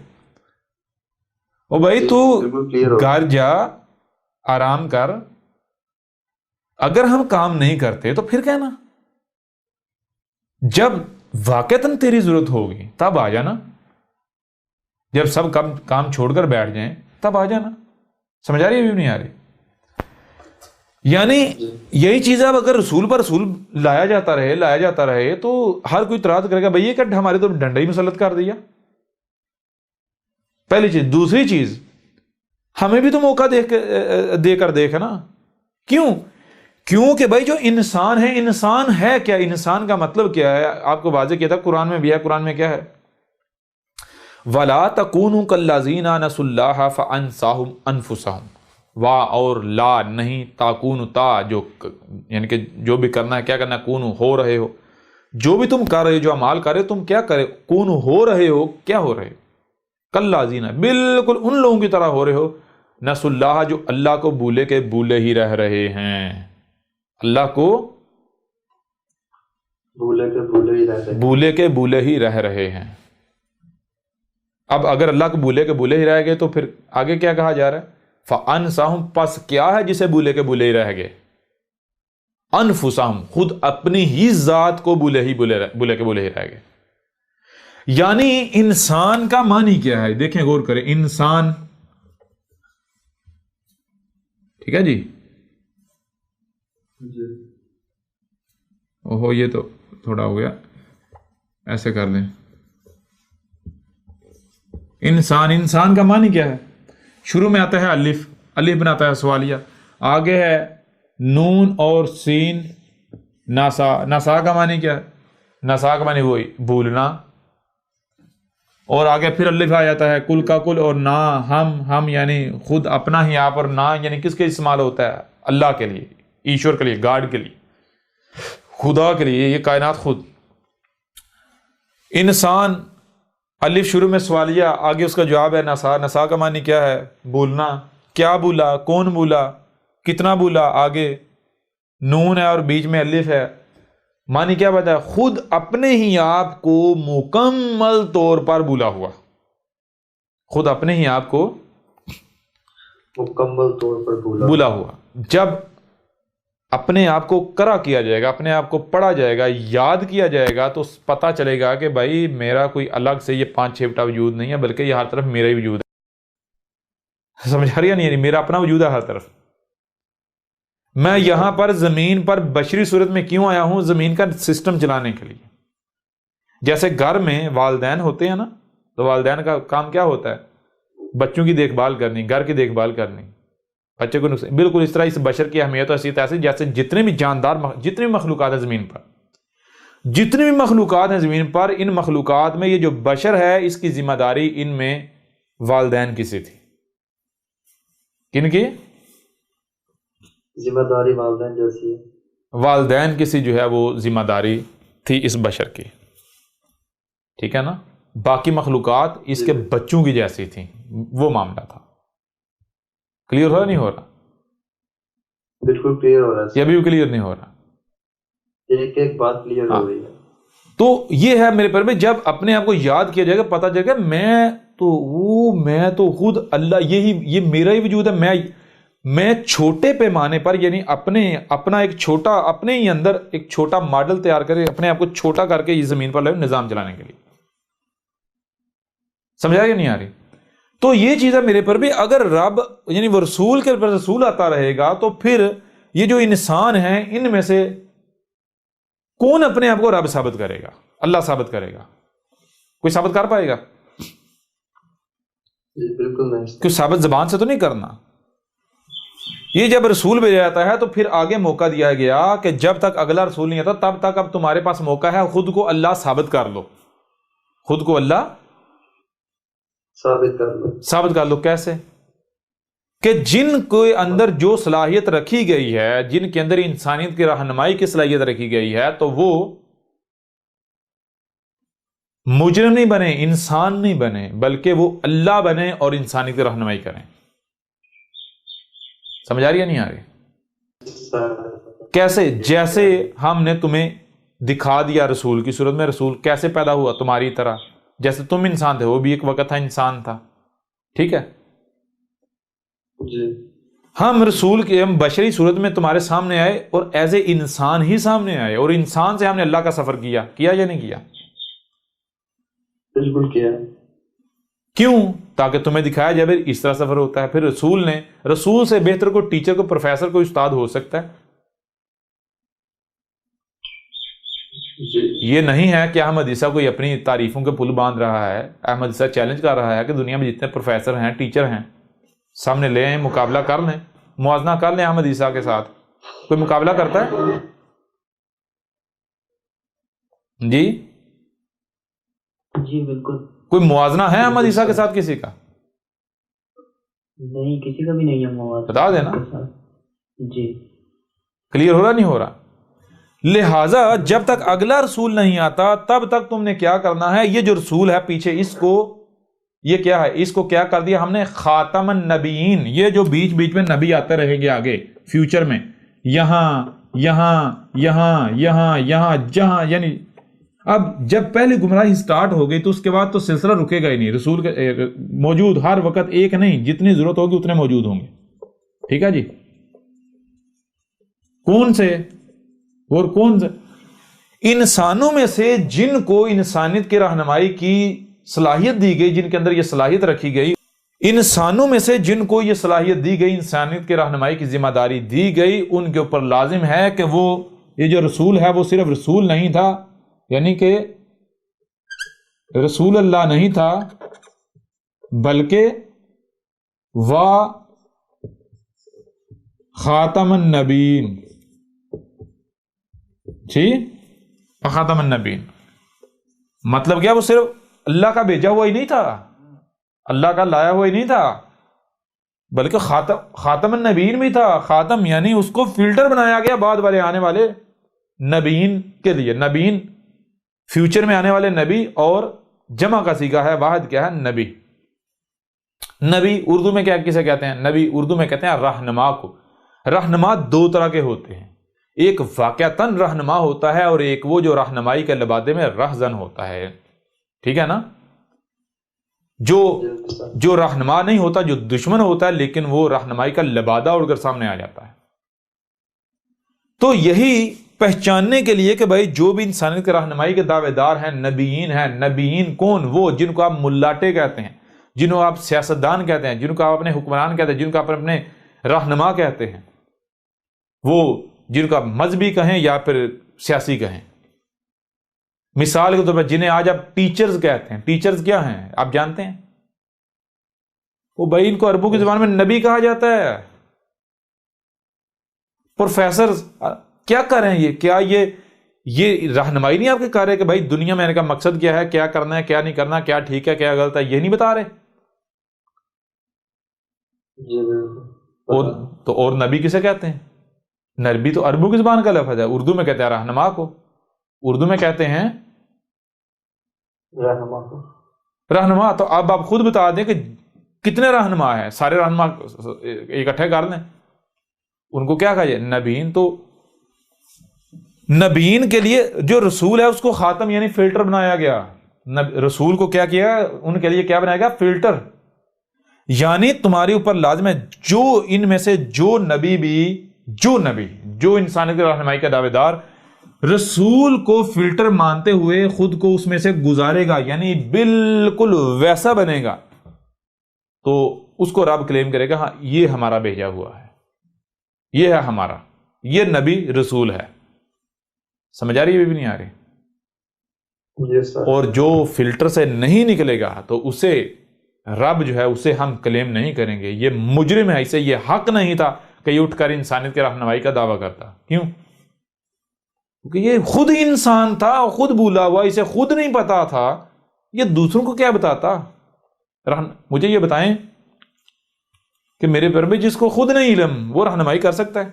او بھائی تو بالکل کلیئر ہو. گھر جا, آرام کر. اگر ہم کام نہیں کرتے تو پھر کہنا, جب واقعتاً تیری ضرورت ہوگی تب آ جانا, جب سب کام چھوڑ کر بیٹھ جائیں تب آ جانا. سمجھ آ رہی ہے بھی نہیں آ رہی؟ یعنی یہی چیز ہے, اب اگر رسول پر رسول لایا جاتا رہے تو ہر کوئی اعتراض کرے گا بھئی یہ کہ ہمارے تو ڈنڈا ہی مسلط کر دیا. پہلی چیز. دوسری چیز, ہمیں بھی تو موقع دے کر دیکھ نا. کیوں کہ بھائی جو انسان ہے کیا؟ انسان کا مطلب کیا ہے؟ آپ کو واضح کیا تھا, قرآن میں بھی ہے. قرآن میں کیا ہے؟ وَلَا تَكُونُوا كَالَّذِينَ نَسُوا اللَّهَ فَأَنسَاهُمْ أَنفُسَهُمْ. وا اور لا نہیں, تاکون تا, جو یعنی کہ جو بھی کرنا ہے کیا کرنا ہے, کون ہو رہے ہو, جو بھی تم کر رہے ہو, جو اعمال کر رہے ہو تم کیا کرے, کون ہو رہے ہو, کیا ہو رہے ہو؟ کاللذین, بالکل ان لوگوں کی طرح ہو رہے ہو, نسوا اللہ, جو اللہ کو بھولے کے بھولے ہی رہ رہے ہیں. اللہ کو بھولے کے بھولے ہی رہ رہے ہیں. اب اگر اللہ کو بھولے کے بھولے ہی رہ گئے تو پھر آگے کیا کہا جا رہا ہے؟ فَأَنْسَاهُمْ, پس کیا ہے جسے بھولے کے بھولے ہی رہ گئے؟ انفسہم, خود اپنی ہی ذات کو بھولے کے بھولے ہی رہ گئے. یعنی انسان کا معنی کیا ہے؟ دیکھیں غور کریں. انسان, ٹھیک ہے جی, اوہو یہ تو تھوڑا ہو گیا, ایسے کر لیں. انسان کا معنی کیا ہے؟ شروع میں آتا ہے الف بناتا ہے سوالیہ, آگے ہے نون اور سین, ناسا کا معنی کیا ہے؟ ناسا کا معنی وہی بھولنا, اور آگے پھر الف آ جاتا ہے کل کا کل, اور نا ہم یعنی خود اپنا ہی آپ, اور نا یعنی کس کے استعمال ہوتا ہے؟ اللہ کے لیے, ایشور کے لیے, گاڈ کے لیے, خدا کے لیے, یہ کائنات خود. انسان, الف شروع میں سوالیہ, آگے اس کا جواب ہے نسا کا معنی کیا ہے؟ بھولنا. کیا بھولا, کون بھولا, کتنا بھولا, آگے نون ہے اور بیچ میں الف ہے, معنی کیا بتا ہے؟ خود اپنے ہی آپ کو مکمل طور پر بھولا ہوا, خود اپنے ہی آپ کو مکمل طور پر بھولا ہوا. جب اپنے آپ کو کرا کیا جائے گا, اپنے آپ کو پڑھا جائے گا, یاد کیا جائے گا, تو پتہ چلے گا کہ بھائی میرا کوئی الگ سے یہ 5-6 بٹا وجود نہیں ہے, بلکہ یہ ہر طرف میرا ہی وجود ہے. سمجھ آ رہی ہے نہیں؟ میرا اپنا وجود ہے ہر طرف. میں یہاں پر زمین پر بشری صورت میں کیوں آیا ہوں؟ زمین کا سسٹم چلانے کے لیے. جیسے گھر میں والدین ہوتے ہیں نا, تو والدین کا کام کیا ہوتا ہے؟ بچوں کی دیکھ بھال کرنی, گھر کی دیکھ بھال کرنی. بچے کو نقصان بالکل اس طرح اس بشر کی اہمیت و حیثیت ایسی جیسے جتنے بھی جاندار جتنے بھی مخلوقات ہیں زمین پر، جتنی بھی مخلوقات ہیں زمین پر، ان مخلوقات میں یہ جو بشر ہے اس کی ذمہ داری ان میں والدین کی سی تھی. کن کی ذمہ داری؟ والدین جیسی ہے. والدین کی سی جو ہے وہ ذمہ داری تھی اس بشر کی، ٹھیک ہے نا. باقی مخلوقات اس کے بچوں کی جیسی تھیں، وہ معاملہ تھا. کلیئر ہو رہا نہیں ہو رہا؟ بالکل کلیئر ہو رہا ہے. یہ بھی کلیئر نہیں ہو رہا؟ ایک ایک بات کلیئر ہو رہی ہے. تو یہ ہے میرے پر میں جب اپنے آپ کو یاد کیا جائے گا، پتا چلے گا میں تو خود اللہ، یہ میرا ہی وجود ہے. میں چھوٹے پیمانے پر یعنی اپنا ایک چھوٹا، اپنے ہی اندر ایک چھوٹا ماڈل تیار کرے، اپنے آپ کو چھوٹا کر کے یہ زمین پر لائے نظام چلانے کے لیے. سمجھا کہ نہیں آ رہی؟ تو یہ چیز ہے میرے پر بھی. اگر رب یعنی وہ رسول کے پر رسول آتا رہے گا تو پھر یہ جو انسان ہیں ان میں سے کون اپنے آپ کو رب ثابت کرے گا؟ اللہ ثابت کرے گا. کوئی ثابت کر پائے گا؟ بالکل نہیں. کوئی ثابت زبان سے تو نہیں کرنا. یہ جب رسول بھیجا جاتا ہے تو پھر آگے موقع دیا گیا کہ جب تک اگلا رسول نہیں آتا تب تک اب تمہارے پاس موقع ہے، خود کو اللہ ثابت کر لو. خود کو اللہ ثابت کر لو. کیسے؟ کہ جن کے اندر جو صلاحیت رکھی گئی ہے، جن کے اندر انسانیت کی رہنمائی کی صلاحیت رکھی گئی ہے، تو وہ مجرم نہیں بنے، انسان نہیں بنے، بلکہ وہ اللہ بنے اور انسانیت کی رہنمائی کریں. سمجھ آ رہی ہے نہیں آ رہی؟ کیسے؟ جیسے ہم نے تمہیں دکھا دیا رسول کی صورت میں، رسول کیسے پیدا ہوا تمہاری طرح، جیسے تم انسان تھے وہ بھی ایک وقت تھا انسان تھا. ٹھیک ہے جی. ہم رسول کے ہم بشری صورت میں تمہارے سامنے آئے اور ایز اے انسان ہی سامنے آئے، اور انسان سے ہم نے اللہ کا سفر کیا یا نہیں کیا؟ بالکل کیا. کیوں؟ تاکہ تمہیں دکھایا جائے اس طرح سفر ہوتا ہے. پھر رسول سے بہتر کوئی ٹیچر، کوئی پروفیسر، کوئی استاد ہو سکتا ہے؟ یہ نہیں ہے کہ احمد عیسیٰ کوئی اپنی تعریفوں کے پل باندھ رہا ہے. احمد عیسیٰ چیلنج کر رہا ہے کہ دنیا میں جتنے پروفیسر ہیں، ٹیچر ہیں، سامنے لے آئیں، مقابلہ کر لیں، موازنہ کر لیں احمد عیسیٰ کے ساتھ. کوئی مقابلہ کرتا ہے؟ جی بالکل. کوئی موازنہ ہے احمد عیسیٰ کے ساتھ کسی کا؟ نہیں، کسی کا بھی نہیں ہے موازنہ. بتا دینا. جی. کلیئر ہو رہا نہیں ہو رہا؟ لہٰذا جب تک اگلا رسول نہیں آتا تب تک تم نے کیا کرنا ہے؟ یہ جو رسول ہے پیچھے، اس کو یہ کیا ہے؟ اس کو کیا کر دیا ہم نے؟ خاتم النبیین. یہ جو بیچ بیچ میں نبی آتے رہیں گے آگے فیوچر میں، یہاں جہاں، یعنی اب جب پہلے گمراہی سٹارٹ ہو گئی تو اس کے بعد تو سلسلہ رکے گا ہی نہیں. رسول کے موجود ہر وقت ایک نہیں، جتنی ضرورت ہوگی اتنے موجود ہوں گے. ٹھیک ہے جی. کون سے؟ اور کون سے؟ انسانوں میں سے جن کو انسانیت کی رہنمائی کی صلاحیت دی گئی، جن کے اندر یہ صلاحیت رکھی گئی، انسانوں میں سے جن کو یہ صلاحیت دی گئی، انسانیت کی رہنمائی کی ذمہ داری دی گئی، ان کے اوپر لازم ہے کہ وہ یہ جو رسول ہے وہ صرف رسول نہیں تھا، یعنی کہ رسول اللہ نہیں تھا، بلکہ خاتم النبیین. ٹھیک، خاتم النبیین مطلب کیا؟ وہ صرف اللہ کا بھیجا ہوا ہی نہیں تھا، اللہ کا لایا ہوا ہی نہیں تھا، بلکہ خاتم النبیین بھی تھا. خاتم یعنی اس کو فلٹر بنایا گیا بعد والے آنے والے نبیین کے لیے. نبیین فیوچر میں آنے والے نبی، اور جمع کا صیغہ ہے، واحد کیا ہے؟ نبی. نبی اردو میں کسے کہتے ہیں؟ نبی اردو میں کہتے ہیں رہنما کو. رہنما دو طرح کے ہوتے ہیں، ایک واقعتاً رہنما ہوتا ہے اور ایک وہ جو رہنمائی کے لبادے میں رہزن ہوتا ہے. ٹھیک ہے نا؟ جو رہنما نہیں ہوتا، جو دشمن ہوتا ہے، لیکن وہ رہنمائی کا لبادہ اڑ کر سامنے آ جاتا ہے. تو یہی پہچاننے کے لیے کہ بھائی جو بھی انسانیت کے رہنمائی کے دعوے دار ہیں نبیین ہیں. نبیین کون؟ وہ جن کو آپ ملاٹے کہتے ہیں، جن کو آپ سیاستدان کہتے ہیں، جن کو آپ اپنے حکمران کہتے ہیں، جن کو آپ اپنے رہنما کہتے ہیں، وہ جن کو آپ مذہبی کہیں یا پھر سیاسی کہیں. مثال کے طور پر جنہیں آج آپ ٹیچرز کہتے ہیں. ٹیچرز کیا ہیں آپ جانتے ہیں؟ وہ بھائی ان کو عربوں کی زبان میں نبی کہا جاتا ہے. پروفیسر کیا کر رہے ہیں یہ؟ کیا یہ رہنمائی نہیں آپ کے کر رہے کہ بھائی دنیا میں آنے کا مقصد کیا ہے، کیا کرنا ہے، کیا نہیں کرنا، کیا ٹھیک ہے، کیا غلط ہے، یہ نہیں بتا رہے؟ اور نبی کسے کہتے ہیں؟ نبی تو عربوں کی زبان کا لفظ ہے، اردو میں کہتے ہیں رہنما کو، اردو میں کہتے ہیں رہنما۔ تو اب آپ خود بتا دیں کہ کتنے رہنما ہیں؟ سارے رہنما اکٹھے کر لیں، ان کو کیا کہا جائے؟ نبیین۔ تو نبیین کے لیے جو رسول ہے اس کو خاتم یعنی فلٹر بنایا گیا۔ رسول کو کیا کیا؟ ان کے لیے کیا بنایا گیا؟ فلٹر۔ یعنی تمہارے اوپر لازم ہے جو ان میں سے جو نبی جو انسانیت کی رہنمائی کا دعوے دار رسول کو فلٹر مانتے ہوئے خود کو اس میں سے گزارے گا، یعنی بالکل ویسا بنے گا، تو اس کو رب کلیم کرے گا ہاں یہ ہمارا بھیجا ہوا ہے، یہ ہے ہمارا، یہ نبی رسول ہے۔ سمجھ آ رہی ہے بھی نہیں آ رہی؟ اور جو فلٹر سے نہیں نکلے گا تو اسے رب جو ہے اسے ہم کلیم نہیں کریں گے، یہ مجرم ہے، اسے یہ حق نہیں تھا کہ یہ اٹھ کر انسانیت کے رہنمائی کا دعویٰ کرتا۔ کیوں؟ کیونکہ یہ خود انسان تھا، خود بھولا ہوا، اسے خود نہیں پتا تھا، یہ دوسروں کو کیا بتاتا؟ مجھے یہ بتائیں کہ میرے پر بھی جس کو خود نہیں علم وہ رہنمائی کر سکتا ہے؟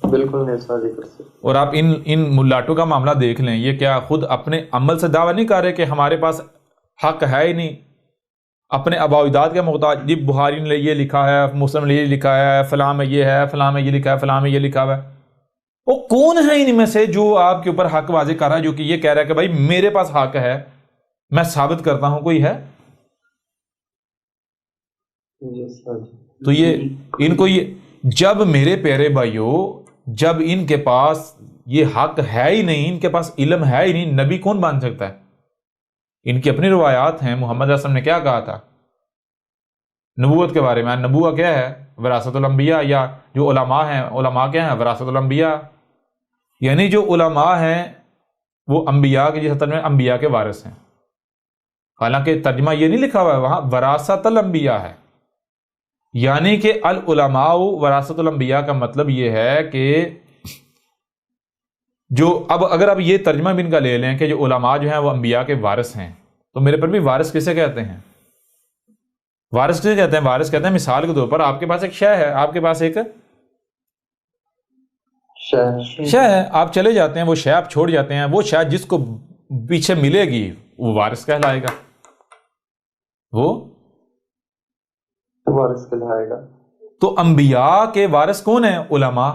بالکل نہیں کر سکتا۔ اور آپ ان ملاٹوں کا معاملہ دیکھ لیں، یہ کیا خود اپنے عمل سے دعویٰ نہیں کر رہے کہ ہمارے پاس حق ہے ہی نہیں، اپنے آباء و اجداد کے محتاج؟ جی بخاری نے یہ لکھا ہے، مسلم نے یہ لکھا ہے، فلاں میں یہ ہے، فلاں میں یہ لکھا ہے، فلاں میں یہ لکھا ہوا ہے۔ وہ کون ہے ان میں سے جو آپ کے اوپر حق واضح کر رہا ہے، جو کہ یہ کہہ رہا ہے کہ بھائی میرے پاس حق ہے، میں ثابت کرتا ہوں؟ کوئی ہے؟ تو یہ ان کو یہ جب میرے پیارے بھائیوں جب ان کے پاس یہ حق ہے ہی نہیں، ان کے پاس علم ہے ہی نہیں، نبی کون بن سکتا ہے؟ ان کی اپنی روایات ہیں۔ محمد صلی اللہ علیہ وسلم نے کیا کہا تھا نبوت کے بارے میں؟ نبوت کیا ہے؟ وراثت الانبیاء، یا جو علماء ہیں، علماء کیا ہیں؟ وراثت الانبیاء، یعنی جو علماء ہیں وہ انبیاء کے جس میں انبیاء کے وارث ہیں۔ حالانکہ ترجمہ یہ نہیں لکھا ہوا ہے وہاں، وراثت الانبیاء ہے، یعنی کہ العلماء وراثت الانبیاء کا مطلب یہ ہے کہ جو اب اگر آپ یہ ترجمہ بھی ان کا لے لیں کہ جو علماء جو ہیں وہ انبیاء کے وارث ہیں، تو میرے پر بھی وارث کسے کہتے ہیں؟ وارث کسے کہتے ہیں؟ وارث کہتے ہیں مثال کے طور پر آپ کے پاس ایک شے ہے، آپ کے پاس ایک شے ہے، آپ چلے جاتے ہیں، وہ شے آپ چھوڑ جاتے ہیں، وہ شے جس کو پیچھے ملے گی وہ وارث کہلائے گا، وہ وارث کہلائے گا۔ تو انبیاء کے وارث کون ہیں؟ علماء۔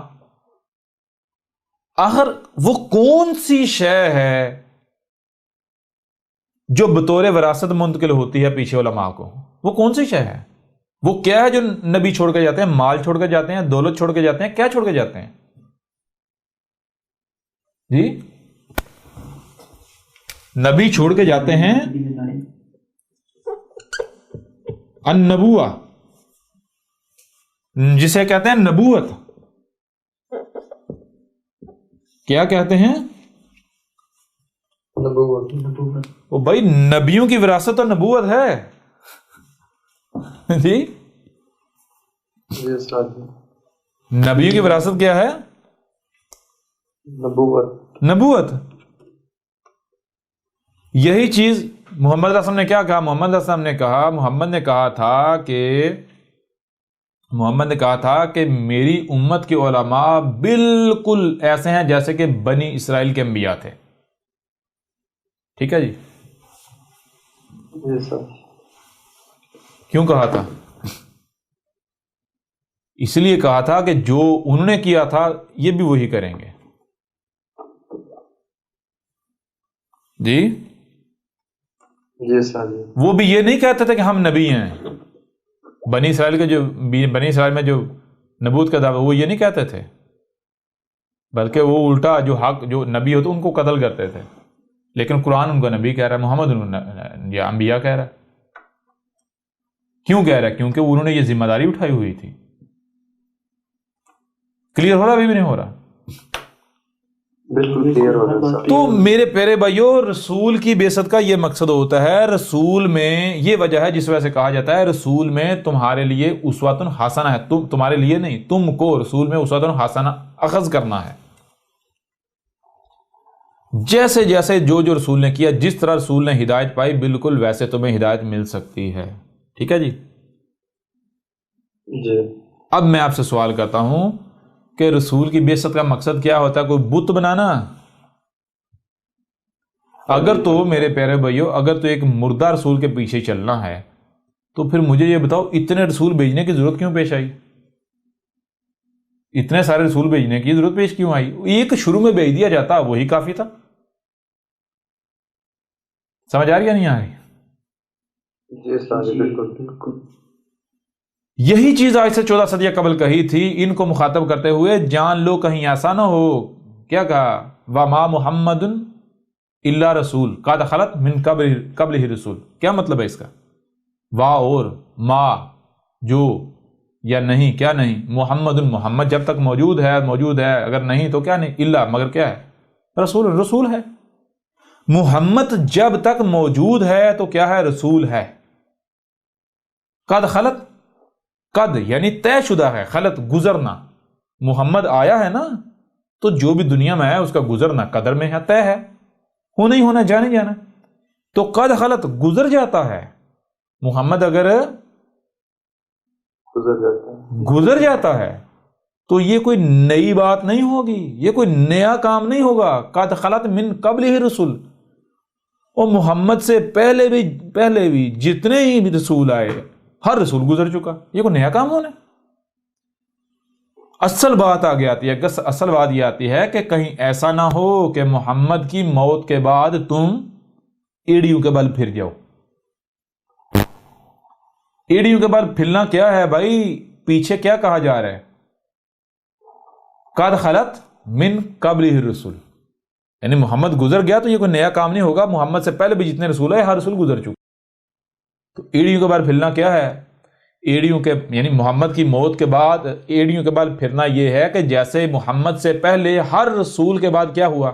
آخر وہ کون سی شے ہے جو بطور وراثت منتقل ہوتی ہے پیچھے علماء کو؟ وہ کون سی شے ہے؟ وہ کیا ہے جو نبی چھوڑ کے جاتے ہیں؟ مال چھوڑ کے جاتے ہیں، دولت چھوڑ کے جاتے ہیں، کیا چھوڑ کے جاتے ہیں جی؟ نبی چھوڑ کے جاتے ہیں النبوہ، جسے کہتے ہیں نبوت۔ کیا کہتے ہیں؟ وہ بھائی نبیوں کی وراثت اور نبوت ہے جی۔ نبیوں کی وراثت کیا ہے؟ نبوت۔ یہی چیز محمد صلی اللہ علیہ وسلم نے کیا کہا؟ محمد صلی اللہ علیہ وسلم نے کہا، محمد نے کہا تھا کہ میری امت کے علماء بالکل ایسے ہیں جیسے کہ بنی اسرائیل کے انبیاء تھے۔ ٹھیک ہے جی؟ کیوں کہا تھا؟ اس لیے کہا تھا کہ جو انہوں نے کیا تھا یہ بھی وہی کریں گے جی۔ وہ بھی یہ نہیں کہتے تھے کہ ہم نبی ہیں۔ بنی اسرائیل میں جو نبوت کا دعویٰ وہ یہ نہیں کہتے تھے، بلکہ وہ الٹا جو حق جو نبی ہوتے ان کو قتل کرتے تھے، لیکن قرآن ان کو نبی کہہ رہا ہے، محمد یا انبیاء کہہ رہا ہے۔ کیوں کہہ رہا ہے؟ کیونکہ انہوں نے یہ ذمہ داری اٹھائی ہوئی تھی۔ کلیئر ہو رہا؟ ابھی بھی نہیں ہو رہا؟ بالکل کلیئر ہو رہا ہے۔ تو میرے پیارے بھائیو، رسول کی بعثت کا یہ مقصد ہوتا ہے، رسول میں یہ وجہ ہے جس وجہ سے کہا جاتا ہے رسول میں تمہارے لیے اسوۃ حسنہ ہے، تمہارے لیے نہیں، تم کو رسول میں اسوۃ حسنہ اخذ کرنا ہے۔ جیسے جیسے جو رسول نے کیا، جس طرح رسول نے ہدایت پائی، بالکل ویسے تمہیں ہدایت مل سکتی ہے۔ ٹھیک ہے جی؟ جی اب میں آپ سے سوال کرتا ہوں کہ رسول کی بعثت کا مقصد کیا ہوتا ہے؟ کوئی بت بنانا؟ اگر تو میرے پیارے بھائیو، اگر تو ایک مردہ رسول کے پیچھے چلنا ہے تو پھر مجھے یہ بتاؤ اتنے رسول بھیجنے کی ضرورت کیوں پیش آئی؟ اتنے سارے رسول بھیجنے کی ضرورت پیش کیوں آئی؟ ایک شروع میں بھیج دیا جاتا وہی کافی تھا۔ سمجھ آ رہی یا نہیں آ رہی؟ جی بالکل۔ یہی چیز آج سے 14 صدیاں قبل کہی تھی، ان کو مخاطب کرتے ہوئے جان لو کہیں ایسا نہ ہو۔ کیا کہا؟ وَمَا مُحَمَّدٌ إِلَّا رَسُولٌ قَدْ خَلَتْ مِن قَبْلِهِ رُسُولٌ۔ کیا مطلب ہے اس کا؟ وا اور ما، جو یا نہیں، کیا نہیں؟ محمد، محمد جب تک موجود ہے، اگر نہیں تو کیا نہیں؟ الا، مگر کیا ہے؟ رسول، رسول ہے۔ محمد جب تک موجود ہے تو کیا ہے؟ رسول ہے۔ قد خلت، قد یعنی طے شدہ ہے، خلط گزرنا، محمد آیا ہے نا، تو جو بھی دنیا میں ہے اس کا گزرنا قدر میں ہے، طے ہے، ہونا ہی ہونا، جانے جانا۔ تو قد خلط گزر جاتا ہے، محمد اگر گزر جاتا ہے تو یہ کوئی نئی بات نہیں ہوگی، یہ کوئی نیا کام نہیں ہوگا۔ قد خلط من قبلہ رسول، اور محمد سے پہلے بھی جتنے ہی بھی رسول آئے، ہر رسول گزر چکا، یہ کوئی نیا کام ہونا۔ اصل بات آگے آتی ہے، اصل بات یہ آتی ہے کہ کہیں ایسا نہ ہو کہ محمد کی موت کے بعد تم ایڑیوں کے بل پھر جاؤ۔ ایڑیوں کے بل پھرنا کیا ہے بھائی؟ پیچھے کیا کہا جا رہا ہے؟ قد خلط من قبلہ الرسل، یعنی محمد گزر گیا تو یہ کوئی نیا کام نہیں ہوگا، محمد سے پہلے بھی جتنے رسول آئے ہر رسول گزر چکا۔ تو ایڑیوں کے بل پھرنا کیا ہے؟ ایڑیوں کے یعنی محمد کی موت کے بعد ایڑیوں کے بل پھرنا یہ ہے کہ جیسے محمد سے پہلے ہر رسول کے بعد کیا ہوا؟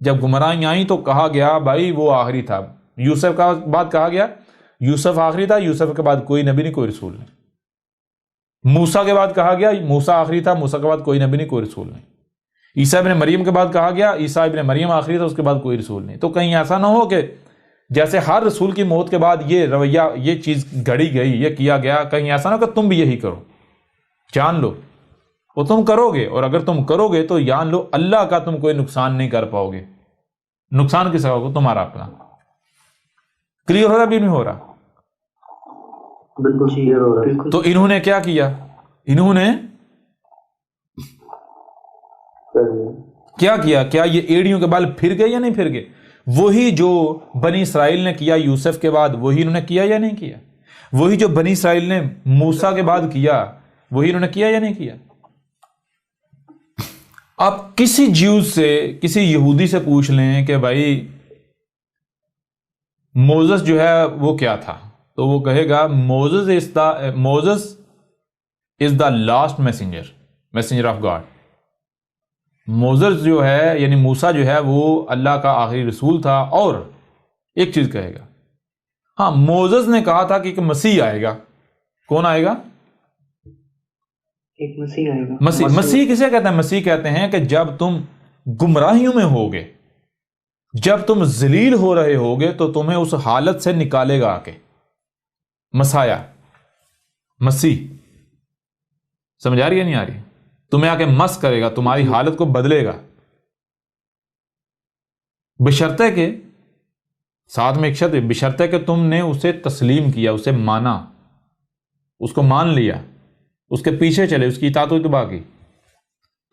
جب گمراہیاں آئیں تو کہا گیا بھائی وہ آخری تھا۔ یوسف کا بعد کہا گیا یوسف آخری تھا، یوسف کے بعد کوئی نبی نہیں، کوئی رسول نہیں۔ موسیٰ کے بعد کہا گیا موسیٰ آخری تھا، موسیٰ کے بعد کوئی نبی نہیں، کوئی رسول نہیں۔ عیسیٰ ابن مریم کے بعد کہا گیا عیسیٰ ابن مریم آخری تھا، اس کے بعد کوئی رسول نہیں۔ تو کہیں ایسا نہ ہو کہ جیسے ہر رسول کی موت کے بعد یہ رویہ، یہ چیز گھڑی گئی، یہ کیا گیا، کہیں ایسا نہ ہو کہ تم بھی یہی کرو۔ جان لو وہ تم کرو گے، اور اگر تم کرو گے تو جان لو اللہ کا تم کوئی نقصان نہیں کر پاؤ گے۔ نقصان کس کا ہوگا؟ تمہارا اپنا۔ کلیئر ہو رہا بھی نہیں ہو رہا؟ بالکل کلیئر ہو رہا ہے۔ تو انہوں نے کیا کیا؟ انہوں نے کیا کیا؟ کیا یہ ایڑیوں کے بال پھر گئے یا نہیں پھر گئے؟ وہی جو بنی اسرائیل نے کیا یوسف کے بعد، وہی انہوں نے کیا یا نہیں کیا؟ وہی جو بنی اسرائیل نے موسیٰ کے بعد کیا، وہی انہوں نے کیا یا نہیں کیا؟ آپ کسی جیوز سے، کسی یہودی سے پوچھ لیں کہ بھائی موزس جو ہے وہ کیا تھا، تو وہ کہے گا Moses is the last messenger of God. Moses جو ہے یعنی موسیٰ جو ہے وہ اللہ کا آخری رسول تھا۔ اور ایک چیز کہے گا، ہاں موزس نے کہا تھا کہ ایک مسیح آئے گا۔ کون آئے گا؟ ایک مسیح آئے گا۔ مسیح کسے کہتے ہیں؟ مسیح کہتے ہیں کہ جب تم گمراہیوں میں ہوگے، جب تم ذلیل ہو رہے ہوگے تو تمہیں اس حالت سے نکالے گا آ کے مسایہ، مسیح۔ سمجھ آ رہی ہے نہیں آ رہی؟ تمہیں آ کے مس کرے گا، تمہاری حالت کو بدلے گا، بشرطے کہ ساتھ میں ایک شرط، بشرطے کہ تم نے اسے تسلیم کیا، اسے مانا، اس کو مان لیا، اس کے پیچھے چلے، اس کی اطاعت و اتباع کی۔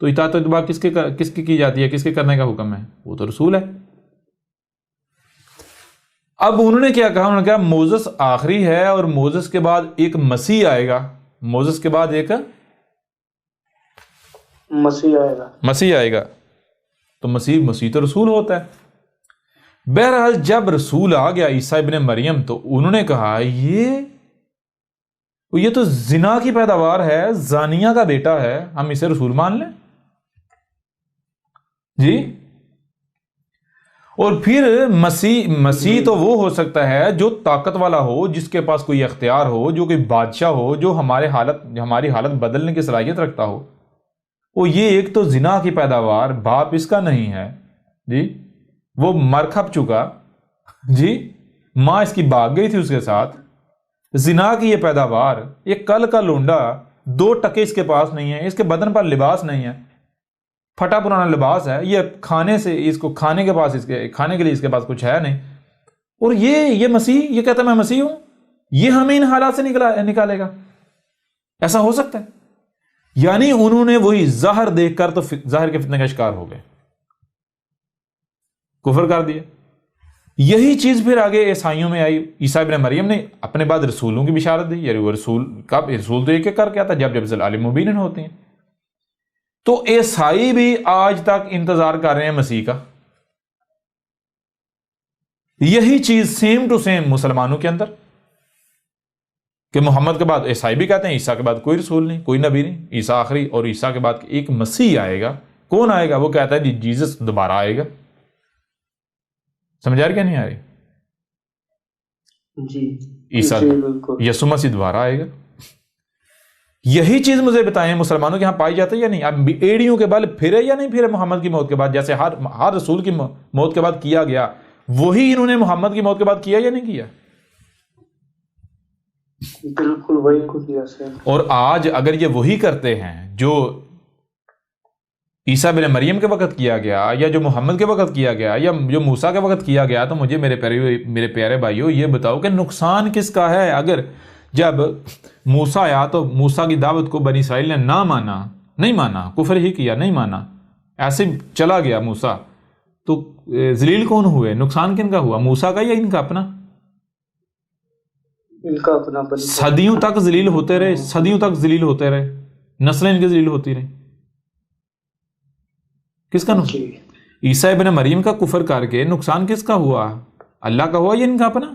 تو اطاعت و اتباع کس کی جاتی ہے؟ کس کے کرنے کا حکم ہے؟ وہ تو رسول ہے۔ اب انہوں نے کیا کہا؟ انہوں نے کہا موزس آخری ہے اور موزس کے بعد ایک مسیح آئے گا، موزس کے بعد ایک مسیح آئے گا۔ تو مسیح تو رسول ہوتا ہے۔ بہرحال جب رسول آ گیا عیسیٰ ابن مریم، تو انہوں نے کہا یہ تو زنا کی پیداوار ہے، زانیہ کا بیٹا ہے، ہم اسے رسول مان لیں؟ جی اور پھر مسیح تو وہ ہو سکتا ہے جو طاقت والا ہو، جس کے پاس کوئی اختیار ہو، جو کوئی بادشاہ ہو، جو ہماری حالت بدلنے کی صلاحیت رکھتا ہو۔ وہ یہ ایک تو زنا کی پیداوار باپ اس کا نہیں ہے جی، وہ مر کھپ چکا جی، ماں اس کی بھاگ گئی تھی اس کے ساتھ، زنا کی یہ پیداوار، یہ کل کا لونڈا، 2 ٹکے اس کے پاس نہیں ہے، اس کے بدن پر لباس نہیں ہے، پھٹا پرانا لباس ہے، یہ کھانے سے اس کو کھانے کے لیے اس کے پاس کچھ ہے نہیں، اور یہ مسیح یہ کہتا ہے میں مسیح ہوں، یہ ہمیں ان حالات سے نکالے گا؟ ایسا ہو سکتا ہے؟ یعنی انہوں نے وہی ظاہر دیکھ کر تو ظاہر کے فتنے کا شکار ہو گئے، کفر کر دیا۔ یہی چیز پھر آگے عیسائیوں میں آئی، عیسیٰ ابن مریم نے اپنے بعد رسولوں کی بشارت دی، یعنی وہ رسول تو ایک کر کے آتا جب ذوالعالم مبین ہوتے ہیں۔ تو عیسائی بھی آج تک انتظار کر رہے ہیں مسیح کا، یہی چیز سیم ٹو سیم مسلمانوں کے اندر، کہ محمد کے بعد عیسائی بھی کہتے ہیں عیسیٰ کے بعد کوئی رسول نہیں، کوئی نبی نہیں، عیسیٰ آخری، اور عیسیٰ کے بعد ایک مسیح آئے گا۔ کون آئے گا؟ وہ کہتا ہے جیزس دوبارہ آئے گا۔ سمجھ آ رہی کہ نہیں آ رہی؟ جی عیسیٰ یسوع مسیح دوبارہ آئے گا۔ یہی چیز مجھے بتائیں مسلمانوں کے ہاں پائی جاتی ہے یا نہیں؟ اب ایڑیوں کے بل پھرے یا نہیں پھرے محمد کی موت کے بعد؟ جیسے ہر رسول کی موت کے بعد کیا گیا، وہی انہوں نے محمد کی موت کے بعد کیا یا نہیں کیا؟ بالکل وہی کو کیا سر۔ اور آج اگر یہ وہی کرتے ہیں جو عیسیٰ بن مریم کے وقت کیا گیا، یا جو محمد کے وقت کیا گیا، یا جو موسیٰ کے وقت کیا گیا، تو مجھے میرے پیارے بھائیو یہ بتاؤ کہ نقصان کس کا ہے؟ اگر جب موسیٰ آیا تو موسیٰ کی دعوت کو بنی اسرائیل نے نہیں مانا، کفر ہی کیا، نہیں مانا، ایسے چلا گیا موسیٰ، تو ذلیل کون ہوئے؟ نقصان کن کا ہوا؟ موسیٰ کا یا ان کا اپنا؟ ان کا اپنا۔ صدیوں تک ذلیل ہوتے رہے، نسلیں ان کی ذلیل ہوتی رہی۔ کس کا نقصان؟ عیسیٰ ابن مریم کا کفر کر کے نقصان کس کا ہوا؟ اللہ کا ہوا یا ان کا اپنا؟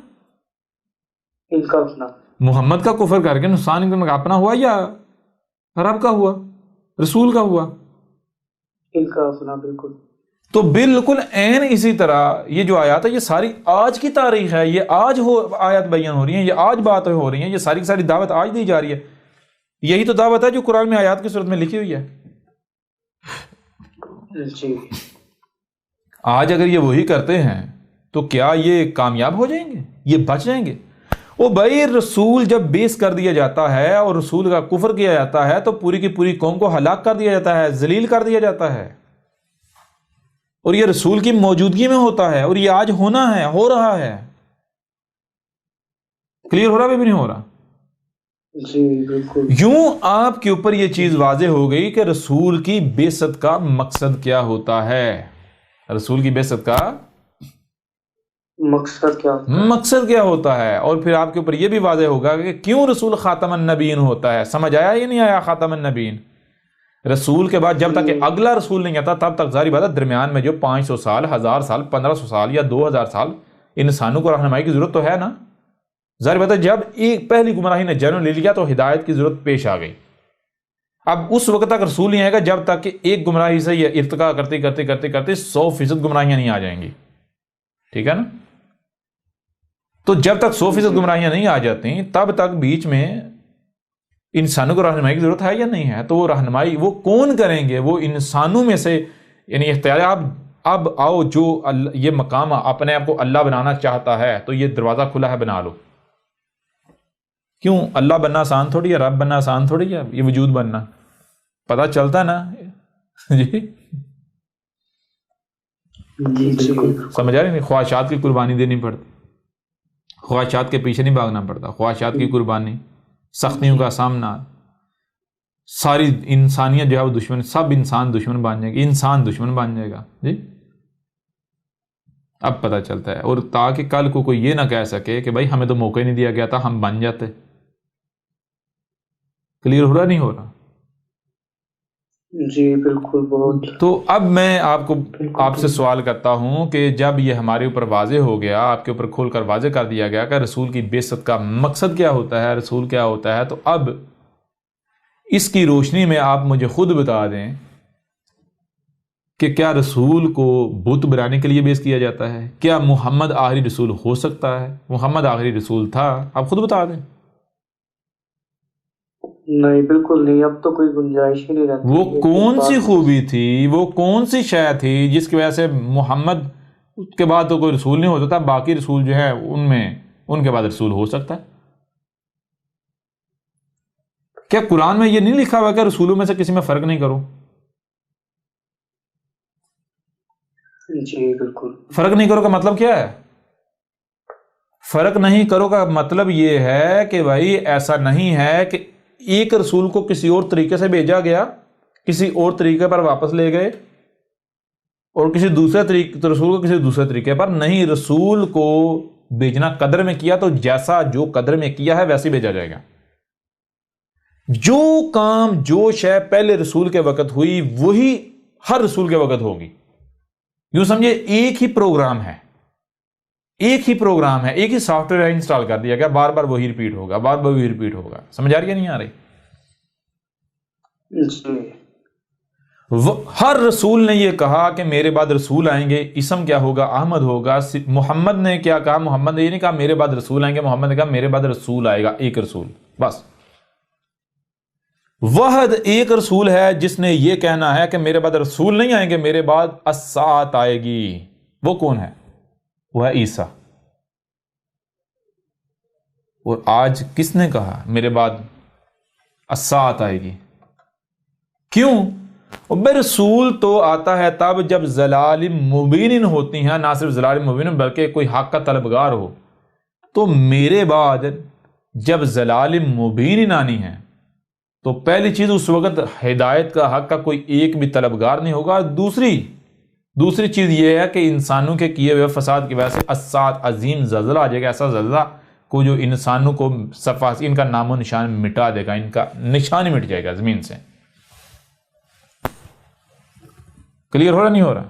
ان کا اپنا۔ محمد کا کفر کر کے نقصان ان کا اپنا ہوا یا رب کا ہوا، رسول کا ہوا؟ ان کا اپنا، بالکل۔ تو بالکل عین اسی طرح یہ جو آیات ہے یہ ساری آج کی تاریخ ہے، یہ آج آیات بیان ہو رہی ہیں، یہ آج بات ہو رہی ہیں، یہ ساری کی ساری دعوت آج دی جا رہی ہے۔ یہی تو دعوت ہے جو قرآن میں آیات کی صورت میں لکھی ہوئی ہے۔ جی آج اگر یہ وہی کرتے ہیں تو کیا یہ کامیاب ہو جائیں گے؟ یہ بچ جائیں گے؟ وہ بھائی رسول جب بیس کر دیا جاتا ہے اور رسول کا کفر کیا جاتا ہے تو پوری کی پوری قوم کو ہلاک کر دیا جاتا ہے، ذلیل کر دیا جاتا ہے، اور یہ رسول کی موجودگی میں ہوتا ہے، اور یہ آج ہونا ہے، ہو رہا ہے۔ کلیئر ہو رہا بھی نہیں ہو رہا؟ جی بالکل۔ یوں آپ کے اوپر یہ چیز واضح ہو گئی کہ رسول کی بعثت کا مقصد کیا ہوتا ہے۔ رسول کی بعثت کا مقصد کیا ہوتا ہے، اور پھر آپ کے اوپر یہ بھی واضح ہوگا کہ کیوں رسول خاتم النبیین ہوتا ہے۔ سمجھ آیا یا نہیں آیا؟ خاتم النبیین رسول کے بعد جب تک کہ اگلا رسول نہیں آتا تب تک ظاہری بات ہے درمیان میں جو 500 سال، 1000 سال، 1500 سال یا 2000 سال انسانوں کو رہنمائی کی ضرورت تو ہے نا۔ ظاہر بات ہے جب ایک پہلی گمراہی نے جنم لے لیا تو ہدایت کی ضرورت پیش آ گئی۔ اب اس وقت تک رسول نہیں آئے گا جب تک کہ ایک گمراہی سے یہ ارتقا کرتے کرتے کرتے کرتے 100% گمراہیاں نہیں آ جائیں گی، ٹھیک ہے نا؟ تو جب تک 100% گمراہیاں نہیں آ جاتی تب تک بیچ میں انسانوں کو رہنمائی کی ضرورت ہے یا نہیں ہے؟ تو وہ رہنمائی وہ کون کریں گے؟ وہ انسانوں میں سے، یعنی اختیار اب آؤ جو یہ مقام اپنے آپ کو اللہ بنانا چاہتا ہے تو یہ دروازہ کھلا ہے، بنا لو۔ کیوں؟ اللہ بننا آسان تھوڑی ہے، رب بننا آسان تھوڑی ہے، یہ وجود بننا پتہ چلتا ہے نا جی۔ سمجھ آ رہی نہیں؟ خواہشات کی قربانی دینی پڑتی، خواہشات کے پیچھے نہیں بھاگنا پڑتا، خواہشات کی قربانی، سختیوں کا سامنا، ساری انسانیت جو ہے وہ دشمن، سب انسان دشمن بن جائے گا، انسان دشمن بن جائے گا جی۔ اب پتہ چلتا ہے، اور تاکہ کل کو کوئی یہ نہ کہہ سکے کہ بھائی ہمیں تو موقع ہی نہیں دیا گیا تھا، ہم بن جاتے۔ کلیئر ہو رہا نہیں ہو رہا؟ جی بالکل، بہت۔ تو اب میں آپ سے سوال کرتا ہوں کہ جب یہ ہمارے اوپر واضح ہو گیا، آپ کے اوپر کھول کر واضح کر دیا گیا کہ رسول کی بعثت کا مقصد کیا ہوتا ہے، رسول کیا ہوتا ہے، تو اب اس کی روشنی میں آپ مجھے خود بتا دیں کہ کیا رسول کو بت بنانے کے لیے بیس کیا جاتا ہے؟ کیا محمد آخری رسول ہو سکتا ہے؟ محمد آخری رسول تھا؟ آپ خود بتا دیں۔ نہیں بالکل نہیں، اب تو کوئی گنجائش ہی نہیں رہتی۔ وہ کون سی خوبی تھی، وہ کون سی شے تھی جس کی وجہ سے محمد کے بعد تو کوئی رسول نہیں ہو سکتا، باقی رسول جو ہے ان کے بعد رسول ہو سکتا ہے؟ کیا قرآن میں یہ نہیں لکھا ہوا کہ رسولوں میں سے کسی میں فرق نہیں کرو؟ جی بالکل۔ فرق نہیں کرو کا مطلب کیا ہے؟ فرق نہیں کرو کا مطلب یہ ہے کہ بھائی ایسا نہیں ہے کہ ایک رسول کو کسی اور طریقے سے بھیجا گیا، کسی اور طریقے پر واپس لے گئے، اور کسی دوسرے رسول کو کسی دوسرے طریقے پر نہیں۔ رسول کو بھیجنا قدر میں کیا تو جیسا جو قدر میں کیا ہے ویسے بھیجا جائے گا۔ جو کام جو شے پہلے رسول کے وقت ہوئی وہی ہر رسول کے وقت ہوگی۔ یوں سمجھے ایک ہی پروگرام ہے، ایک ہی پروگرام ہے، ایک ہی سافٹ ویئر انسٹال کر دیا گیا، بار بار وہی ریپیٹ ہوگا، بار بار وہی ریپیٹ ہوگا۔ سمجھ آ رہی ہے نہیں آ رہی؟ جی ہر رسول نے یہ کہا کہ میرے بعد رسول آئیں گے، اسم کیا ہوگا؟ احمد ہوگا۔ محمد نے کیا کہا؟ محمد نے یہ نہیں کہا میرے بعد رسول آئیں گے، محمد نے کہا میرے بعد رسول آئے گا، ایک رسول بس۔ واحد ایک رسول ہے جس نے یہ کہنا ہے کہ میرے بعد رسول نہیں آئیں گے، میرے بعد الساعت آئے گی۔ وہ کون ہے؟ وہ ہے عیسیٰ۔ اور آج کس نے کہا میرے بعد الساعت آئے گی؟ کیوں؟ بے رسول تو آتا ہے تب جب ضلال مبین ہوتی ہیں، نہ صرف ضلال مبین بلکہ کوئی حق کا طلبگار ہو۔ تو میرے بعد جب ضلال مبین آنی ہے تو پہلی چیز اس وقت ہدایت کا حق کا کوئی ایک بھی طلبگار نہیں ہوگا۔ دوسری چیز یہ ہے کہ انسانوں کے کیے ہوئے فساد کی وجہ سے الساعت عظیم زلزلہ آ جائے گا، ایسا زلزلہ کو جو انسانوں کو ان کا نام و نشان مٹا دے گا، ان کا نشان ہی مٹ جائے گا زمین سے۔ کلیئر ہو رہا نہیں ہو رہا؟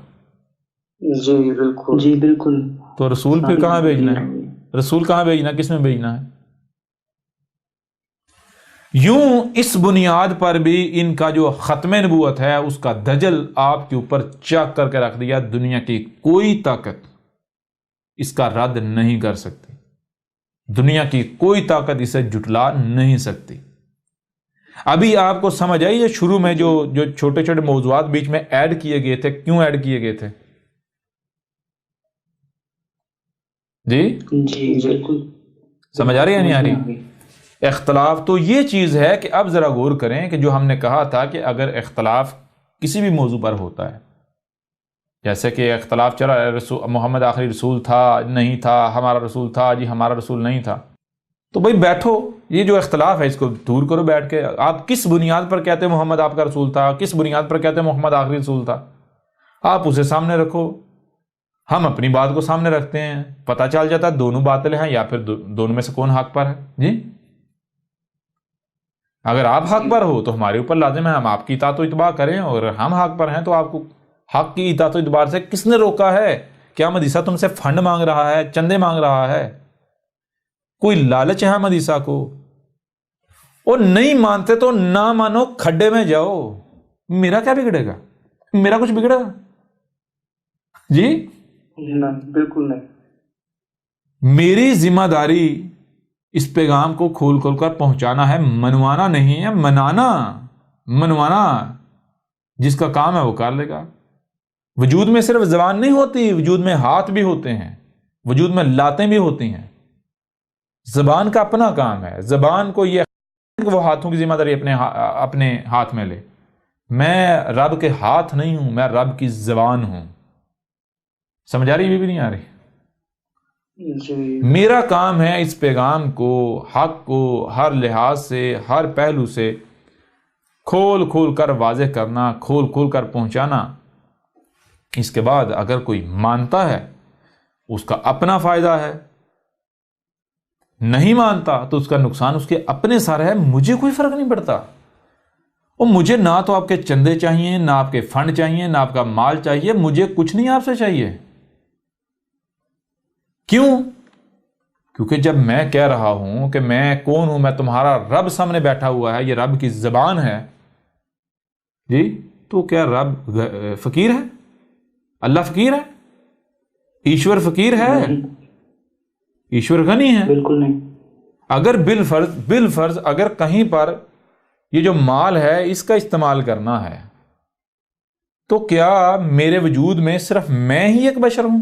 جی بالکل جی بالکل۔ تو رسول پھر کہاں بھیجنا ہے؟ رسول کہاں بھیجنا ہے؟ کس میں بھیجنا ہے؟ یوں اس بنیاد پر بھی ان کا جو ختم نبوت ہے اس کا دجل آپ کے اوپر چاک کر کے رکھ دیا۔ دنیا کی کوئی طاقت اس کا رد نہیں کر سکتی، دنیا کی کوئی طاقت اسے جھٹلا نہیں سکتی۔ ابھی آپ کو سمجھ آئی یہ شروع میں جو چھوٹے چھوٹے موضوعات بیچ میں ایڈ کیے گئے تھے، کیوں ایڈ کیے گئے تھے؟ جی بالکل سمجھ آ رہی ہے نہیں آ رہی؟ اختلاف تو یہ چیز ہے کہ اب ذرا غور کریں کہ جو ہم نے کہا تھا کہ اگر اختلاف کسی بھی موضوع پر ہوتا ہے، جیسے کہ اختلاف چلا محمد آخری رسول تھا نہیں تھا، ہمارا رسول تھا جی ہمارا رسول نہیں تھا، تو بھائی بیٹھو، یہ جو اختلاف ہے اس کو دور کرو بیٹھ کے۔ آپ کس بنیاد پر کہتے ہیں محمد آپ کا رسول تھا، کس بنیاد پر کہتے ہیں محمد آخری رسول تھا، آپ اسے سامنے رکھو، ہم اپنی بات کو سامنے رکھتے ہیں، پتہ چل جاتا ہے دونوں باطل ہیں یا پھر دونوں میں سے کون حق پر ہے۔ جی اگر آپ حق پر ہو تو ہمارے اوپر لازم ہے ہم آپ کی اطاعت و اتباع کریں، اور ہم حق پر ہیں تو آپ کو حق کی اطاعت و اتباع سے کس نے روکا ہے؟ کیا مدیسہ تم سے فنڈ مانگ رہا ہے، چندے مانگ رہا ہے؟ کوئی لالچ ہے مدیسہ کو؟ اور نہیں مانتے تو نہ مانو، کھڈے میں جاؤ، میرا کیا بگڑے گا؟ میرا کچھ بگڑے گا؟ جی بالکل نہیں۔ میری ذمہ داری اس پیغام کو کھول کھول کر پہنچانا ہے، منوانا نہیں ہے، منوانا جس کا کام ہے وہ کر لے گا۔ وجود میں صرف زبان نہیں ہوتی، وجود میں ہاتھ بھی ہوتے ہیں، وجود میں لاتیں بھی ہوتی ہیں۔ زبان کا اپنا کام ہے، زبان کو یہ وہ ہاتھوں کی ذمہ داری اپنے ہاتھ میں لے۔ میں رب کے ہاتھ نہیں ہوں، میں رب کی زبان ہوں۔ سمجھ آ رہی بھی نہیں آ رہی؟ میرا کام ہے اس پیغام کو، حق کو ہر لحاظ سے، ہر پہلو سے کھول کھول کر واضح کرنا، کھول کھول کر پہنچانا۔ اس کے بعد اگر کوئی مانتا ہے اس کا اپنا فائدہ ہے، نہیں مانتا تو اس کا نقصان اس کے اپنے سر ہے، مجھے کوئی فرق نہیں پڑتا۔ اور مجھے نہ تو آپ کے چندے چاہیے، نہ آپ کے فنڈ چاہیے، نہ آپ کا مال چاہیے، مجھے کچھ نہیں آپ سے چاہیے۔ کیوں؟ کیونکہ جب میں کہہ رہا ہوں کہ میں کون ہوں، میں تمہارا رب سامنے بیٹھا ہوا ہے، یہ رب کی زبان ہے، جی تو کیا رب فقیر ہے؟ اللہ فقیر ہے؟ ایشور فقیر ہے؟ نہیں، ایشور غنی ہے؟ بالکل نہیں۔ اگر بالفرض اگر کہیں پر یہ جو مال ہے اس کا استعمال کرنا ہے تو کیا میرے وجود میں صرف میں ہی ایک بشر ہوں؟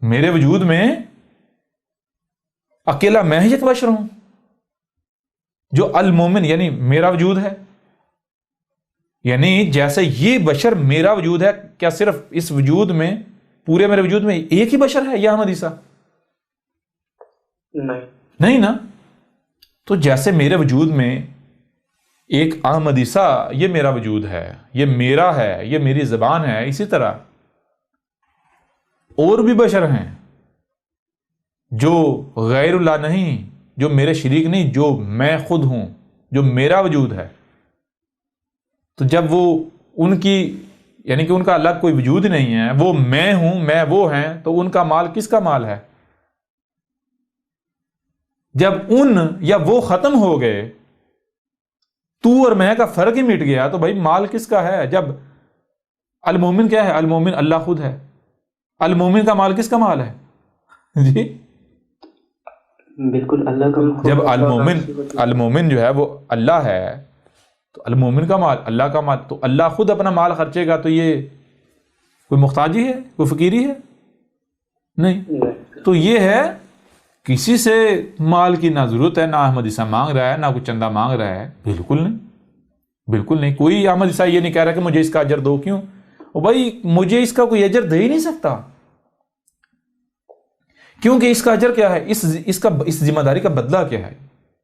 میرے وجود میں اکیلا میں ہی ایک بشر ہوں جو المومن یعنی میرا وجود ہے؟ یعنی جیسے یہ بشر میرا وجود ہے، کیا صرف اس وجود میں پورے میرے وجود میں ایک ہی بشر ہے یا احمد عیسیٰ؟ نہیں نا۔ تو جیسے میرے وجود میں ایک احمد عیسیٰ یہ میرا وجود ہے، یہ میرا ہے، یہ میری زبان ہے، اسی طرح اور بھی بشر ہیں جو غیر اللہ نہیں، جو میرے شریک نہیں، جو میں خود ہوں، جو میرا وجود ہے۔ تو جب وہ ان کی یعنی کہ ان کا الگ کوئی وجود نہیں ہے، وہ میں ہوں، میں وہ ہیں، تو ان کا مال کس کا مال ہے؟ جب ان یا وہ ختم ہو گئے، تو اور میں کا فرق ہی مٹ گیا، تو بھائی مال کس کا ہے؟ جب المومن کیا ہے؟ المومن اللہ خود ہے۔ المومن کا مال کس کا مال ہے جی؟ بالکل اللہ کا۔ جب المومن جو ہے وہ اللہ ہے تو المومن کا مال اللہ کا مال، تو اللہ خود اپنا مال خرچے گا تو یہ کوئی محتاجی ہے؟ کوئی فقیری ہے؟ نہیں۔ تو یہ ہے کسی سے مال کی نہ ضرورت ہے، نہ احمد عیسیٰ مانگ رہا ہے، نہ کوئی چندہ مانگ رہا ہے، بالکل نہیں، بالکل نہیں۔ کوئی احمد عیسیٰ یہ نہیں کہہ رہا کہ مجھے اس کا اجر دو، کیوں؟ بھائی مجھے اس کا کوئی اجر دے ہی نہیں سکتا، کیونکہ اس کا اجر کیا ہے؟ اس ذمہ داری کا بدلہ کیا ہے؟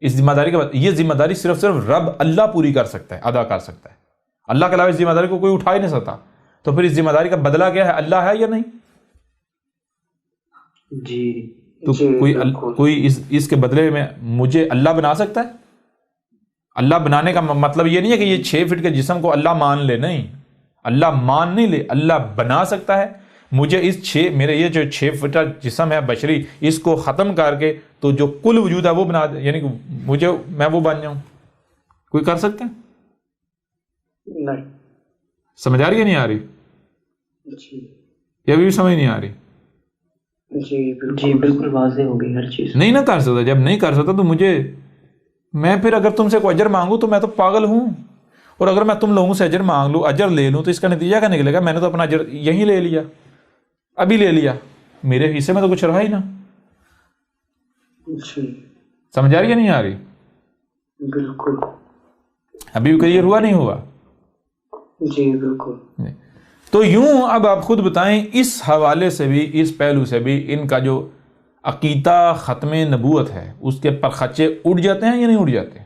اس ذمہ داری کا یہ ذمہ داری صرف رب اللہ پوری کر سکتا ہے، ادا کر سکتا ہے۔ اللہ کے علاوہ اس ذمہ داری کو کوئی اٹھا ہی نہیں سکتا، تو پھر اس ذمہ داری کا بدلہ کیا ہے؟ اللہ ہے یا نہیں؟ جی تو کوئی اس کے بدلے میں مجھے اللہ بنا سکتا ہے؟ اللہ بنانے کا مطلب یہ نہیں ہے کہ یہ 6 فٹ کے جسم کو اللہ مان لے، نہیں، اللہ مان نہیں لے، اللہ بنا سکتا ہے۔ مجھے میرے یہ جو 6 فٹ جسم ہے بشری، اس کو ختم کر کے تو جو کل وجود ہے وہ بنا دے، یعنی کہ میں وہ بن جاؤں۔ کوئی کر سکتا ہے؟ نہیں۔ سمجھ آ رہی ہے نہیں آ رہی؟ یہ ابھی بھی سمجھ نہیں آ رہی؟ جی بالکل واضح ہو گئی ہر چیز۔ نہیں نہ کر سکتا، جب نہیں کر سکتا تو میں پھر اگر تم سے کوئی اجر مانگوں تو میں تو پاگل ہوں، اور اگر میں تم لوگوں سے اجر مانگ لوں، اجر لے لوں، تو اس کا نتیجہ کیا نکلے گا؟ میں نے تو اپنا اجر یہیں لے لیا، ابھی لے لیا، میرے حصے میں تو کچھ رہا ہی نہ۔ سمجھ آ رہی ہے نہیں آ رہی؟ بالکل۔ ابھی بھی کلیئر ہوا نہیں ہوا؟ جی بالکل۔ تو یوں اب آپ خود بتائیں، اس حوالے سے بھی، اس پہلو سے بھی، ان کا جو عقیدہ ختم نبوت ہے اس کے پرخچے اڑ جاتے ہیں یا نہیں اڑ جاتے؟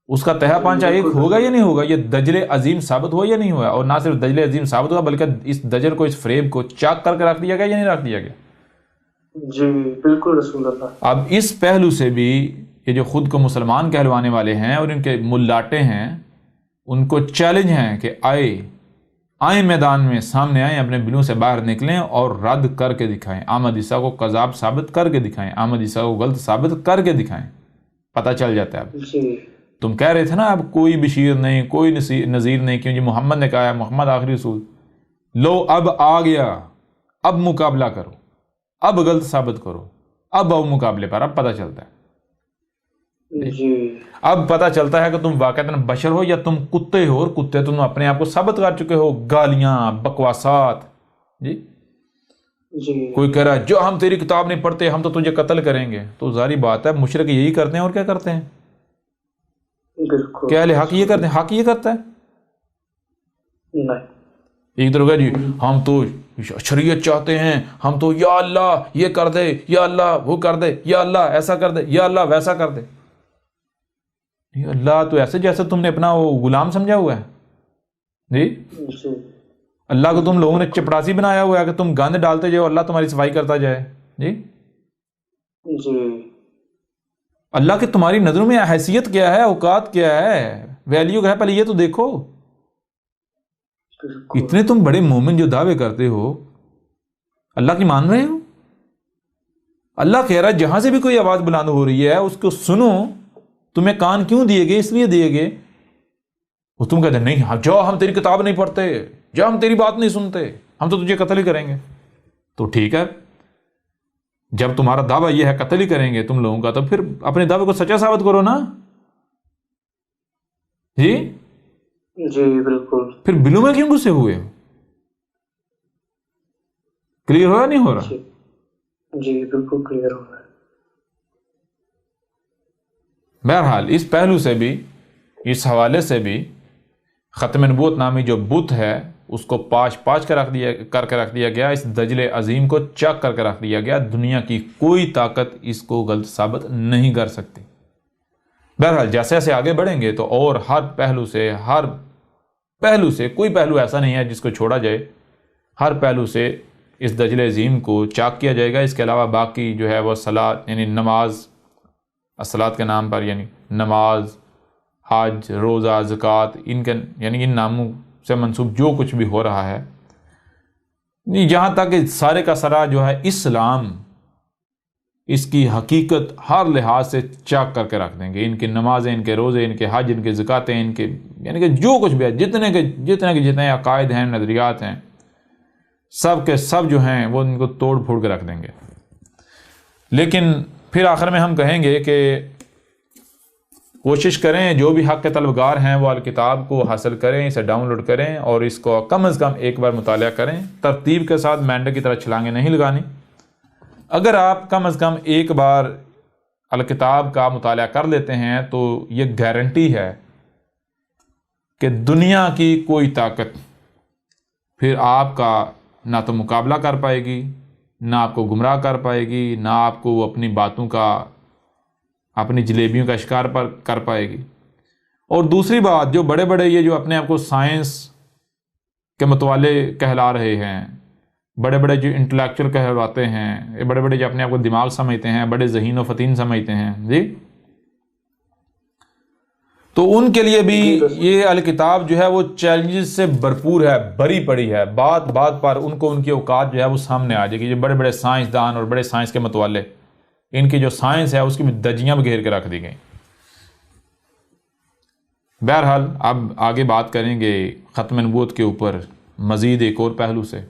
اس کا تہہ پانچہ ایک ہوگا یا نہیں ہوگا؟ یہ دجل عظیم ثابت ہوا یا نہیں ہوا؟ اور نہ صرف دجل عظیم ثابت ہوا بلکہ اس دجل کو، اس فریب کو چاک کر کے رکھ دیا گیا یا نہیں رکھ دیا گیا؟ جی بالکل رسول اللہ۔ اب اس پہلو سے بھی یہ جو خود کو مسلمان کہلوانے والے ہیں اور ان کے ملاٹے ہیں، ان کو چیلنج ہے کہ آئیں میدان میں، سامنے آئیں، اپنے بلوں سے باہر نکلیں اور رد کر کے دکھائیں، احمد عیسیٰ کو کذاب ثابت کر کے دکھائیں، احمد عیسیٰ کو غلط ثابت کر کے دکھائیں۔ پتہ چل جاتا ہے اب۔ تم کہہ رہے تھے نا اب کوئی بشیر نہیں، کوئی نذیر نہیں، کیوں؟ جی محمد نے کہا ہے، محمد آخری رسول، لو اب آ گیا، اب مقابلہ کرو، اب غلط ثابت کرو، اب آؤ مقابلے پر۔ اب پتہ چلتا ہے، اب پتہ چلتا ہے کہ تم واقعتاً بشر ہو یا تم کتے ہو، اور کتے تم اپنے آپ کو ثابت کر چکے ہو، گالیاں، بکواسات۔ جی کوئی کہہ رہا ہے جو ہم تیری کتاب نہیں پڑھتے ہم تو تجھے قتل کریں گے، تو ظاہری بات ہے مشرک یہی کرتے ہیں، اور کیا کرتے ہیں؟ کیا حق یہ کرتے ہیں؟ حق یہ کرتا ہے؟ ایک طرح جی ہم تو شریعت چاہتے ہیں، ہم تو یا اللہ یہ کر دے، یا اللہ وہ کر دے، یا اللہ ایسا کر دے، یا اللہ ویسا کر دے۔ اللہ تو ایسے جیسے تم نے اپنا وہ غلام سمجھا ہوا ہے جی؟ اللہ کو تم لوگوں نے چپڑاسی بنایا ہوا ہے کہ تم گند ڈالتے جاؤ، اللہ تمہاری صفائی کرتا جائے جی؟ اللہ کی تمہاری نظروں میں حیثیت کیا ہے، اوقات کیا ہے، ویلیو کیا ہے؟ پہلے یہ تو دیکھو۔ اتنے تم بڑے مومن جو دعوے کرتے ہو، اللہ کی مان رہے ہو؟ اللہ کہہ رہا ہے جہاں سے بھی کوئی آواز بلند ہو رہی ہے اس کو سنو۔ تمہیں کان کیوں دیے گئے؟ اس لیے دیے گئے، وہ تم کہتے ہیں نہیں جاؤ ہم تیری کتاب نہیں پڑھتے، جب ہم تیری بات نہیں سنتے ہم تو تجھے قتل ہی کریں گے. تو ٹھیک ہے، جب تمہارا دعویٰ یہ ہے قتل ہی کریں گے تم لوگوں کا، تو پھر اپنے دعوے کو سچا ثابت کرو نا. جی جی بالکل. پھر بلو میں کیوں غصے ہوئے؟ کلیئر ہوا نہیں ہو رہا؟ جی بالکل کلیئر ہو رہا ہے. بہرحال اس پہلو سے بھی، اس حوالے سے بھی ختم نبوت نامی جو بت ہے اس کو پاش کر کے رکھ دیا گیا، اس دجل عظیم کو چک کر کے رکھ دیا گیا. دنیا کی کوئی طاقت اس کو غلط ثابت نہیں کر سکتی. بہرحال جیسے جیسے آگے بڑھیں گے تو اور ہر پہلو سے کوئی پہلو ایسا نہیں ہے جس کو چھوڑا جائے. ہر پہلو سے اس دجل عظیم کو چاک کیا جائے گا. اس کے علاوہ باقی جو ہے وہ صلاۃ یعنی نماز، الصلاۃ کے نام پر یعنی نماز، حج، روزہ، زکوٰۃ، ان ناموں سے منسوب جو کچھ بھی ہو رہا ہے، جہاں تک کہ سارے کا سارا جو ہے اسلام اس کی حقیقت ہر لحاظ سے چاک کر کے رکھ دیں گے. ان کی نمازیں، ان کے روزے، ان کے حج، ان کے زکاتیں، ان کے یعنی کہ جو کچھ بھی ہے، جتنے عقائد ہیں، نظریات ہیں، سب کے سب جو ہیں وہ ان کو توڑ پھوڑ کے رکھ دیں گے. لیکن پھر آخر میں ہم کہیں گے کہ کوشش کریں جو بھی حق کے طلبگار ہیں وہ الکتاب کو حاصل کریں، اسے ڈاؤن لوڈ کریں اور اس کو کم از کم ایک بار مطالعہ کریں. ترتیب کے ساتھ مینڈے کی طرح چھلانگیں نہیں لگانی. اگر آپ کم از کم ایک بار الکتاب کا مطالعہ کر لیتے ہیں تو یہ گارنٹی ہے کہ دنیا کی کوئی طاقت پھر آپ کا نہ تو مقابلہ کر پائے گی، نہ آپ کو گمراہ کر پائے گی، نہ آپ کو اپنی باتوں کا، اپنی جلیبیوں کا شکار کر پائے گی. اور دوسری بات، جو بڑے بڑے یہ جو اپنے آپ کو سائنس کے متوالے کہلا رہے ہیں، بڑے بڑے جو انٹلیکچوئل کہلاتے ہیں، بڑے بڑے جو اپنے آپ کو دماغ سمجھتے ہیں، بڑے ذہین و فطین سمجھتے ہیں، جی، تو ان کے لیے بھی یہ الکتاب جو ہے وہ چیلنجز سے بھرپور ہے، بھری پڑی ہے. بات بات پر ان کو ان کی اوقات جو ہے وہ سامنے آ جائے گی. جو بڑے بڑے سائنسدان اور بڑے سائنس کے متوالے، ان کی جو سائنس ہے اس کی بھی دجیاں بھی گھیر کے رکھ دی گئیں. بہرحال اب آگے بات کریں گے ختم نبوت کے اوپر مزید ایک اور پہلو سے.